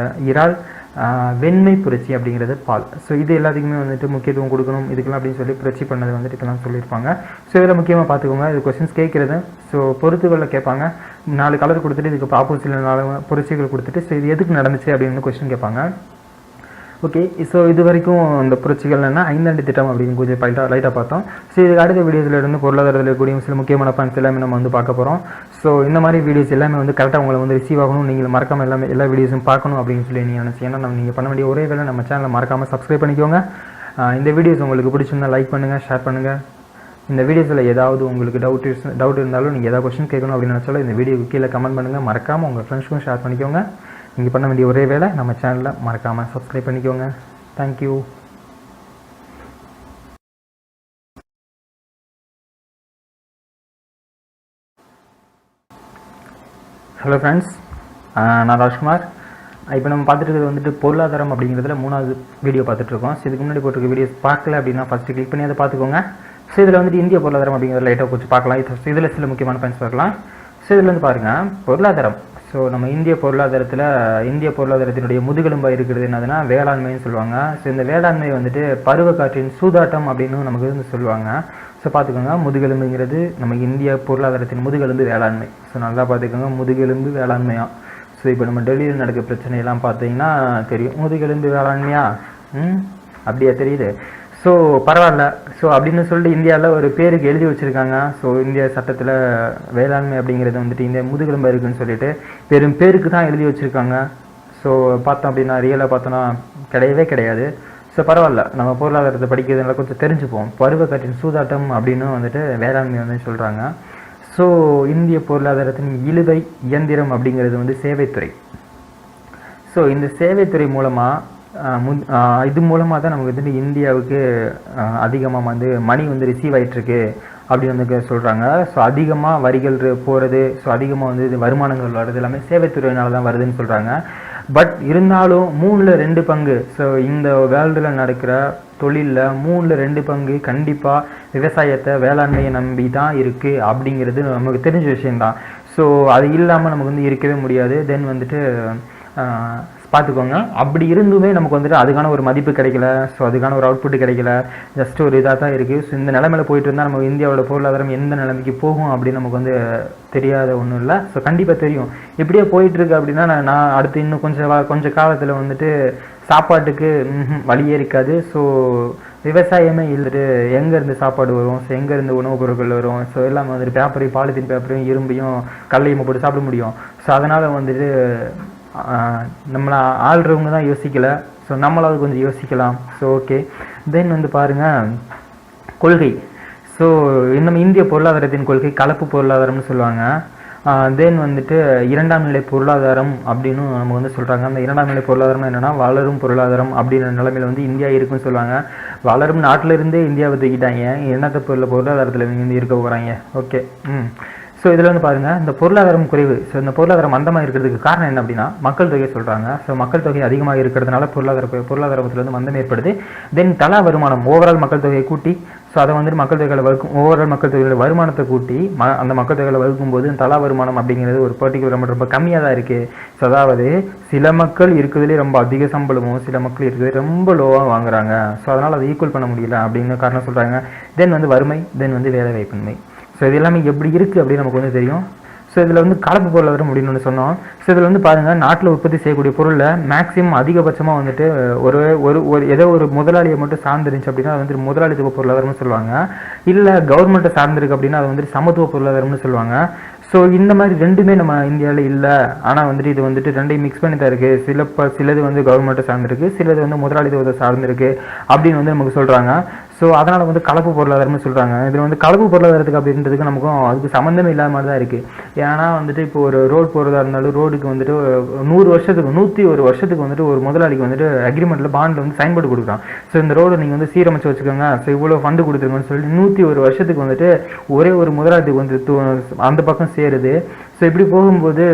இறால், வெண்மை புரட்சி அப்படிங்கிறது பால். ஸோ இது எல்லாத்துக்குமே வந்துட்டு முக்கியத்துவம் கொடுக்கணும் இதுக்கெல்லாம் அப்படின்னு சொல்லி புரட்சி பண்ணது வந்துட்டு இதெல்லாம் சொல்லியிருப்பாங்க. ஸோ இதில் முக்கியமாக பார்த்துக்கோங்க, இது கொஸ்டின்ஸ் கேட்குறது. ஸோ பொறுத்துகளில் கேட்பாங்க, 4 கலர் கொடுத்துட்டு இதுக்கு ஆப்போசிட்டில் 4 புரட்சிகள் கொடுத்துட்டு ஸோ இது எதுக்கு நடந்துச்சு அப்படின்னு கொஸ்டின் கேட்பாங்க. ஓகே, ஸோ இது வரைக்கும் இந்த புரட்சிகள்னா 5 திட்டம் அப்படின்னு கொஞ்சம் லைட்டாக பார்த்தோம். ஸோ இதுக்கு அடுத்த வீடியோஸில் இருந்து பொருளாதாரத்தில் இருக்கக்கூடிய சில முக்கியமான பாயிண்ட்ஸ் எல்லாமே நம்ம வந்து பார்க்க போகிறோம். ஸோ இந்த மாதிரி வீடியோஸ் எல்லாமே வந்து கரெக்டாக உங்களை வந்து ரிசீவ் ஆகணும், நீங்கள் மறக்காமல் எல்லா வீடியோஸும் பார்க்கணும் அப்படின்னு சொல்லி நீங்கள் நினச்சிங்கன்னா நீங்கள் பண்ண வேண்டிய ஒரே வேலை நம்ம சேனலை மறக்காமல் சப்ஸ்கிரைப் பண்ணிக்கோங்க. இந்த வீடியோஸ் உங்களுக்கு பிடிச்சிருந்தால் லைக் பண்ணுங்கள், ஷேர் பண்ணுங்கள். இந்த வீடியோஸில் ஏதாவது உங்களுக்கு டவுட் இருந்தாலும் நீங்கள் ஏதாவது கொஸ்டின் கேட்கணும் அப்படின்னு நினச்சாலும் இந்த வீடியோக்கு கீழே கமெண்ட் பண்ணுங்கள். மறக்காமல் உங்கள் ஃப்ரெண்ட்ஸ்க்கும் ஷேர் பண்ணிக்கோங்க. நீங்கள் பண்ண வேண்டிய ஒரே வேலை நம்ம சேனலை மறக்காமல் சப்ஸ்கிரைப் பண்ணிக்கோங்க. தேங்க்யூ. ஹலோ ஃப்ரெண்ட்ஸ், நான் ராஜ்குமார். இப்போ நம்ம பார்த்துட்டு இருக்கிறது வந்துட்டு பொருளாதாரம் அப்படிங்கிறதுல 3வது வீடியோ பார்த்துட்ருக்கோம். ஸோ இதுக்கு முன்னாடி போட்டிருக்க வீடியோஸ் பார்க்கல அப்படின்னா ஃபஸ்ட்டு கிளிக் பண்ணி அதை பார்த்துக்கோங்க. ஸோ இதில் வந்துட்டு இந்திய பொருளாதாரம் அப்படிங்கிறத லைட்டாக கொஞ்சம் பார்க்கலாம். இதில் சில முக்கியமான பாயிண்ட்ஸ் பார்க்கலாம். ஸோ இதில் வந்து பாருங்கள், பொருளாதாரம். ஸோ நம்ம இந்திய பொருளாதாரத்தினுடைய முதுகெலும்பாக இருக்கிறது என்னதுன்னா வேளாண்மைன்னு சொல்லுவாங்க. ஸோ இந்த வேளாண்மை வந்துட்டு பருவக்காற்றின் சூதாட்டம் அப்படின்னு நமக்கு வந்து சொல்லுவாங்க. ஸோ பார்த்துக்கோங்க, முதுகெலும்புங்கிறது நம்ம இந்திய பொருளாதாரத்தின் முதுகெலும்பு வேளாண்மை. ஸோ நல்லா பார்த்துக்கோங்க, முதுகெலும்பு வேளாண்மையாக. ஸோ இப்போ நம்ம டெல்லியில் நடக்க பிரச்சனையெல்லாம் பார்த்தீங்கன்னா தெரியும், முதுகெலும்பு வேளாண்மையா அப்படியா தெரியுது. ஸோ பரவாயில்ல. ஸோ அப்படின்னு சொல்லிட்டு இந்தியாவில் ஒரு பேருக்கு எழுதி வச்சுருக்காங்க. ஸோ இந்திய சட்டத்தில் வேளாண்மை அப்படிங்கிறது வந்துட்டு இந்திய முதுகெலும்பு இருக்குதுன்னு சொல்லிட்டு பெரும் பேருக்கு தான் எழுதி வச்சுருக்காங்க. ஸோ பார்த்தோம் அப்படின்னா ரியலாக பார்த்தோன்னா கிடையவே கிடையாது. ஸோ பரவாயில்ல, நம்ம பொருளாதாரத்தை படிக்கிறதுனால கொஞ்சம் தெரிஞ்சுப்போம். பருவக்காற்றின் சூதாட்டம் அப்படின்னு வந்துட்டு வேளாண்மை வந்து சொல்கிறாங்க. ஸோ இந்திய பொருளாதாரத்தின் இழுவை இயந்திரம் அப்படிங்கிறது வந்து சேவைத்துறை. ஸோ இந்த சேவைத்துறை மூலமாக இது மூலமாக தான் நமக்கு வந்துட்டு இந்தியாவுக்கு அதிகமாக வந்து மணி வந்து ரிசீவ் ஆகிட்டுருக்கு அப்படின்னு வந்து சொல்கிறாங்க. ஸோ அதிகமாக வரிகள் போகிறது, ஸோ அதிகமாக வந்து இது வருமானங்கள் வர்றது எல்லாமே சேவைத்துறையினால தான் வருதுன்னு சொல்கிறாங்க. பட் இருந்தாலும் 3/2 பங்கு, ஸோ இந்த வேர்ல்டில் நடக்கிற தொழிலில் 3/2 பங்கு கண்டிப்பாக விவசாயத்தை வேளாண்மையை நம்பி தான் இருக்குது அப்படிங்கிறது நமக்கு தெரிஞ்ச விஷயந்தான். ஸோ அது இல்லாமல் நமக்கு வந்து இருக்கவே முடியாது. தென் வந்துட்டு பார்த்துக்கோங்க, அப்படி இருந்துமே நமக்கு வந்துட்டு அதுக்கான ஒரு மதிப்பு கிடைக்கல. ஸோ அதுக்கான ஒரு அவுட்புட் கிடைக்கல, ஜஸ்ட் ஒரு இதாக தான் இருக்குது. ஸோ இந்த நிலைமையில போயிட்டு இருந்தால் நம்ம இந்தியாவோட பொருளாதாரம் எந்த நிலைமைக்கு போகும் அப்படின்னு நமக்கு வந்து தெரியாத ஒன்றும் இல்லை. ஸோ கண்டிப்பாக தெரியும், இப்படியே போயிட்டுருக்கு அப்படின்னா நான் அடுத்து இன்னும் கொஞ்சம் காலத்தில் வந்துட்டு சாப்பாட்டுக்கு வழியே இருக்காது. ஸோ விவசாயமே இல்லைட்டு எங்கேருந்து சாப்பாடு வரும், ஸோ எங்கேருந்து உணவுப் பொருட்கள் வரும், ஸோ எல்லாமே வந்துட்டு பேப்பரையும் பாலித்தீன் பேப்பரையும் இரும்பையும் கல்லையும் போட்டு சாப்பிட முடியும். ஸோ அதனால் வந்துட்டு நம்மளை ஆள்றவங்க தான் யோசிக்கலை. ஸோ நம்மளாவது கொஞ்சம் யோசிக்கலாம். ஸோ ஓகே, தென் வந்து பாருங்கள் கொள்கை. ஸோ நம்ம இந்திய பொருளாதாரத்தின் கொள்கை கலப்பு பொருளாதாரம்னு சொல்லுவாங்க. தென் வந்துட்டு 2ஆம் நிலை பொருளாதாரம் அப்படின்னு நம்ம வந்து சொல்கிறாங்க. அந்த 2ஆம் நிலை பொருளாதாரம் என்னென்னா வளரும் பொருளாதாரம் அப்படின்ற நிலைமையில் வந்து இந்தியா இருக்குன்னு சொல்லுவாங்க. வளரும் நாட்டிலிருந்தே இந்தியாவை தூக்கிட்டாங்க, என்னத்த பொருளாதாரத்தில் இருந்து இருக்க போகிறாங்க. ஓகே. ஸோ இதில் வந்து பாருங்கள், இந்த பொருளாதாரம் குறைவு. ஸோ இந்த பொருளாதாரம் மந்தமாக இருக்கிறதுக்கு காரணம் என்ன அப்படின்னா மக்கள் தொகை சொல்கிறாங்க. ஸோ மக்கள் தொகை அதிகமாக இருக்கிறதுனால பொருளாதாரத்தில் வந்து மந்தம் ஏற்படுது. தென் தலா வருமானம், ஓவரால் மக்கள் தொகையை கூட்டி, ஸோ அதை வந்துட்டு மக்கள் தொகைகளை ஓவரால் மக்கள் தொகையோட வருமானத்தை கூட்டி அந்த மக்கள் தொகைகளை வகுக்கும் போது தலா வருமானம் அப்படிங்கிறது ஒரு பர்டிகுலர் அமௌண்ட் ரொம்ப கம்மியாக தான் இருக்குது. ஸோ அதாவது சில மக்கள் இருக்கிறதுலே ரொம்ப அதிக சம்பளமும் சில மக்கள் இருக்கிறது ரொம்ப லோவாக வாங்குறாங்க. ஸோ அதனால் அதை ஈக்குவல் பண்ண முடியல அப்படின்னு காரணம் சொல்கிறாங்க. தென் வந்து வறுமை, தென் வந்து வேலை வாய்ப்பின்மை. ஸோ இது எல்லாமே எப்படி இருக்குது அப்படின்னு நமக்கு வந்து தெரியும். ஸோ இதில் வந்து கலப்பு பொருளாதாரம் அப்படின்னு ஒன்று சொன்னோம். ஸோ இதில் வந்து பாருங்கள், நாட்டில் உற்பத்தி செய்யக்கூடிய பொருளில் மேக்ஸிமம் அதிகபட்சமாக வந்துட்டு ஏதோ ஒரு முதலாளியை மட்டும் சார்ந்துருந்துச்சு அப்படின்னா அது வந்துட்டு முதலாளித்துவ பொருளாதாரம்னு சொல்லுவாங்க. இல்லை கவர்மெண்ட்டை சார்ந்திருக்கு அப்படின்னா அது வந்துட்டு சமத்துவ பொருளாதாரம்னு சொல்லுவாங்க. ஸோ இந்த மாதிரி ரெண்டுமே நம்ம இந்தியாவில் இல்லை. ஆனால் வந்துட்டு இது வந்துட்டு ரெண்டையும் மிக்ஸ் பண்ணி தான் இருக்குது. சிலது வந்து கவர்மெண்ட்டை சார்ந்திருக்கு, சிலது வந்து முதலாளித்துவத்தை சார்ந்திருக்கு அப்படின்னு வந்து நமக்கு சொல்கிறாங்க. ஸோ அதனால் வந்து கலப்பு பொருளாதாரம்னு சொல்கிறாங்க. இதில் வந்து கலப்பு பொருளாதாரத்துக்கு அப்படின்றதுக்கு நமக்கும் அதுக்கு சம்மந்தமே இல்லாத மாதிரி தான் இருக்குது. ஏன்னா வந்துட்டு இப்போ ஒரு ரோடு போகிறதா இருந்தாலும் ரோடுக்கு வந்துட்டு 100 வருஷத்துக்கு 101 வருஷத்துக்கு வந்துட்டு ஒரு முதலாளிக்கு வந்துட்டு அக்ரிமெண்ட்டில் பாண்டில் வந்து சைன் போட்டு கொடுக்குறான். ஸோ இந்த ரோடு நீங்கள் வந்து சீரமைச்சு வச்சுக்கோங்க, ஸோ இவ்வளோ ஃபண்டு கொடுத்துருங்கன்னு சொல்லிட்டு 101 வருஷத்துக்கு வந்துட்டு ஒரே ஒரு முதலாளிக்கு வந்து அந்த பக்கம் சேருது. ஸோ இப்படி போகும்போது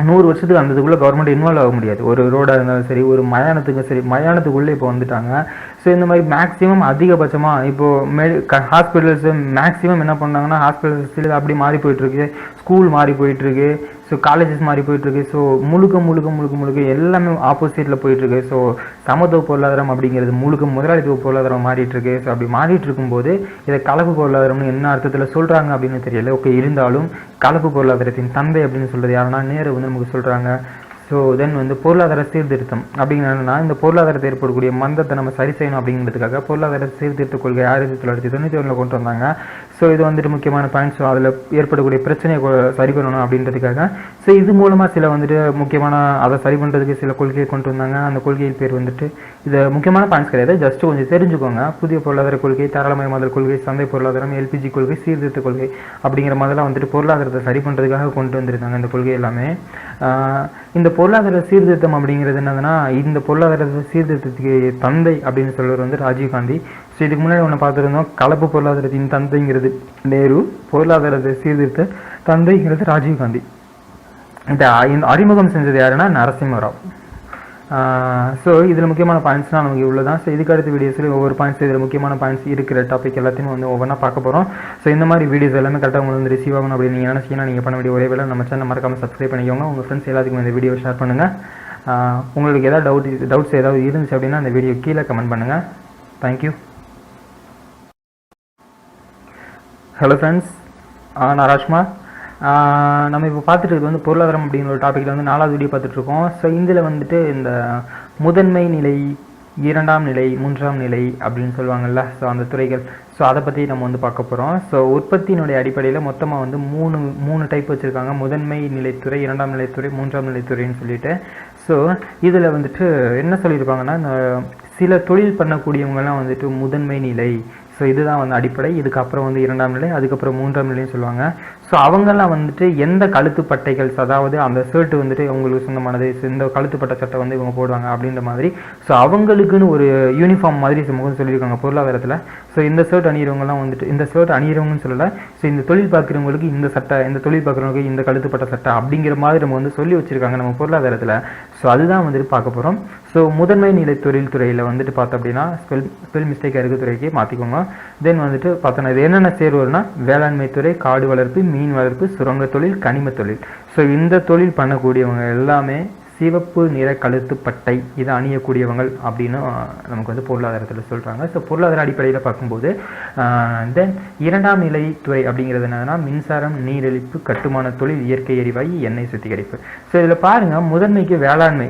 100 வருஷத்துக்கு அந்த இதுக்குள்ளே கவர்மெண்ட் இன்வால்வ் ஆக முடியாது. ஒரு ரோடாக இருந்தாலும் சரி, ஒரு மயானத்துக்கும் சரி, மயானத்துக்குள்ளே இப்போ வந்துட்டாங்க. ஸோ இந்த மாதிரி மேக்ஸிமம் அதிகபட்சமாக இப்போது ஹாஸ்பிட்டல்ஸு மேக்ஸிமம் என்ன பண்ணாங்கன்னா ஹாஸ்பிட்டல்ஸ் அப்படி மாறி போயிட்டுருக்கு, ஸ்கூல் மாறி போயிட்டுருக்கு, ஸோ காலேஜஸ் மாறி போயிட்டுருக்கு. ஸோ முழுக்க எல்லாமே ஆப்போசிட்டில் போயிட்டுருக்கு. ஸோ சமத்துவ பொருளாதாரம் அப்படிங்கிறது முழுக்க முதலாளித்துவ பொருளாதாரம் மாறிட்டுருக்கு. ஸோ அப்படி மாறிட்டு இருக்கும்போது இதை கலப்பு பொருளாதாரம்னு என்ன அர்த்தத்தில் சொல்கிறாங்க அப்படின்னு தெரியல. ஓகே, இருந்தாலும் கலப்பு பொருளாதாரத்தின் தந்தை அப்படின்னு சொல்கிறது யாருன்னா நேரு வந்து நமக்கு சொல்கிறாங்க. ஸோ தென் வந்து பொருளாதார சீர்திருத்தம் அப்படிங்கிறதுனா இந்த பொருளாதாரத்தை ஏற்படக்கூடிய மந்தத்தை நம்ம சரி செய்யணும் அப்படிங்கிறதுக்காக பொருளாதார சீர்திருத்த கொள்கை 1991 கொண்டு வந்தாங்க. ஸோ இது வந்துட்டு முக்கியமான பாயிண்ட்ஸ். ஸோ அதில் ஏற்படக்கூடிய பிரச்சனையை சரி பண்ணணும் அப்படின்றதுக்காக ஸோ இது மூலமாக சில வந்துட்டு முக்கியமான அதை சரி பண்ணுறதுக்கு சில கொள்கையை கொண்டு வந்தாங்க. அந்த கொள்கையின் பேர் வந்துட்டு இது முக்கியமான பாயிண்ட்ஸ் கிடையாது, ஜஸ்ட் கொஞ்சம் தெரிஞ்சுக்கோங்க. புதிய பொருளாதார கொள்கை, தாராளமயமாதல் கொள்கை, சந்தை பொருளாதாரம், எல்பிஜி கொள்கை, சீர்திருத்த கொள்கை அப்படிங்கிற மாதிரிலாம் வந்துட்டு பொருளாதாரத்தை சரி பண்ணுறதுக்காக கொண்டு வந்திருந்தாங்க இந்த கொள்கை எல்லாமே. இந்த பொருளாதார சீர்திருத்தம் அப்படிங்கிறது என்னதுன்னா, இந்த பொருளாதார சீர்திருத்தத்துக்கு தந்தை அப்படின்னு சொல்கிறது வந்து ராஜீவ்காந்தி. ஸோ இதுக்கு முன்னாடி ஒன்று பார்த்துருந்தோம், கலப்பு பொருளாதாரத்தின் தந்தைங்கிறது நேரு, பொருளாதார சீர்திருத்த தந்தைங்கிறது ராஜீவ்காந்தி. இந்த அறிமுகம் செஞ்சது யாருன்னா நரசிம்மராவ். ஸோ இதில் முக்கியமான பாயிண்ட்ஸ்லாம் நமக்கு இவ்வளோ தான். ஸோ இதுக்கு அடுத்த வீடியோஸில் ஒவ்வொரு பாயிண்ட்ஸ் இதில் முக்கியமான பாயிண்ட்ஸ் இருக்கிற டாபிக் எல்லாத்தையும் வந்து ஒவ்வொன்றா பார்க்க போகிறோம். ஸோ இந்த மாதிரி வீடியோஸ் எல்லாமே கரெக்டாக உங்களுக்கு வந்து ரிசீவ் ஆகணும் அப்படின்னு நீங்கள் நினச்சிங்கன்னா நீங்கள் பண்ண வேண்டிய ஒரே வேலை நம்ம சேனல் மறக்காமல் சப்ஸ்கிரைப் பண்ணிக்கோங்க. உங்கள் ஃப்ரெண்ட்ஸ் எல்லாத்துக்கும் இந்த வீடியோ ஷேர் பண்ணுங்கள். உங்களுக்கு ஏதாவது டவுட்ஸ் ஏதாவது இருந்துச்சு அப்படின்னா அந்த வீடியோ கீழே கமெண்ட் பண்ணுங்கள். தேங்க்யூ. ஹலோ ஃப்ரெண்ட்ஸ், நான் ராஜ்குமார். நம்ம இப்போ பார்த்துட்டு வந்து பொருளாதாரம் அப்படிங்கிற ஒரு டாப்பிக்கில் வந்து 4வது வீடியோ பார்த்துட்ருக்கோம். ஸோ இதில் வந்துட்டு இந்த முதன்மை நிலை, 2ஆம் நிலை, 3ஆம் நிலை அப்படின்னு சொல்லுவாங்கள்ல, ஸோ அந்த துறைகள், ஸோ அதை பற்றி நம்ம வந்து பார்க்க போகிறோம். ஸோ உற்பத்தியினுடைய அடிப்படையில் மொத்தமாக வந்து மூணு டைப் வச்சுருக்காங்க. முதன்மை நிலைத்துறை, 2ஆம் நிலைத்துறை, 3ஆம் நிலைத்துறைன்னு சொல்லிட்டு. ஸோ இதில் வந்துட்டு என்ன சொல்லியிருப்பாங்கன்னா, சில தொழில் பண்ணக்கூடியவங்கெல்லாம் வந்துட்டு முதன்மை நிலை, ஸோ இதுதான் வந்து அடிப்படை. இதுக்கப்புறம் வந்து 2ஆம் நிலை, அதுக்கப்புறம் 3ஆம் நிலைன்னு சொல்லுவாங்க. ஸோ அவங்கெல்லாம் வந்துட்டு எந்த கழுத்துப்பட்டைகள், அதாவது அந்த ஷர்ட் வந்துட்டு அவங்களுக்கு சொந்தமானது, இந்த கழுத்துப்பட்ட சட்டை வந்து இவங்க போடுவாங்க அப்படின்ற மாதிரி. ஸோ அவங்களுக்குன்னு ஒரு யூனிஃபார்ம் மாதிரி சொல்லியிருக்காங்க பொருளாதாரத்தில். ஸோ இந்த ஷர்ட் அணிகிறவங்கலாம் வந்துட்டு, இந்த ஷர்ட் அணிகிறவங்கன்னு சொல்லலை, ஸோ இந்த தொழில் பார்க்குறவங்களுக்கு இந்த சட்டை, இந்த தொழில் பார்க்குறவங்களுக்கு இந்த கழுத்துப்பட்ட சட்டை அப்படிங்கிற மாதிரி நம்ம வந்து சொல்லி வச்சுருக்காங்க நம்ம பொருளாதாரத்தில். ஸோ அதுதான் வந்துட்டு பார்க்க போகிறோம். ஸோ முதன்மை நிலை தொழில்துறையில் வந்துட்டு பார்த்தோம் அப்படின்னா ஸ்பெல் மிஸ்டேக்காக இருக்க துறைக்கு மாற்றிக்கோங்க. தென் வந்துட்டு பார்த்தோன்னா இது என்னென்ன சேர்வுன்னா வேளாண்மை துறை, காடு வளர்ப்பு, மீன் வளர்ப்பு, சுரங்க தொழில், கனிம தொழில். ஸோ இந்த தொழில் பண்ணக்கூடியவங்க எல்லாமே சிவப்பு நிற கழுத்துப்பட்டை இதை அணியக்கூடியவங்கள் அப்படின்னு நமக்கு வந்து பொருளாதாரத்தில் சொல்கிறாங்க. ஸோ பொருளாதார அடிப்படையில் பார்க்கும்போது தென் 2ஆம் நிலை துறை அப்படிங்கிறது என்னன்னா மின்சாரம், நீரிழிப்பு, கட்டுமான தொழில், இயற்கை எரிவாயு, எண்ணெய் சுத்திகரிப்பு. ஸோ இதில் பாருங்கள், முதன்மைக்கு வேளாண்மை,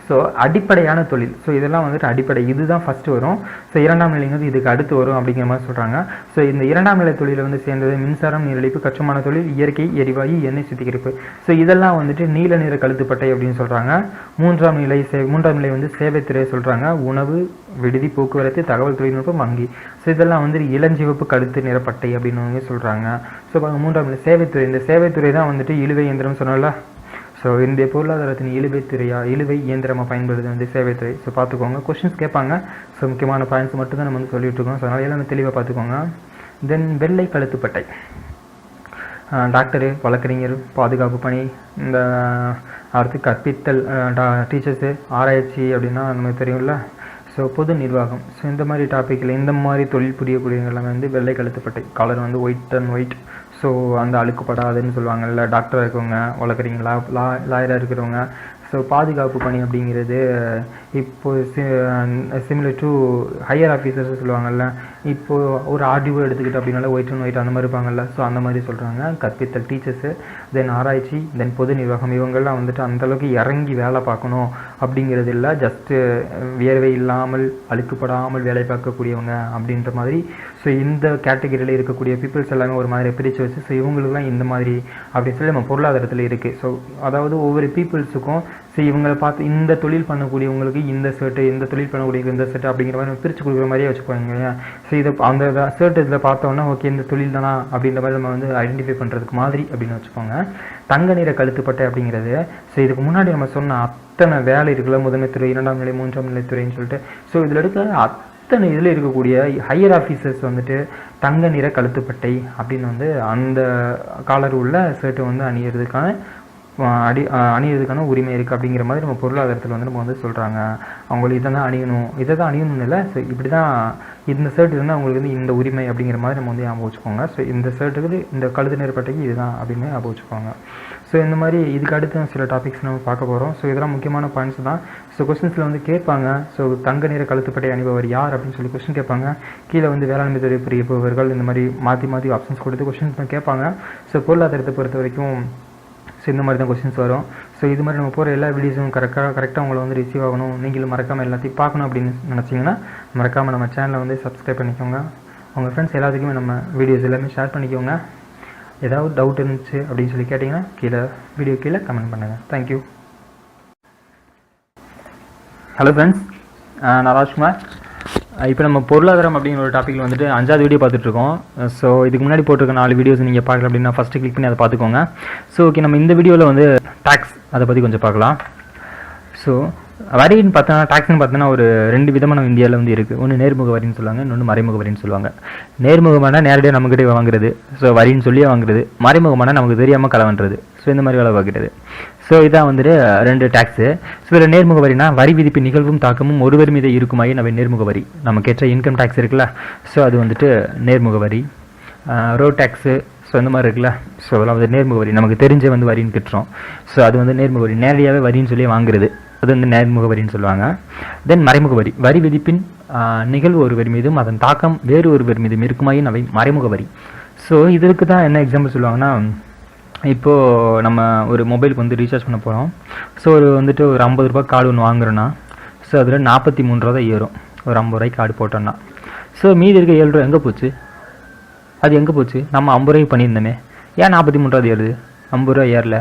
ஸோ அடிப்படையான தொழில். ஸோ இதெல்லாம் வந்துட்டு அடிப்படை, இதுதான் ஃபஸ்ட்டு வரும். ஸோ 2ஆம் நிலைங்கிறது இதுக்கு அடுத்து வரும் அப்படிங்கிற மாதிரி சொல்கிறாங்க. ஸோ இந்த 2ஆம் நிலை தொழிலை வந்து சேர்ந்தது மின்சாரம், நீரிழிப்பு, கட்டுமான தொழில், இயற்கை எரிவாயு, எண்ணெய் சுத்திகரிப்பு. ஸோ இதெல்லாம் வந்துட்டு நீல நிற கழுத்துப்பட்டை அப்படின்னு சொல்கிறாங்க. 3ஆம் நிலை வந்து சேவைத்துறை சொல்கிறாங்க. உணவு, விடுதி, போக்குவரத்து, தகவல் தொழில்நுட்பம், வங்கி. ஸோ இதெல்லாம் வந்து இளஞ்சிவப்பு கழுத்து நிறப்பட்டை அப்படின்னு சொல்கிறாங்க. ஸோ 3ஆம் நிலை சேவைத்துறை, இந்த சேவைத்துறை தான் வந்துட்டு இழுவை இயந்திரம் சொன்னால. ஸோ இந்த பொருளாதாரத்தின் இழுவை இயந்திரமாக பயன்படுது வந்து சேவைத்துறை. ஸோ பார்த்துக்கோங்க, கொஷின்ஸ் கேட்பாங்க. ஸோ முக்கியமான பாயிண்ட்ஸ் மட்டும் தான் நம்ம வந்து சொல்லிட்டு இருக்கோம். ஸோ அதனால எல்லாமே தெளிவாக பார்த்துக்கோங்க. தென் வெள்ளை கழுத்துப்பட்டை, டாக்டரு, வழக்கறிஞர், பாதுகாப்பு பணி, இந்த அடுத்து கற்பித்தல், டீச்சர்ஸு, ஆராய்ச்சி அப்படின்னா நமக்கு தெரியும்ல. ஸோ பொது நிர்வாகம், ஸோ இந்த மாதிரி டாப்பிக்கில் இந்த மாதிரி தொழில் புரியக்கூடியவங்க எல்லாமே வந்து வெள்ளை கழுத்துப்பட்டை. காலர் வந்து ஒயிட் அண்ட் ஒயிட். ஸோ அந்த அழுக்குப்படாதுன்னு சொல்லுவாங்கல்ல. டாக்டராக இருக்கவங்க, வழக்கறிஞர்களா, லாயராக இருக்கிறவங்க. ஸோ பாதுகாப்பு பணி அப்படிங்கிறது இப்போது சிமிலர் டு ஹையர் ஆஃபீஸர்ஸ் சொல்லுவாங்கள்ல. இப்போது ஒரு ஆர்டிஓ எடுத்துக்கிட்டு அப்படின்னால ஒயிட் அண்ட் ஒயிட் அந்த மாதிரி இருப்பாங்கல்ல. ஸோ அந்த மாதிரி சொல்கிறாங்க. கற்பித்தல், டீச்சர்ஸு, தென் ஆராய்ச்சி, தென் பொது நிர்வாகம். இவங்கெல்லாம் வந்துட்டு அந்தளவுக்கு இறங்கி வேலை பார்க்கணும் அப்படிங்கிறது இல்லை, ஜஸ்ட்டு வியர்வை இல்லாமல் அழுக்குப்படாமல் வேலை பார்க்கக்கூடியவங்க அப்படின்ற மாதிரி. ஸோ இந்த கேட்டகரியில் இருக்கக்கூடிய பீப்புள்ஸ் எல்லாமே ஒரு மாதிரி பிரித்து வச்சு, ஸோ இவங்களுக்குலாம் இந்த மாதிரி அப்படின்னு சொல்லி நம்ம பொருளாதாரத்தில் இருக்குது. ஸோ அதாவது ஒவ்வொரு பீப்புள்ஸுக்கும் ஸோ இவங்களை பார்த்து இந்த தொழில் பண்ணக்கூடியவங்களுக்கு இந்த ஷர்ட்டு, இந்த தொழில் பண்ணக்கூடிய இந்த ஷர்ட்டு அப்படிங்கிற மாதிரி பிரித்து கொடுக்குற மாதிரியே வச்சுக்குவாங்க இல்லையா. ஸோ இதை அந்த ஷர்ட் இதில் பார்த்தோன்னா ஓகே இந்த தொழில் தானா அப்படின்ற மாதிரி நம்ம வந்து ஐடென்டிஃபை பண்ணுறதுக்கு மாதிரி அப்படின்னு வச்சுக்கோங்க. தங்க நிற கழுத்துப்பட்டை அப்படிங்கிறது, ஸோ இதுக்கு முன்னாடி நம்ம சொன்ன அத்தனை வேலை இருக்குல்ல, முதன்மைத்துறை, 2ஆம் நிலை, 3ஆம் நிலைத்துறைன்னு சொல்லிட்டு, ஸோ இதில் இருக்க அத்தனை இதில் இருக்கக்கூடிய ஹையர் ஆஃபீஸர்ஸ் வந்துட்டு தங்க நிற கழுத்துப்பட்டை அப்படின்னு வந்து அந்த காலர் உள்ள ஷர்ட்டை வந்து அணியறதுக்கான உரிமை இருக்குது அப்படிங்கிற மாதிரி நம்ம பொருளாதாரத்தில் வந்து நம்ம வந்து சொல்கிறாங்க. அவங்களுக்கு இதை தான் அணியணும், இதை தான் அணியணும்னு இல்லை, ஸோ இப்படி தான் இந்த ஷர்ட் இருந்தால் அவங்களுக்கு வந்து இந்த உரிமை அப்படிங்கிற மாதிரி நம்ம வந்து ஞாபகம் வச்சுக்கோங்க. ஸோ இந்த ஷர்ட்டுக்கு இந்த கழுத்து நிறப்பட்டைக்கு இதுதான் அப்படின்னு ஞாபகம் வச்சுக்கோங்க. ஸோ இந்த மாதிரி இதுக்கு அடுத்து சில டாபிக்ஸ் நம்ம பார்க்க போகிறோம். ஸோ இதெல்லாம் முக்கியமான பாயிண்ட்ஸ் தான். ஸோ கொஸ்டின்ஸில் வந்து கேட்பாங்க, ஸோ தங்க நிற கழுத்துப்பட்டை அணிபவர் யார் அப்படின்னு சொல்லி கொஸ்டின் கேட்பாங்க. கீழே வந்து வேளாண்மை துறை பிரிப்பவர்கள் இந்த மாதிரி மாற்றி ஆப்ஷன்ஸ் கொடுத்து கொஸ்டின்ஸ் கேட்பாங்க. ஸோ பொருளாதாரத்தை பொறுத்த வரைக்கும் ஸோ இந்த மாதிரி தான் கொஸ்டின்ஸ் வரும். ஸோ இது மாதிரி நம்ம போகிற எல்லா வீடியோஸும் கரெக்டாக உங்களை வந்து ரிசீவ் ஆகணும், நீங்களும் மறக்காமல் எல்லாத்தையும் பார்க்கணும் அப்படின்னு நினச்சிங்கன்னா மறக்காமல் நம்ம சேனலை வந்து சப்ஸ்கிரைப் பண்ணிக்கோங்க. உங்கள் ஃப்ரெண்ட்ஸ் எல்லாத்துக்குமே நம்ம வீடியோஸ் எல்லாமே ஷேர் பண்ணிக்கோங்க. ஏதாவது டவுட் இருந்துச்சு அப்படின்னு சொல்லி கேட்டிங்கன்னா வீடியோ கீழே கமெண்ட் பண்ணுங்கள். தேங்க்யூ. ஹலோ ஃப்ரெண்ட்ஸ், நான் ராஜ்குமார். இப்போ நம்ம பொருளாதாரம் அப்படிங்கிற ஒரு டாப்பிக்கில் வந்துட்டு 5வது வீடியோ பார்த்துட்ருக்கோம். ஸோ இதுக்கு முன்னாடி போட்டிருக்க 4 வீடியோஸ் நீங்கள் பார்க்கல அப்படின்னா ஃபஸ்ட்டு கிளிக் பண்ணி அதை பார்த்துக்கோங்க. ஸோ ஓகே, நம்ம இந்த வீடியோவில் வந்து டேக்ஸ் அதை பற்றி கொஞ்சம் பார்க்கலாம். ஸோ வரின்னு பார்த்தோன்னா டாக்ஸ்ன்னு பார்த்தோன்னா ஒரு 2 விதமாக நம்ம இந்தியாவில் வந்து இருக்குது. ஒன்று நேர்முக வரின்னு சொல்லுவாங்க, இன்னொன்று மறைமுக வரின்னு சொல்லுவாங்க. நேர்முகமான நேரடியாக நம்மக்கிட்டே வாங்குறது, ஸோ வரின்னு சொல்லியே வாங்குறது. மறைமுகமான நமக்கு தெரியாமல் களவன்றது, ஸோ இந்த மாதிரி வேலை பார்க்குறது. ஸோ இதான் வந்துட்டு 2 டேக்ஸு. ஸோ இதில் நேர்முக வரினா வரி விதிப்பு நிகழ்வும் தாக்கமும் ஒருவர் மீது இருக்குமாயி நம்ம நேர்முக வரி. நமக்கு ஏற்ற இன்கம் டேக்ஸ் இருக்குல்ல, ஸோ அது வந்துட்டு நேர்முக வரி. ரோட் டேக்ஸு, ஸோ இந்த மாதிரி இருக்குல்ல, ஸோ அதெல்லாம் வந்து நேர்முக வரி. நமக்கு தெரிஞ்ச வந்து வரின்னு கட்டுறோம், ஸோ அது வந்து நேர்முக வரி. நேரடியாகவே வரின்னு சொல்லி வாங்குறது, அது வந்து நேர்முக வரின்னு சொல்லுவாங்க. தென் மறைமுக வரி, வரி விதிப்பின் நிகழ்வு ஒருவர் மீதும் அதன் தாக்கம் வேறு ஒருவர் மீதும் இருக்குமாயின் அவை மறைமுக வரி. ஸோ இதற்கு தான் என்ன எக்ஸாம்பிள் சொல்லுவாங்கன்னா, இப்போது நம்ம ஒரு மொபைலுக்கு வந்து ரீசார்ஜ் பண்ண போகிறோம். ஸோ வந்துட்டு ஒரு 50 ரூபா கார்டு ஒன்று வாங்குறோன்னா, ஸோ அதில் 43 ரூபா தான் ஏறும் ஒரு 50 ரூபாய்க்கு கார்டு போட்டோன்னா. ஸோ மீதி இருக்க 7 ரூபா எங்கே போச்சு? அது எங்கே போச்சு? நம்ம 50 ரூபாய்க்கு பண்ணியிருந்தோமே, ஏன் 43 ரூபா ஏறுது? 50 ரூபா ஏறல,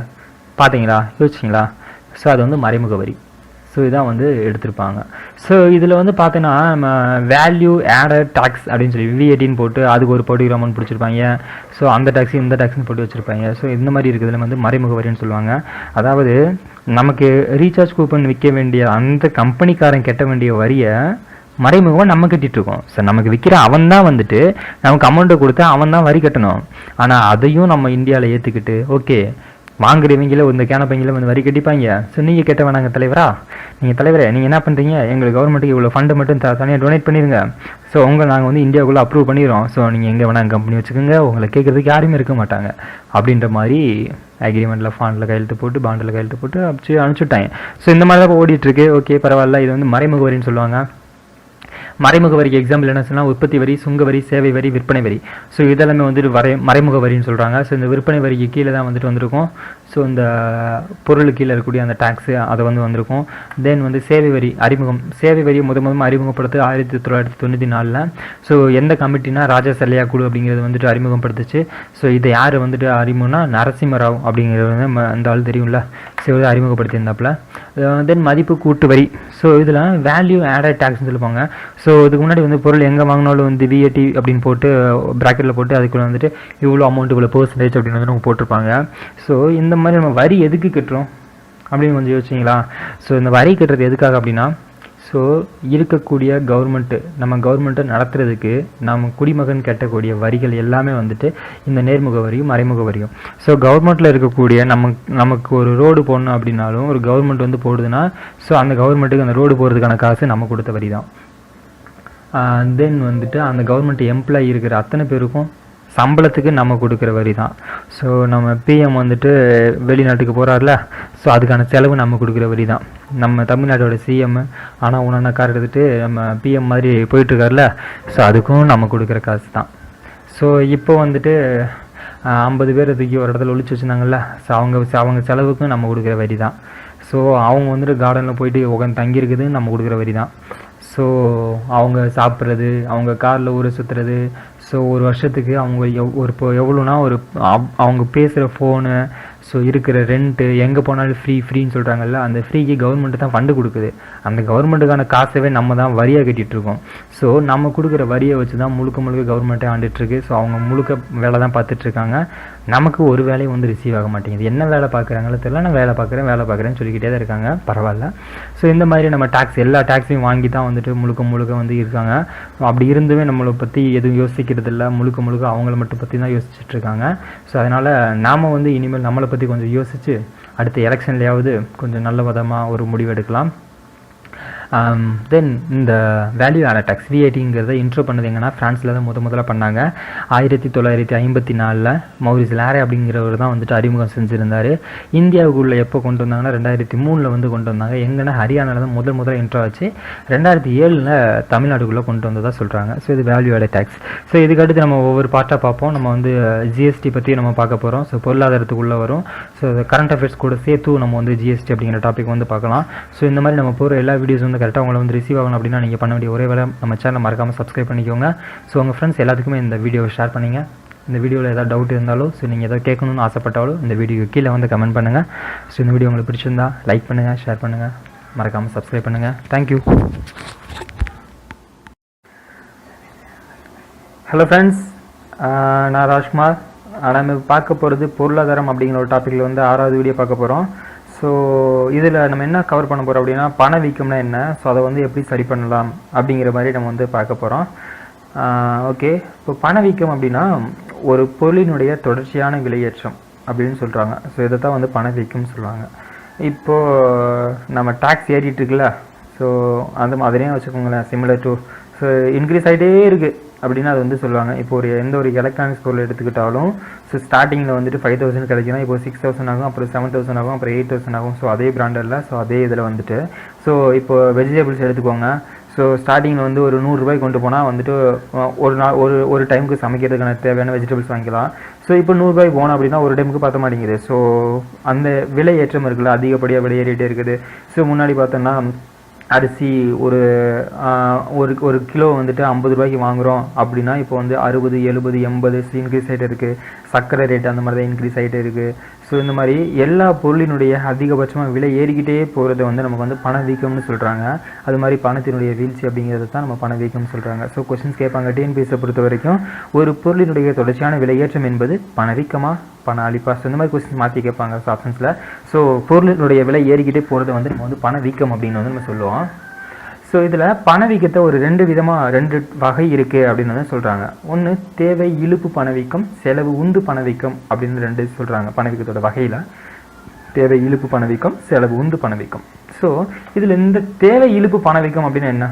பார்த்தீங்களா? யோசிச்சிங்களா? ஸோ அது வந்து மறைமுக வரி. ஸோ இதான் வந்து எடுத்திருப்பாங்க. ஸோ இதில் வந்து பார்த்தீங்கன்னா நம்ம வேல்யூ ஆடட் டேக்ஸ் அப்படின்னு சொல்லி விஏடின்னு போட்டு அதுக்கு ஒரு பர்டிகுலர் அமௌண்ட் பிடிச்சிருப்பாங்க. ஸோ அந்த டேக்ஸு இந்த டேக்ஸ்னு போட்டு வச்சுருப்பாங்க. ஸோ இந்த மாதிரி இருக்கிறதுல வந்து மறைமுக வரின்னு சொல்லுவாங்க. அதாவது நமக்கு ரீசார்ஜ் கூப்பன் விற்க வேண்டிய அந்த கம்பெனிக்காரன் கட்ட வேண்டிய வரியை மறைமுகமாக நம்ம கட்டிகிட்ருக்கோம். ஸோ நமக்கு விற்கிற அவன் தான் வந்துட்டு நமக்கு அமௌண்ட்டை கொடுத்தா அவன் தான் வரி கட்டணும். ஆனால் அதையும் நம்ம இந்தியாவில் ஏற்றுக்கிட்டு ஓகே வாங்குறவங்கள இந்த கேனப்பைங்கள வந்து வரி கட்டிப்பாங்க. ஸோ நீங்கள் கேட்ட வேணாங்க தலைவரா, நீங்கள் தலைவரே நீங்கள் என்ன பண்ணுறீங்க, எங்களுக்கு கவர்மெண்ட்டுக்கு இவ்வளோ ஃபண்டு மட்டும் தனியாக டொனேட் பண்ணிடுங்க. ஸோ நாங்கள் வந்து இந்தியாவுக்குள்ளே அப்ரூவ் பண்ணிடுறோம். ஸோ நீங்கள் எங்கே வேணால் கம்பெனி வச்சுக்கோங்க, உங்களை கேட்குறதுக்கு யாருமே இருக்க மாட்டாங்க அப்படின்ற மாதிரி அக்ரிமெண்ட்டில் ஃபாண்டில் கையெழுத்து போட்டு பாண்டில் கையெழுத்து போட்டு அனுப்பிச்சுட்டாங்க. ஸோ இந்த மாதிரி தான் ஓடிட்டுருக்கு. ஓகே பரவாயில்ல, இது வந்து மறைமுக வரின்னு சொல்லுவாங்க. மறைமுக வரிக்கு எக்ஸாம்பிள் என்ன சொன்னால் உற்பத்தி வரி, சுங்க வரி, சேவை வரி, விற்பனை வரி. ஸோ இதெல்லாமே வந்துட்டு மறைமுக வரின்னு சொல்கிறாங்க. ஸோ இந்த விற்பனை வரிக்கு கீழே தான் வந்துட்டு வந்திருக்கும். ஸோ இந்த பொருளுக்கு கீழே இருக்கக்கூடிய அந்த டேக்ஸு அதை வந்து வந்திருக்கும். தென் வந்து சேவை வரி அறிமுகம். சேவை வரியை முதல் அறிமுகப்படுத்து 1994. ஸோ எந்த கமிட்டினா ராஜா சல்லையா குழு அப்படிங்கிறது வந்துட்டு அறிமுகப்படுத்துச்சு. ஸோ இதை யார் வந்துட்டு அறிமுகம்னா நரசிம்மராவ் அப்படிங்கிறது வந்து அந்த ஆள் தெரியும்ல, ஸோ இதை அறிமுகப்படுத்தியிருந்தாப்புல. தென் மதிப்பு கூட்டு வரி. ஸோ இதில் வேல்யூ ஆடட் டேக்ஸ்னு சொல்லுவாங்க. ஸோ இதுக்கு முன்னாடி வந்து பொருள் எங்கே வாங்கினாலும் வந்து விஏடி அப்படின்னு போட்டு ப்ராக்கெட்டில் போட்டு அதுக்குள்ள வந்துட்டு இவ்வளோ அமௌண்ட் இவ்வளோ பெர்சன்டேஜ் அப்படின்னு வந்து நம்ம போட்டிருப்பாங்க. ஸோ இந்த மாதிரி நம்ம வரி எதுக்கு கட்டுறோம் அப்படின்னு கொஞ்சம் யோசிச்சிங்களா? ஸோ இந்த வரி கட்டுறது எதுக்காக அப்படின்னா, ஸோ இருக்கக்கூடிய நம்ம கவர்மெண்ட்டை நடத்துறதுக்கு நம்ம குடிமகன் கட்டக்கூடிய வரிகள் எல்லாமே வந்துட்டு இந்த நேர்முக வரியும் மறைமுக வரியும். ஸோ கவர்மெண்ட்டில் இருக்கக்கூடிய நமக்கு ஒரு ரோடு போடணும் அப்படின்னாலும் ஒரு கவர்மெண்ட் வந்து போடுதுன்னா, ஸோ அந்த கவர்மெண்ட்டுக்கு அந்த ரோடு போகிறதுக்கான காசு நம்ம கொடுத்த வரி தான். தென் வந்துட்டு அந்த கவர்மெண்ட் எம்ப்ளாயி இருக்கிற அத்தனை பேருக்கும் சம்பளத்துக்கு நம்ம கொடுக்குற வரி தான். ஸோ நம்ம பிஎம் வந்துட்டு வெளிநாட்டுக்கு போகிறார்ல, ஸோ அதுக்கான செலவு நம்ம கொடுக்குற வரி தான். நம்ம தமிழ்நாட்டோட சிஎம் ஆனால் ஒன்றா கார் எடுத்துகிட்டு நம்ம பிஎம் மாதிரி போயிட்டுருக்கார்ல, ஸோ அதுக்கும் நம்ம கொடுக்குற காசு தான். ஸோ இப்போ வந்துட்டு 50 பேர் தூக்கி ஒரு இடத்துல ஒழிச்சு வச்சுருந்தாங்கல்ல, ஸோ அவங்க செலவுக்கும் நம்ம கொடுக்குற வரி தான். ஸோ அவங்க வந்துட்டு கார்டனில் போயிட்டு உட்காந்து தங்கியிருக்குது நம்ம கொடுக்குற வரி தான். ஸோ அவங்க சாப்பிட்றது, அவங்க காரில் ஊரை சுற்றுறது, ஸோ ஒரு வருஷத்துக்கு அவங்க எவ்வளோனா அவங்க பேசுகிற ஃபோனு, ஸோ இருக்கிற ரெண்ட்டு எங்கே போனாலும் ஃப்ரீன்னு சொல்கிறாங்கல்ல, அந்த ஃப்ரீக்கு கவர்மெண்ட்டு தான் ஃபண்டு கொடுக்குது. அந்த கவர்மெண்ட்டுக்கான காசவே நம்ம தான் வரியாக கட்டிகிட்ருக்கோம். ஸோ நம்ம கொடுக்குற வரியை வச்சு தான் முழுக்க கவர்மெண்ட்டே ஆண்டுட்டுருக்கு. ஸோ அவங்க முழுக்க வேலை தான் பார்த்துட்ருக்காங்க. நமக்கு ஒரு வேலையும் வந்து ரிசீவ் ஆக மாட்டேங்குது. என்ன வேலை பார்க்குறாங்களோ தெரியல, நான் வேலை பார்க்குறேன்னு சொல்லிக்கிட்டே தான் இருக்காங்க. பரவாயில்ல. ஸோ இந்த மாதிரி நம்ம எல்லா டேக்ஸையும் வாங்கி தான் வந்துட்டு முழுக்க வந்து இருக்காங்க. அப்படி இருந்துமே நம்மளை பற்றி எதுவும் யோசிக்கிறது இல்லை. முழுக்க அவங்கள மட்டும் பற்றி தான் யோசிச்சுட்டு இருக்காங்க. ஸோ அதனால் நாம் வந்து இனிமேல் நம்மளை பற்றி கொஞ்சம் யோசித்து அடுத்த எலெக்ஷன்லையாவது கொஞ்சம் நல்ல விதமாக ஒரு முடிவு எடுக்கலாம். தென் இந்த வேல்யூ ஆடட் டேக்ஸ் விஐடிங்கிறத இன்ட்ரோ பண்ணது எங்கன்னா ஃப்ரான்ஸில் தான் முதல்ல பண்ணாங்க. 1954 மௌரிஸ் லாரே அப்படிங்கிறவர் தான் வந்துட்டு அறிமுகம் செஞ்சுருந்தார். இந்தியாவுக்குள்ளே எப்போ கொண்டு வந்தாங்கன்னா 2003 வந்து கொண்டு வந்தாங்க. எங்கன்னா ஹரியானாவில் தான் முதல்ல இன்ட்ரோ ஆச்சு. 2007 தமிழ்நாட்டுக்குள்ளே கொண்டு வந்ததாக சொல்கிறாங்க. ஸோ இது வேல்யூ ஆடட் டேக்ஸ். ஸோ இதுக்கடுத்து நம்ம ஒவ்வொரு பார்ட்டாக பார்ப்போம். நம்ம வந்து ஜிஎஸ்டி பற்றி நம்ம பார்க்க போகிறோம். ஸோ பொருளாதாரத்துக்குள்ளே வரும். ஸோ கரண்ட் அஃபேர்ஸ் கூட சேர்த்து நம்ம வந்து ஜிஎஸ்டி அப்படிங்கிற டாபிக் வந்து பார்க்கலாம். ஸோ இந்த மாதிரி நம்ம போகிற எல்லா வீடியோஸ் வந்து கரெக்டாக உங்களை வந்து ரிசீவ் ஆகணும் அப்படின்னா நீங்கள் பண்ண வேண்டிய ஒரே வேலை நம்ம சேனலை மறக்காமல் சப்ஸ்கிரைப் பண்ணிக்கோங்க. ஸோ உங்கள் ஃப்ரெண்ட்ஸ் எல்லாத்துக்குமே இந்த வீடியோவை ஷேர் பண்ணுங்க. இந்த வீடியோவில் ஏதாவது டவுட் இருந்தாலும், ஸோ நீங்கள் எதாவது கேட்கணும்னு ஆசைப்பட்டாலும் இந்த வீடியோ கீழே வந்து கமெண்ட் பண்ணுங்கள். ஸோ இந்த வீடியோ உங்களுக்கு பிடிச்சிருந்தா லைக் பண்ணுங்கள், ஷேர் பண்ணுங்கள், மறக்காமல் சப்ஸ்கிரைப் பண்ணுங்கள். தேங்க்யூ. ஹலோ ஃப்ரெண்ட்ஸ், நான் ராஜ்குமார். நம்ம பார்க்க போகிறது பொருளாதாரம் அப்படிங்கிற ஒரு டாப்பிக்கில் வந்து 6வது வீடியோ பார்க்க போகிறோம். ஸோ இதில் நம்ம என்ன கவர் பண்ண போகிறோம் அப்படின்னா பணவீக்கம்னா என்ன, ஸோ அதை வந்து எப்படி சரி பண்ணலாம் அப்படிங்கிற மாதிரி நம்ம வந்து பார்க்க போகிறோம். ஓகே, இப்போ பணவீக்கம் அப்படின்னா ஒரு பொருளினுடைய தொடர்ச்சியான விலையேற்றம் அப்படின்னு சொல்கிறாங்க. ஸோ இதை தான் வந்து பணவீக்கம்னு சொல்லுவாங்க. இப்போது நம்ம டேக்ஸ் ஏறிட்டு இருக்குல்ல, ஸோ அந்த மாதிரியே வச்சுக்கோங்களேன். சிமிலர் டு ஸோ இன்க்ரீஸ் ஆகிட்டே இருக்குது அப்படின்னா அது வந்து சொல்லுவாங்க. இப்போ எந்த ஒரு எலக்ட்ரானிக்ஸ் பொருள் எடுத்துக்கிட்டாலும் ஸோ ஸ்டார்டிங்கில் வந்துட்டு 5000 கிடைக்குன்னா இப்போ 6000 ஆகும், அப்புறம் 7000 ஆகும், அப்புறம் 8000 ஆகும். ஸோ அதே பிராண்டில் ஸோ அதே இதில் வந்துட்டு ஸோ இப்போ வெஜிடபிள்ஸ் எடுத்துக்கோங்க. ஸோ ஸ்டார்டிங்கில் வந்து ஒரு 100 ரூபாய்க்கு கொண்டு போனால் வந்துட்டு ஒரு டைமுக்கு சமைக்கிறதுக்கான தேவையான வெஜிடபிள்ஸ் வாங்கிக்கலாம். ஸோ இப்போ 100 ரூபாய்க்கு போனோம் அப்படின்னா ஒரு டைமுக்கு பார்த்த மாட்டேங்குது. ஸோ அந்த விலை ஏற்றம் இருக்குல்ல, அதிகப்படியாக விலை ஏறிட்டே இருக்குது. ஸோ முன்னாடி பார்த்தோன்னா அரிசி ஒரு கிலோ வந்துட்டு 50 ரூபாய்க்கு வாங்குகிறோம் அப்படின்னா இப்போ வந்து 60, 70, 80 இன்க்ரீஸ் ஆகிட்டு இருக்குது. சர்க்கரை ரேட் அந்த மாதிரி தான் இன்க்ரீஸ் ஆகிட்டே இருக்குது. ஸோ இந்த மாதிரி எல்லா பொருளினுடைய அதிகபட்சமாக விலை ஏறிக்கிட்டே போகிறத வந்து நமக்கு வந்து பணவீக்கம்னு சொல்கிறாங்க. அது மாதிரி பணத்தினுடைய வீழ்ச்சி அப்படிங்கிறது தான் நம்ம பணவீக்கம்னு சொல்கிறாங்க. ஸோ கொஸ்டின்ஸ் கேட்பாங்க டிஎன்பிஎஸ்ஸை பொறுத்த வரைக்கும், ஒரு பொருளினுடைய தொடர்ச்சியான விலையேற்றம் என்பது பணவீக்கமா பண அளிப்பா? ஸோ இந்த மாதிரி கொஸ்டின்ஸ் மாற்றி கேட்பாங்க ஆப்ஷன்ஸில். ஸோ பொருளினுடைய விலை ஏறிக்கிட்டே போகிறத வந்து நம்ம வந்து பணவீக்கம் அப்படின்னு வந்து நம்ம சொல்லுவோம். ஸோ இதில் பணவீக்கத்தை ஒரு 2 வகை இருக்குது அப்படின்னு வந்து சொல்கிறாங்க. ஒன்று தேவை இழுப்பு பணவீக்கம், செலவு உந்து பணவீக்கம் அப்படின்னு 2 சொல்கிறாங்க. பணவீக்கத்தோட வகையில் தேவை இழுப்பு பணவீக்கம், செலவு உந்து பணவீக்கம். ஸோ இதில் இந்த தேவை இழுப்பு பணவீக்கம் அப்படின்னு என்ன?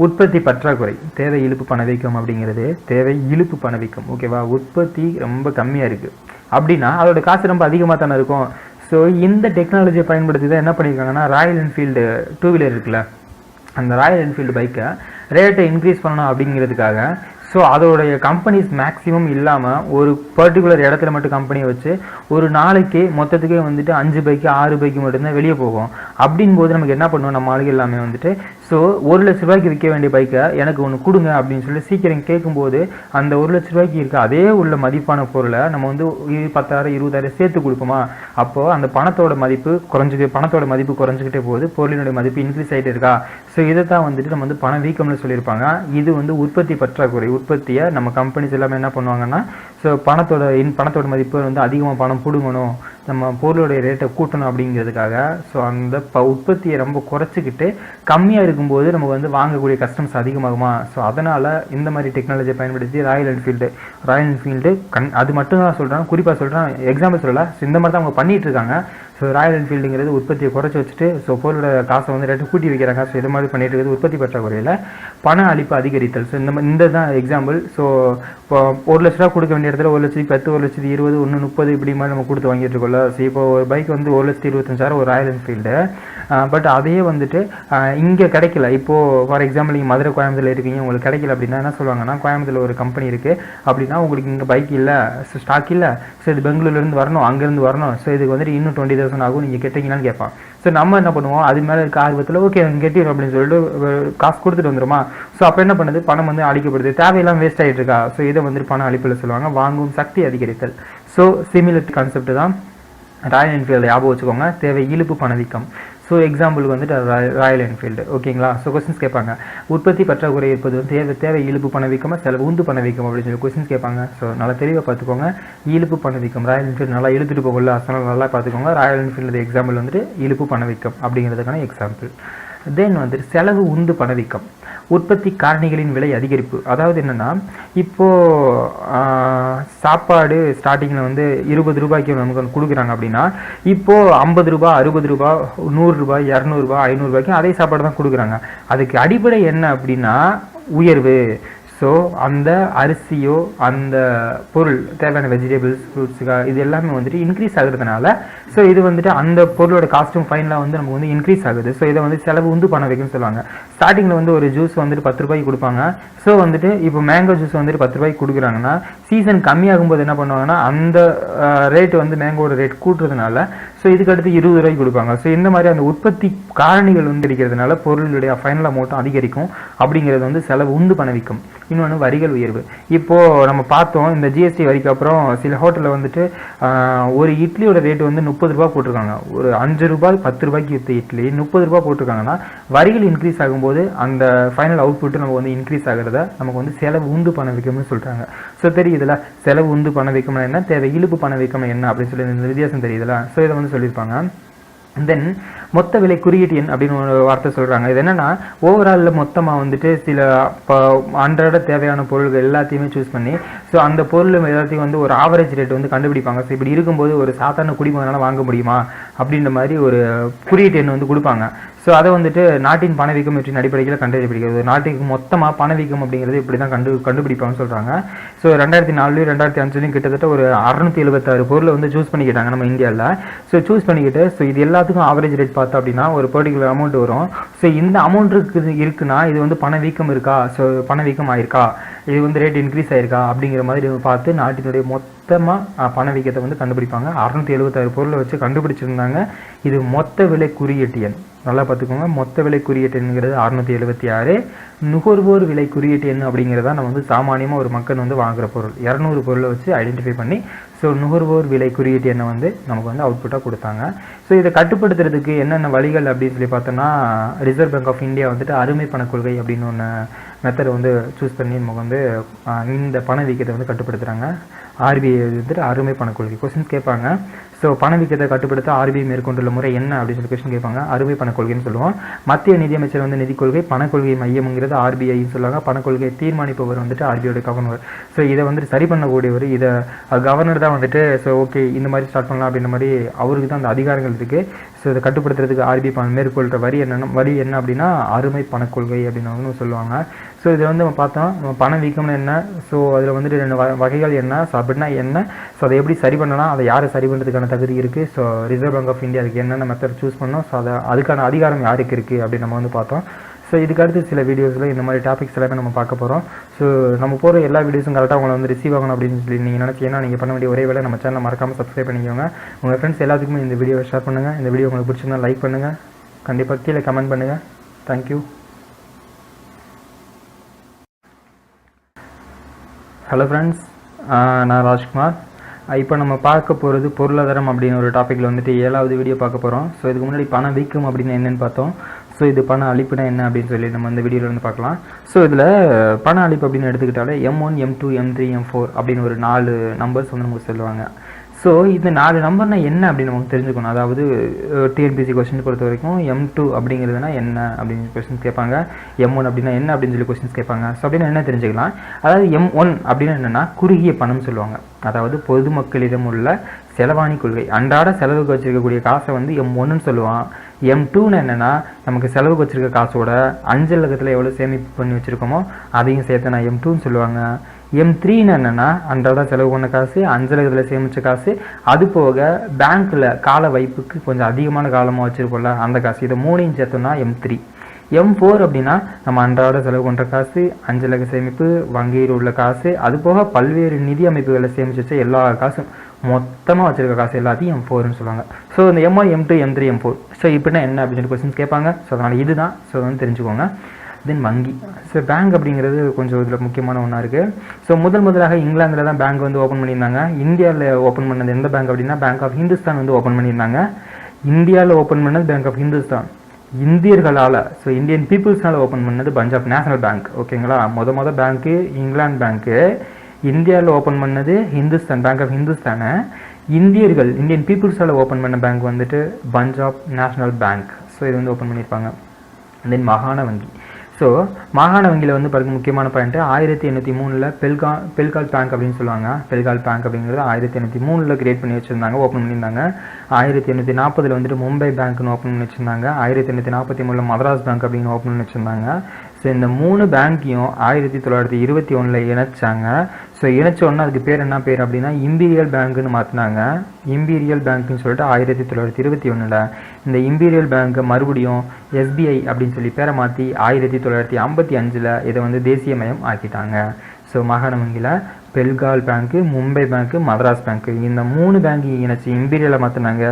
உற்பத்தி பற்றாக்குறை. தேவை இழுப்பு பணவீக்கம் அப்படிங்கிறது தேவை இழுப்பு பணவீக்கம். ஓகேவா? உற்பத்தி ரொம்ப கம்மியாக இருக்குது அப்படின்னா அதோட காசு ரொம்ப அதிகமாக தானே இருக்கும். ஸோ இந்த டெக்னாலஜியை பயன்படுத்தி தான் என்ன பண்ணியிருக்காங்கன்னா, ராயல் என்ஃபீல்டு 2 வீலர் இருக்குல்ல, அந்த ராயல் என்ஃபீல்டு பைக்கை ரேட்டை இன்க்ரீஸ் பண்ணணும் அப்படிங்கிறதுக்காக ஸோ அதோடைய கம்பெனிஸ் மேக்ஸிமம் இல்லாமல் ஒரு பர்டிகுலர் இடத்துல மட்டும் கம்பெனியை வச்சு ஒரு நாளைக்கு மொத்தத்துக்கே வந்துட்டு 5 பைக்கு 6 பைக்கு மட்டும்தான் வெளியே போகும். அப்படின் போது நமக்கு என்ன பண்ணுவோம், நம்ம ஆளுகள் எல்லாமே வந்துட்டு ஸோ 1 லட்ச ரூபாய்க்கு விற்க வேண்டிய பைக்கை எனக்கு ஒன்று கொடுங்க அப்படின்னு சொல்லி சீக்கிரம் கேட்கும்போது அந்த 1 லட்ச ரூபாய்க்கு இருக்க அதே உள்ள மதிப்பான பொருளை நம்ம வந்து 10,000 20,000 சேர்த்து கொடுப்போமா? அப்போது அந்த பணத்தோட மதிப்பு குறைஞ்சிக்கிட்டே போகுது, பொருளினுடைய மதிப்பு இன்க்ரீஸ் ஆகிட்டே இருக்கா? ஸோ இதை தான் வந்துட்டு நம்ம வந்து பணவீக்கம்னு சொல்லியிருப்பாங்க. இது வந்து உற்பத்தி பற்றாக்குறை. உற்பத்தியை நம்ம கம்பெனிஸ் எல்லாமே என்ன பண்ணுவாங்கன்னா, ஸோ பணத்தோட மதிப்பு வந்து அதிகமாக பணம் பிடுங்கணும், நம்ம பொருளுடைய ரேட்டை கூட்டணும் அப்படிங்கிறதுக்காக ஸோ அந்த உற்பத்தியை ரொம்ப குறைச்சிக்கிட்டு கம்மியாக இருக்கும்போது நமக்கு வந்து வாங்கக்கூடிய கஸ்டம்ஸ் அதிகமாகுமா? ஸோ அதனால் இந்த மாதிரி டெக்னாலஜியை பயன்படுத்தி ராயல் என்ஃபீல்டு அது மட்டும் தான் சொல்கிறேன், குறிப்பாக சொல்கிறேன், எக்ஸாம்பிள் சொல்லலை. ஸோ இந்த மாதிரி தான் அவங்க பண்ணிகிட்டு இருக்காங்க. ஸோ ராயல் என்ஃபீல்டுங்கிறது உற்பத்தியை குறைச்சி வச்சுட்டு ஸோ பொருளோட காசை வந்து ரேட்டு கூட்டி வைக்கிறாங்க. ஸோ இது மாதிரி பண்ணிட்டு இருக்குது உற்பத்தி பற்றாக்குறையில் பண அளிப்பு அதிகரித்தல். ஸோ இந்த தான் எக்ஸாம்பிள். ஸோ இப்போ 1 லட்ச ரூபா கொடுக்க வேண்டிய இடத்துல 1,10,000, 1,20,000, 1,30,000 இப்படி மாதிரி நம்ம கொடுத்து வாங்கிட்டு இருக்கோம்ல. ஸோ இப்போ ஒரு பைக் வந்து 1,25,000 ஒரு ராயல் என்ஃபீல்டு. பட் அதையே வந்துட்டு இங்கே கிடைக்கல. இப்போது ஃபார் எக்ஸாம்பிள் நீங்கள் மதுரை கோயம்புத்தூரில் இருக்கீங்க, உங்களுக்கு கிடைக்கல அப்படின்னா என்ன சொல்லுவாங்கன்னா, கோயம்புத்தூரில் ஒரு கம்பெனி இருக்குது அப்படின்னா உங்களுக்கு இங்கே பைக் இல்லை, ஸோ ஸ்டாக் இல்லை, ஸோ இது பெங்களூர்லேருந்து வரணும், அங்கேருந்து வரணும், ஸோ இதுக்கு வந்துட்டு இன்னும் 20,000 ஆகும், நீங்கள் கேட்டீங்களான்னு கேட்பான். ஸோ நம்ம என்ன பண்ணுவோம், அது மேலே இருக்க ஆர்வத்தில் ஓகே கெட்டிடும் அப்படின்னு சொல்லிட்டு காசு கொடுத்துட்டு வந்துடுமா. ஸோ அப்போ என்ன பண்ணுது, பணம் வந்து அளிக்கப்படுது, தேவையெல்லாம் வேஸ்ட் ஆகிட்டு இருக்கா. ஸோ இதை வந்துட்டு பணம் அளிப்பில் சொல்லுவாங்க வாங்கும் சக்தி அதிகரித்தல். ஸோ சிமிலர் கான்செப்ட் தான் ராயல் என்ஃபீல்டு ஞாபகம் வச்சுக்கோங்க, தேவை இழுப்பு பணவீக்கம். ஸோ எக்ஸாம்பிளுக்கு வந்துட்டு ராயல் என்ஃபீல்டு, ஓகேங்களா? ஸோ கொஸ்டின்ஸ் கேட்பாங்க, உற்பத்தி பற்றாக்குறை இருப்பது வந்து தேவை இழுப்பு பணவீக்கமாக செலவு உந்து பணவீக்கம் அப்படின்னு சொல்லி கொஸ்டின்ஸ் கேட்பாங்க. ஸோ நல்லா தெளிவாக பார்த்துக்கோங்க. இழுப்பு பணவீக்கம் ராயல் என்ஃபீல்டு நல்லா இழுத்துட்டு போகல, அதனால் நல்லா பார்த்துக்கோங்க. ராயல் என்ஃபீல்டு எக்ஸாம்பிள் வந்துட்டு இழுப்பு பணவீக்கம் அப்படிங்கிறதுக்கான எக்ஸாம்பிள். தென் வந்துட்டு செலவு உந்து பணவீக்கம், உற்பத்தி காரணிகளின் விலை அதிகரிப்பு. அதாவது என்னென்னா, இப்போது சாப்பாடு ஸ்டார்டிங்கில் வந்து 20 ரூபாய்க்கு நமக்கு கொடுக்குறாங்க அப்படின்னா, இப்போது 50 ரூபா, 60 ரூபா, 100 ரூபாய், 200 ரூபாய், 500 ரூபாய்க்கு அதே சாப்பாடு தான் கொடுக்குறாங்க. அதுக்கு அடிப்படை என்ன அப்படின்னா உயர்வு. ஸோ அந்த அரிசியோ அந்த பொருள் தேவையான வெஜிடபிள்ஸ், ஃப்ரூட்ஸுக்கா இது எல்லாமே வந்துட்டு இன்க்ரீஸ் ஆகுறதுனால, ஸோ இது வந்துட்டு அந்த பொருளோட காஸ்ட்டும் ஃபைனலாக வந்து நமக்கு வந்து இன்க்ரீஸ் ஆகுது. ஸோ இதை வந்து செலவு உந்து பணவீக்கம்னு சொல்லுவாங்க. ஸ்டார்டிங்கில் வந்து ஒரு ஜூஸ் வந்துட்டு 10 ரூபாய்க்கு கொடுப்பாங்க. ஸோ வந்துட்டு இப்போ மேங்கோ ஜூஸ் வந்துட்டு 10 ரூபாய்க்கு கொடுக்குறாங்கன்னா, சீசன் கம்மியாகும்போது என்ன பண்ணுவாங்கன்னா அந்த ரேட்டு வந்து மேங்கோட ரேட் கூட்டுறதுனால ஸோ இதுக்கடுத்து 20 ரூபாய்க்கு கொடுப்பாங்க. ஸோ இந்த மாதிரி அந்த உற்பத்தி காரணிகள் வந்து இருக்கிறதுனால பொருளுடைய ஃபைனல் அமௌண்ட்டும் அதிகரிக்கும் அப்படிங்கிறது வந்து செலவு உந்து பணவீக்கம். இன்னொன்று வரிகள் உயர்வு. இப்போது நம்ம பார்த்தோம், இந்த ஜிஎஸ்டி வரிக்கு அப்புறம் சில ஹோட்டலில் வந்துட்டு ஒரு இட்லியோட ரேட்டு வந்து 30 ரூபா போட்டிருக்காங்க. ஒரு 5 ரூபாய் 10 ரூபாய்க்கு விற்ற இட்லி 30 ரூபா போட்டிருக்காங்கன்னா, வரிகள் இன்க்ரீஸ் ஆகும்போது அந்த ஃபைனல் அவுட்புட்டு நமக்கு வந்து இன்க்ரீஸ் ஆகிறத நமக்கு வந்து செலவு உந்து பணவீக்கம்னு சொல்கிறாங்க. ஸோ தெரியுதுல, செலவு உந்து பணவீக்கம்னா என்ன, தேவை இழுப்பு பணவீக்கம் என்ன அப்படின்னு சொல்லி இந்த வித்தியாசம் தெரியுதுல. ஸோ இதை வந்து சொல்லியிருப்பாங்க. தென் மொத்த விலை குறியீட்டு எண் அப்படின்னு ஒரு வார்த்தை சொல்கிறாங்க. இது என்னென்னா, ஓவராலில் மொத்தமாக வந்துட்டு சில இப்போ அன்றாட தேவையான பொருள்கள் எல்லாத்தையுமே சூஸ் பண்ணி ஸோ அந்த பொருள் எல்லாத்தையும் வந்து ஒரு ஆவரேஜ் ரேட் வந்து கண்டுபிடிப்பாங்க. ஸோ இப்படி இருக்கும்போது ஒரு சாதாரண குடிமகனால் வாங்க முடியுமா அப்படின்ற மாதிரி ஒரு குறியீட்டு எண் வந்து கொடுப்பாங்க. ஸோ அதை வந்துட்டு நாட்டின் பணவீக்கம் வெற்றின் அடிப்படையில் கண்டுபிடிக்கிறது. நாட்டுக்கு மொத்தமாக பணவீக்கம் அப்படிங்கிறது இப்படி தான் கண்டுபிடிப்பாங்கன்னு சொல்கிறாங்க. ஸோ 2004 2005 கிட்டத்தட்ட ஒரு 676 பொருளை வந்து சூஸ் பண்ணிக்கிட்டாங்க நம்ம இந்தியாவில். ஸோ சூஸ் பண்ணிக்கிட்டு ஸோ இது எல்லாத்துக்கும் ஆவரேஜ் ரேட் பார்த்தோம் அப்படின்னா ஒரு பர்டிகுலர் அமௌண்ட் வரும். ஸோ இந்த அமௌண்ட் இருக்குன்னா இது வந்து பணவீக்கம் இருக்கா, ஸோ பணவீக்கம் ஆயிருக்கா, இது வந்து ரேட் இன்க்ரீஸ் ஆயிருக்கா அப்படிங்கிற மாதிரி பார்த்து நாட்டினுடைய மொத்தமாக பணவீக்கத்தை வந்து கண்டுபிடிப்பாங்க. 676 பொருளை வச்சு கண்டுபிடிச்சிருந்தாங்க. இது மொத்த விலை குறியீட்டு எண், நல்லா பார்த்துக்கோங்க. மொத்த விலை குறியீட்டு எண்ணுங்கிறது 676. நுகர்வோர் விலை குறியீட்டு எண் அப்படிங்கிறதா நம்ம வந்து சாமானியமாக ஒரு மக்கள் வந்து வாங்குகிற பொருள் 200 பொருளை வச்சு ஐடென்டிஃபை பண்ணி ஸோ நுகர்வோர் விலை குறியீட்டு எண்ணை வந்து நமக்கு வந்து அவுட்புட்டாக கொடுத்தாங்க. ஸோ இதை கட்டுப்படுத்துறதுக்கு என்னென்ன வழிகள் அப்படின்னு சொல்லி பார்த்தோன்னா, ரிசர்வ் பேங்க் ஆஃப் இந்தியா வந்துட்டு அருமை பண கொள்கை அப்படின்னு ஒன்று மெத்தடை வந்து சூஸ் பண்ணி நமக்கு வந்து இந்த பணவீக்கத்தை வந்து கட்டுப்படுத்துகிறாங்க. ஆர்பிஐ வந்துட்டு அருமை பண கொள்கை கொஸ்டின்ஸ் கேட்பாங்க. ஸோ பணவீக்கத்தை கட்டுப்படுத்த ஆர்பிஐ மேற்கொண்டுள்ள முறை என்ன அப்படின்னு சொல்லி கொஸ்டின் கேட்பாங்க. அருமை பணக்கொள்கைன்னு சொல்லுவோம். மத்திய நிதியமைச்சர் வந்து நிதி கொள்கை, பணக்கொள்கை மையம்ங்கிறது ஆர்பிஐன்னு சொல்லுவாங்க. பணக்கொள்கையை தீர்மானிப்பவர் வந்துட்டு ஆர்பிஐயோட கவர்னர். ஸோ இதை வந்துட்டு சரி பண்ணக்கூடியவர், இதை கவர்னர் தான் வந்துட்டு ஸோ ஓகே இந்த மாதிரி ஸ்டார்ட் பண்ணலாம் அப்படின்ற மாதிரி அவருக்கு தான் அந்த அதிகாரங்கள் இருக்குது. ஸோ இதை கட்டுப்படுத்துறதுக்கு ஆர்பிஐ மேற்கொள்கிற வரி என்ன அப்படின்னா அருமை பணக்கொள்கை அப்படின்னு சொல்லுவாங்க. ஸோ இதை வந்து நம்ம பார்த்தோம் பணவீக்கம்னு என்ன, ஸோ அதில் வந்துட்டு 2 வகைகள் என்ன, ஸோ அப்படின்னா என்ன, ஸோ அதை எப்படி சரி பண்ணலாம், அதை யாரை சரி பண்ணுறதுக்கான தகுதி இருக்குது, so reserve bank of India அதுக்கு என்னென்ன மெத்தட் சூஸ் பண்ணோம், ஸோ அதுக்கான அதிகாரம் யாருக்கு இருக்குது அப்படின்னு நம்ம வந்து பார்த்தோம். ஸோ இதுக்கு அடுத்து சில வீடியோஸில் இந்த மாதிரி டாபிக்ஸ் எல்லாமே நம்ம பார்க்க போகிறோம். ஸோ நம்ம போகிற எல்லா வீடியோஸும் கரெக்டாக உங்களை வந்து ரிசீவ் ஆகணும் அப்படின்னு சொல்லி நீங்கள் நினச்சிங்கன்னா நீங்கள் பண்ண வேண்டிய ஒரே வேலை நம்ம சேனலை மறக்காமல் சப்ஸ்கிரைப் பண்ணிக்கோங்க. உங்கள் ஃப்ரெண்ட்ஸ் எல்லாத்துக்குமே இந்த வீடியோவை ஷேர் பண்ணுங்கள். இந்த வீடியோ உங்களுக்கு பிடிச்சிருந்தா லைக் பண்ணுங்கள், கண்டிப்பாக கீழே கமெண்ட் பண்ணுங்கள். தேங்க்யூ. ஹலோ ஃப்ரெண்ட்ஸ், நான் ராஜ்குமார். இப்போ நம்ம பார்க்க போகிறது பொருளாதாரம் அப்படின்னு ஒரு டாப்பிக்கில் வந்துட்டு 7வது வீடியோ பார்க்க போகிறோம். ஸோ இதுக்கு முன்னாடி பணவீக்கம் அப்படின்னு என்னென்னு பார்த்தோம். ஸோ இது பண அளிப்புனா என்ன அப்படின்னு சொல்லி நம்ம இந்த வீடியோவில் வந்து பார்க்கலாம். ஸோ இதில் பண அளிப்பு அப்படின்னு எடுத்துக்கிட்டாலே M1 M2 M3 M4 அப்படின்னு ஒரு 4 நம்பர்ஸ் வந்து நமக்கு சொல்லுவாங்க. ஸோ இந்த 4 நம்பர்னா என்ன அப்படின்னு நமக்கு தெரிஞ்சுக்கணும். அதாவது டிஎன்பிசி கொஸ்டின் பொறுத்த வரைக்கும் M2 அப்படிங்கிறதுனா என்ன அப்படின்னு கொஸ்டின்ஸ் கேட்பாங்க. M1 அப்படின்னா என்ன அப்படின்னு சொல்லி கொஸ்டின்ஸ் கேட்பாங்க. ஸோ அப்படின்னா என்ன தெரிஞ்சுக்கலாம். அதாவது M1 அப்படின்னா என்னென்னா குறுகிய பணம் சொல்லுவாங்க. அதாவது பொதுமக்களிடம் உள்ள செலவாணி கொள்கை, அன்றாட செலவுக்கு வச்சிருக்கக்கூடிய காசை வந்து M1ன்னு சொல்லுவான். M2ன்னு என்னென்னா நமக்கு செலவுக்கு வச்சிருக்க காசோட அஞ்சலகத்தில் எவ்வளோ சேமிப்பு பண்ணி வச்சுருக்கோமோ அதையும் சேர்த்து நான் M2ன்னு சொல்லுவாங்க. M3ன்னு என்னென்னா அன்றாட செலவு பண்ண காசு, அஞ்சலகத்தில் சேமித்த காசு, அது போக பேங்க்கில் கால வைப்புக்கு கொஞ்சம் அதிகமான காலமாக வச்சுருக்கோம்ல அந்த காசு, இதை 3ஐயும் சேர்த்தோம்னா M3. M4 அப்படின்னா நம்ம அன்றாட செலவு பண்ணுற காசு, அஞ்சலக சேமிப்பு, வங்கியில் உள்ள காசு, அது போக பல்வேறு நிதி அமைப்புகளில் சேமிச்சு வச்ச எல்லா காசும் மொத்தமாக வச்சுருக்க காசு எல்லாத்தையும் M4ன்னு சொல்லுவாங்க. ஸோ இந்த M1 M2 M3 M4 so இப்படின்னா என்ன அப்படின்னு சொல்லி கொஸ்டின்ஸ் கேட்பாங்க. ஸோ அதனால் இதுதான் ஸோ வந்து தெரிஞ்சுக்கோங்க. தென் வங்கி. ஸோ பேங்க் அப்படிங்கிறது கொஞ்சம் இதில் முக்கியமான ஒன்றா இருக்குது. ஸோ முதலாக இங்கிலாந்தில் தான் பேங்க் வந்து ஓப்பன் பண்ணியிருந்தாங்க. இந்தியாவில் ஓப்பன் பண்ணது எந்த பேங்க் அப்படின்னா பேங்க் ஆஃப் ஹிந்துஸ்தான் வந்து ஓப்பன் பண்ணியிருந்தாங்க. இந்தியாவில் ஓப்பன் பண்ணது பேங்க் ஆஃப் ஹிந்துஸ்தான், இந்தியர்களால், ஸோ இந்தியன் பீப்புள்ஸ்னால் ஓப்பன் பண்ணது பஞ்சாப் நேஷனல் பேங்க். ஓகேங்களா, மொதல் பேங்க்கு இங்கிலாந்து பேங்க்கு, இந்தியாவில் ஓப்பன் பண்ணது ஹிந்துஸ்தான், பேங்க் ஆஃப் ஹிந்துஸ்தானை. இந்தியர்கள், இந்தியன் பீப்புள்ஸால் ஓப்பன் பண்ண பேங்க் வந்துட்டு பஞ்சாப் நேஷனல் பேங்க். ஸோ இது வந்து ஓப்பன் பண்ணியிருப்பாங்க. தென் மாகாண வங்கி. ஸோ மாகாண வங்கியில் வந்து பாருங்க முக்கியமான பாயிண்ட்டு 1803 பெல்கால் பேங்க் அப்படின்னு சொல்லுவாங்க. பெல்கால் பேங்க் அப்படிங்கிறது 1803 கிரியேட் பண்ணி வச்சுருந்தாங்க, ஓப்பன் பண்ணியிருந்தாங்க. 1840 வந்துட்டு மும்பை பேங்க்னு ஓப்பன் பண்ணி வச்சுருந்தாங்க. 1843 மதராஸ் பேங்க் அப்படின்னு ஓப்பன் பண்ணி வச்சுருந்தாங்க. ஸோ இந்த 3 பேங்க்கையும் 1921 இணைச்சாங்க. ஸோ இணைச்சோன்னா அதுக்கு பேர் என்ன பேர் அப்படின்னா இம்பீரியல் பேங்க்குன்னு மாற்றினாங்க. இம்பீரியல் பேங்க்குன்னு சொல்லிட்டு 1921 இந்த இம்பீரியல் பேங்க்கை மறுபடியும் SBI அப்படின்னு சொல்லி பேரை மாற்றி 1955 இதை வந்து தேசியமயம் ஆக்கிட்டாங்க. ஸோ மாகாண வங்கியில் பெல்கால் பேங்க்கு, மும்பை பேங்க்கு, மதராஸ் பேங்க்கு, இந்த 3 பேங்க்கையும் இணைச்சி இம்பீரியலை மாற்றினாங்க.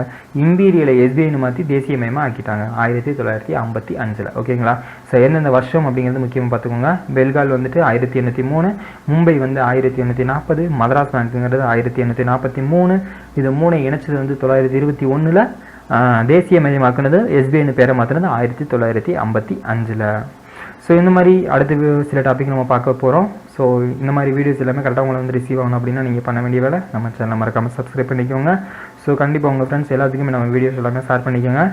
இம்பீரியலை SBIன்னு மாற்றி தேசியமயமாக ஆக்கிட்டாங்க 1955. ஓகேங்களா. ஸோ எந்தெந்த வருஷம் அப்படிங்கிறது முக்கியமாக பார்த்துக்கோங்க. பெல்கால் வந்துட்டு 1803, மும்பை வந்து 1840, மதராஸ் பேங்க்குங்கிறது 1843. இது 3 இணைச்சது வந்து 1921. தேசியமயமாக்குனது SBIன்னு பேரை மாற்றினது 1955. ஸோ இந்த மாதிரி அடுத்த சில டாபிக் நம்ம பார்க்க போகிறோம். ஸோ இந்த மாதிரி வீடியோஸ் எல்லாமே கரெக்டாக உங்களை வந்து ரிசீவ் ஆகணும் அப்படின்னா நீங்கள் பண்ண வேண்டிய வேலை நம்ம சேனல் மறக்காமல் சப்ஸ்கிரைப் பண்ணிக்கோங்க. ஸோ கண்டிப்பாக உங்கள் ஃப்ரெண்ட்ஸ் எல்லாத்துக்குமே நம்ம வீடியோஸ் எல்லாமே ஷேர் பண்ணிக்கோங்க.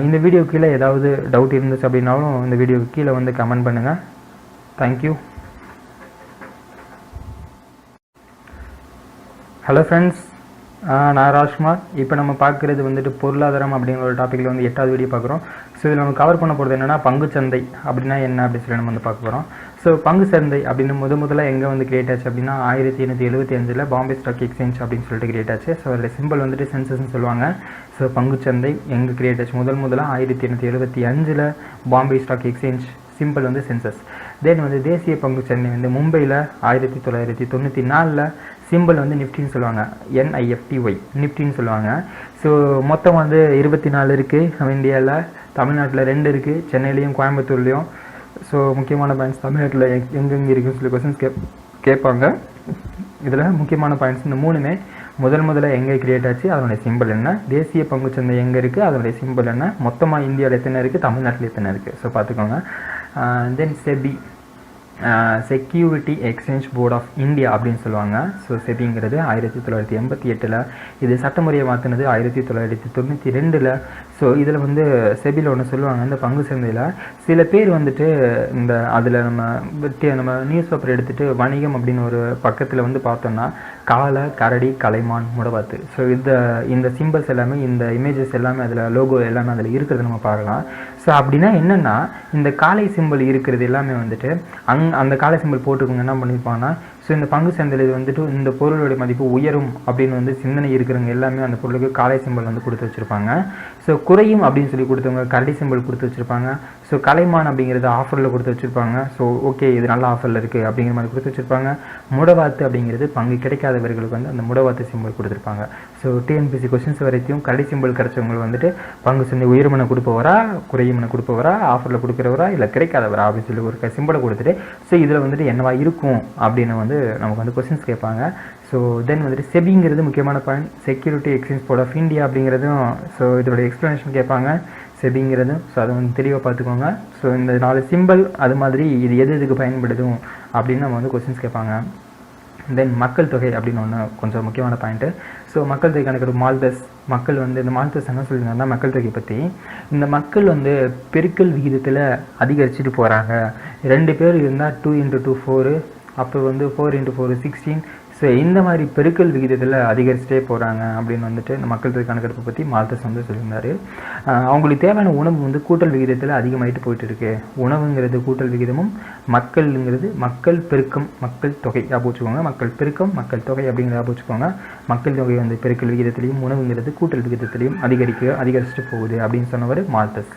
இந்த வீடியோ கீழே ஏதாவது டவுட் இருந்துச்சு அப்படின்னாலும் இந்த வீடியோக்கு கீழே வந்து கமெண்ட் பண்ணுங்கள். தேங்க்யூ. ஹலோ ஃப்ரெண்ட்ஸ், நான் ராஜ்குமார். இப்போ நம்ம பார்க்குறது வந்துட்டு பொருளாதாரம் அப்படிங்கிற ஒரு டாப்பிக்கில் வந்து 8வது வீடியோ பார்க்குறோம். ஸோ இதில் நம்ம கவர் பண்ண போகிறது என்னென்னா பங்குச்சந்தை அப்படின்னா என்ன அப்படின்னு சொல்லி நம்ம வந்து பார்க்க போகிறோம். ஸோ பங்குச்சந்தை அப்படின்னு முதல்ல எங்கே வந்து கிரியேட் ஆச்சு அப்படின்னா 1875 பாம்பே ஸ்டாக் எக்ஸ்சேஞ்ச் அப்படின்னு சொல்லிட்டு கிரியேட் ஆச்சு. ஸோ அதில் சிம்பிள் வந்துட்டு சென்சஸ்ன்னு சொல்லுவாங்க. ஸோ பங்குச்சந்தை எங்கே கிரியேட் ஆச்சு முதலாக 1875 பாம்பே ஸ்டாக் எக்ஸ்சேஞ்ச், சிம்பிள் வந்து சென்சஸ். தென் வந்து தேசிய பங்குச்சந்தை வந்து மும்பையில் 1994 சிம்பிள் வந்து நிஃப்டின்னு சொல்லுவாங்க, NIFTY, நிஃப்டின்னு சொல்லுவாங்க. ஸோ மொத்தம் வந்து 24 இருக்குது நம்ம இந்தியாவில். தமிழ்நாட்டில் 2 இருக்குது, சென்னையிலையும் கோயம்புத்தூர்லேயும். ஸோ முக்கியமான பாயிண்ட்ஸ் தமிழ்நாட்டில் எங்கெங்கே இருக்குன்னு சொல்லி கொஸ்டின்ஸ் கேட்பாங்க. இதில் முக்கியமான பாயிண்ட்ஸ் இந்த 3மே முதல்ல எங்கே கிரியேட் ஆச்சு, அதனுடைய சிம்பிள் என்ன, தேசிய பங்குச்சந்தை எங்கே இருக்குது, அதனுடைய சிம்பிள் என்ன, மொத்தமாக இந்தியாவில் எத்தனை இருக்குது, தமிழ்நாட்டில் எத்தனை இருக்குது. ஸோ பார்த்துக்கோங்க. Then SEBI, security exchange board of India அப்படின்னு சொல்லுவாங்க. ஸோ செபிங்கிறது 1988 இது சட்டமுறையை மாற்றினது 1992. ஸோ இதில் வந்து செபியில் ஒன்று சொல்லுவாங்க, இந்த பங்கு சந்தையில் சில பேர் வந்துட்டு இந்த அதில் நம்ம நியூஸ் பேப்பர் எடுத்துகிட்டு வணிகம் அப்படின்னு ஒரு பக்கத்தில் வந்து பார்த்தோம்னா காளை, கரடி, கலைமான், முடவாத்து. ஸோ இந்த சிம்பிள்ஸ் எல்லாமே, இந்த இமேஜஸ் எல்லாமே அதில் லோகோ எல்லாமே அதில் இருக்கிறது நம்ம பார்க்கலாம். ஸோ அப்படின்னா என்னென்னா இந்த காளை சிம்பிள் இருக்கிறது எல்லாமே வந்துட்டு அந்த காளை சிம்பிள் போட்டுக்கோங்க என்ன பண்ணியிருப்பாங்கன்னா, ஸோ இந்த பங்கு சந்தையில் இது வந்துட்டு இந்த பொருளுடைய மதிப்பு உயரும் அப்படின்னு வந்து சிந்தனை இருக்கிறவங்க எல்லாமே அந்த பொருளுக்கு காளை சிம்பிள் வந்து கொடுத்து வச்சுருப்பாங்க. ஸோ குறையும் அப்படின்னு சொல்லி கொடுத்தவங்க கரடி சிம்பிள் கொடுத்து வச்சுருப்பாங்க. ஸோ கலைமான் அப்படிங்கிறது ஆஃபரில் கொடுத்து வச்சுருப்பாங்க. ஸோ ஓகே இது நல்ல ஆஃபரில் இருக்குது அப்படிங்கிற மாதிரி கொடுத்து வச்சுருப்பாங்க. முடவாத்து அப்படிங்கிறது பங்கு கிடைக்காதவர்களுக்கு வந்து அந்த முடவாத்து சிம்பிள் கொடுத்துருப்பாங்க. ஸோ TNPSC கொஸ்டின்ஸ் வரைக்கும் கரடி சிம்பிள் கிடைச்சவங்க வந்துட்டு பங்கு சந்தை உயர்மனை கொடுப்பவரா, குறையுமனை கொடுப்பவரா, ஆஃபரில் கொடுக்குறவரா, இல்லை கிடைக்காதவரா அப்படின்னு சொல்லி ஒரு சிம்பிளை கொடுத்துட்டு ஸோ இதில் வந்துட்டு என்னவா இருக்கும் அப்படின்னு வந்து நமக்கு வந்து கொஸ்டின்ஸ் கேட்பாங்க. ஸோ தென் வந்துட்டு செபிங்கிறது முக்கியமான point, security exchange board of India அப்படிங்கிறதும். ஸோ இதோட எக்ஸ்ப்ளனேஷன் கேட்பாங்க செபிங்கிறதும். ஸோ அதை வந்து தெளிவாக பார்த்துக்கோங்க. ஸோ இந்த 4 சிம்பிள் அது மாதிரி இது எதுக்கு பயன்படுதும் அப்படின்னு நம்ம வந்து கொஸ்டின்ஸ் கேட்பாங்க. தென் மக்கள் தொகை அப்படின்னு ஒன்று கொஞ்சம் முக்கியமான பாயிண்ட்டு. ஸோ மக்கள் தொகை கணக்கு மால்தஸ் மக்கள் வந்து இந்த மால்தஸ் என்ன சொல்லியிருந்தாங்கன்னா மக்கள் தொகை பற்றி, இந்த மக்கள் வந்து பெருக்கல் விகிதத்தில் அதிகரிச்சுட்டு போகிறாங்க. 2 பேர் இருந்தால் 2 × 2 4, அப்போ வந்து 4 × 4 16. ஸோ இந்த மாதிரி பெருக்கல் விகிதத்தில் அதிகரிச்சுட்டே போகிறாங்க அப்படின்னு வந்துட்டு இந்த மக்கள் தொகை கணக்கெடுப்பை பற்றி மால்தஸ் வந்து சொல்லியிருந்தார். அவங்களுக்கு தேவையான உணவு வந்து கூட்டல் விகிதத்தில் அதிகமாகிட்டு போயிட்டு இருக்கு. உணவுங்கிறது கூட்டல் விகிதமும், மக்கள்ங்கிறது மக்கள் பெருக்கம், மக்கள் தொகை வச்சுக்கோங்க. மக்கள் பெருக்கம், மக்கள் தொகை அப்படிங்கிறத வச்சுக்கோங்க. மக்கள் தொகை வந்து பெருக்கல் விகிதத்திலையும், உணவுங்கிறது கூட்டல் விகிதத்திலையும் அதிகரிச்சுட்டு போகுது அப்படின்னு சொன்னவர் மால்தஸ்.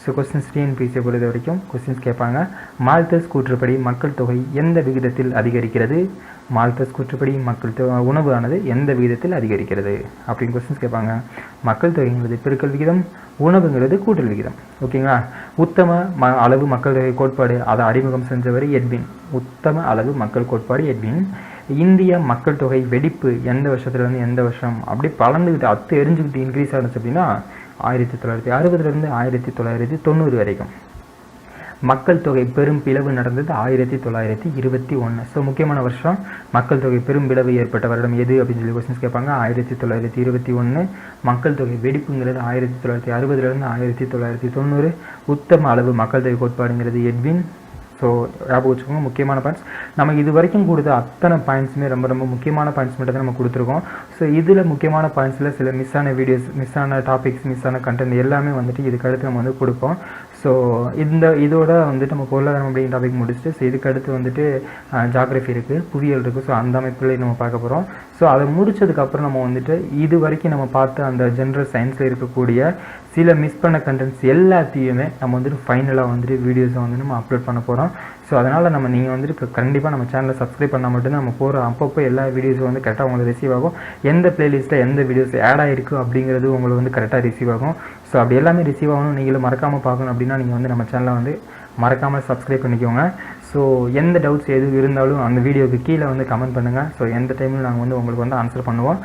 ஸோ கொஸ்டின்ஸ் TNPSC பொறுத்த வரைக்கும் கொஸ்டின்ஸ் கேட்பாங்க. மால்தஸ் கூற்றுப்படி மக்கள் தொகை எந்த விகிதத்தில் அதிகரிக்கிறது? மால்தஸ் கூற்றுப்படி மக்கள் உணவு ஆனது எந்த விகிதத்தில் அதிகரிக்கிறது அப்படின்னு கொஸ்டின்ஸ் கேட்பாங்க. மக்கள் தொகைங்கிறது பெருக்கல் விகிதம், உணவுங்கிறது கூட்டல் விகிதம். ஓகேங்களா? உத்தம அளவு மக்கள் தொகை கோட்பாடு அதை அறிமுகம் செஞ்சவர் எட்வின். உத்தம அளவு மக்கள் கோட்பாடு எட்வின். இந்திய மக்கள் தொகை வெடிப்பு எந்த வருஷத்துலேருந்து எந்த வருஷம் அப்படி பலந்துக்கிட்டு எரிஞ்சுக்கிட்டு இன்க்ரீஸ் ஆனிச்சு அப்படின்னா 1960 1990 வரைக்கும். மக்கள் தொகை பெரும் பிளவு நடந்தது 1921. ஸோ முக்கியமான வருஷம் மக்கள் தொகை பெரும் பிளவு ஏற்பட்ட வருடம் எது அப்படின்னு சொல்லி கொஸ்டின்ஸ் கேட்பாங்க. 1921. மக்கள் தொகை வெடிப்புங்கிறது 1960 1990. உத்தம அளவு மக்கள் தொகை கோட்பாடுங்கிறது எட்வின். ஸோ ஞாபகம் வச்சுக்கோங்க. முக்கியமான பாயிண்ட்ஸ் நம்ம இது வரைக்கும் கொடுத்த அத்தனை பாயிண்ட்ஸுமே ரொம்ப ரொம்ப முக்கியமான பாயிண்ட்ஸ் மட்டும் தான் நம்ம கொடுத்துருக்கோம். ஸோ இதில் முக்கியமான பாயிண்ட்ஸில் சில மிஸ்ஸான வீடியோஸ், மிஸ்ஸான டாபிக்ஸ், மிஸ்ஸான கண்டென்ட் எல்லாமே வந்துட்டு இதுக்கடுத்து நம்ம வந்து கொடுப்போம். ஸோ இதோட வந்துட்டு நம்ம பொருளாதாரம் அப்படிங்கிற டாபிக் முடிச்சுட்டு, ஸோ இதுக்கடுத்து வந்துட்டு ஜாகிரஃபி இருக்குது, புவியியல் இருக்குது. ஸோ அந்த அமைப்பில் நம்ம பார்க்க போகிறோம். ஸோ அதை முடிச்சதுக்கப்புறம் நம்ம வந்துட்டு இது வரைக்கும் நம்ம பார்த்த அந்த ஜென்ரல் சயின்ஸில் இருக்கக்கூடிய சில மிஸ் பண்ண கண்டென்ட்ஸ் எல்லாத்தையுமே நம்ம வந்துட்டு ஃபைனலாக வந்துட்டு வீடியோஸை வந்து நம்ம அப்லோட் பண்ண போகிறோம். ஸோ அதனால் நீங்கள் வந்துட்டு கண்டிப்பாக நம்ம சேனலை சப்ஸ்கிரைப் பண்ணால் மட்டும்தான் நம்ம போகிற அப்பப்போ எல்லா வீடியோஸும் வந்து கரெக்டாக உங்களுக்கு ரிசீவ் ஆகும். எந்த பிளேலிஸ்ட்டில் எந்த வீடியோஸ் ஆட் ஆகிருக்கு அப்படிங்கிறது உங்களுக்கு வந்து கரெக்டாக ரிசீவ் ஆகும். ஸோ அப்படி எல்லாமே ரிசீவ் ஆகணும், நீங்களும் மறக்காமல் பார்க்கணும் அப்படின்னா நீங்கள் வந்து நம்ம சேனலை வந்து மறக்காமல் சப்ஸ்கிரைப் பண்ணிக்கோங்க. ஸோ எந்த டவுட்ஸ் எது இருந்தாலும் அந்த வீடியோவுக்கு கீழே வந்து கமெண்ட் பண்ணுங்கள். ஸோ எந்த டைமில் நாங்கள் வந்து உங்களுக்கு வந்து ஆன்சர் பண்ணுவோம்.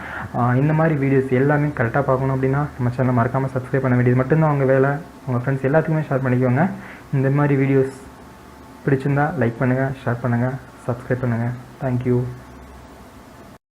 இந்த மாதிரி வீடியோஸ் எல்லாமே கரெக்டாக பார்க்கணும் அப்படின்னா நம்ம சேனலை மறக்காமல் சப்ஸ்கிரைப் பண்ண வேண்டியது மட்டும்தான் உங்கள் வேலை. உங்கள் ஃப்ரெண்ட்ஸ் எல்லாத்துக்குமே ஷேர் பண்ணிக்கோங்க. இந்த மாதிரி வீடியோஸ் பிடிச்சிருந்தா லைக் பண்ணுங்கள், ஷேர் பண்ணுங்கள், சப்ஸ்கிரைப் பண்ணுங்கள். தேங்க்யூ.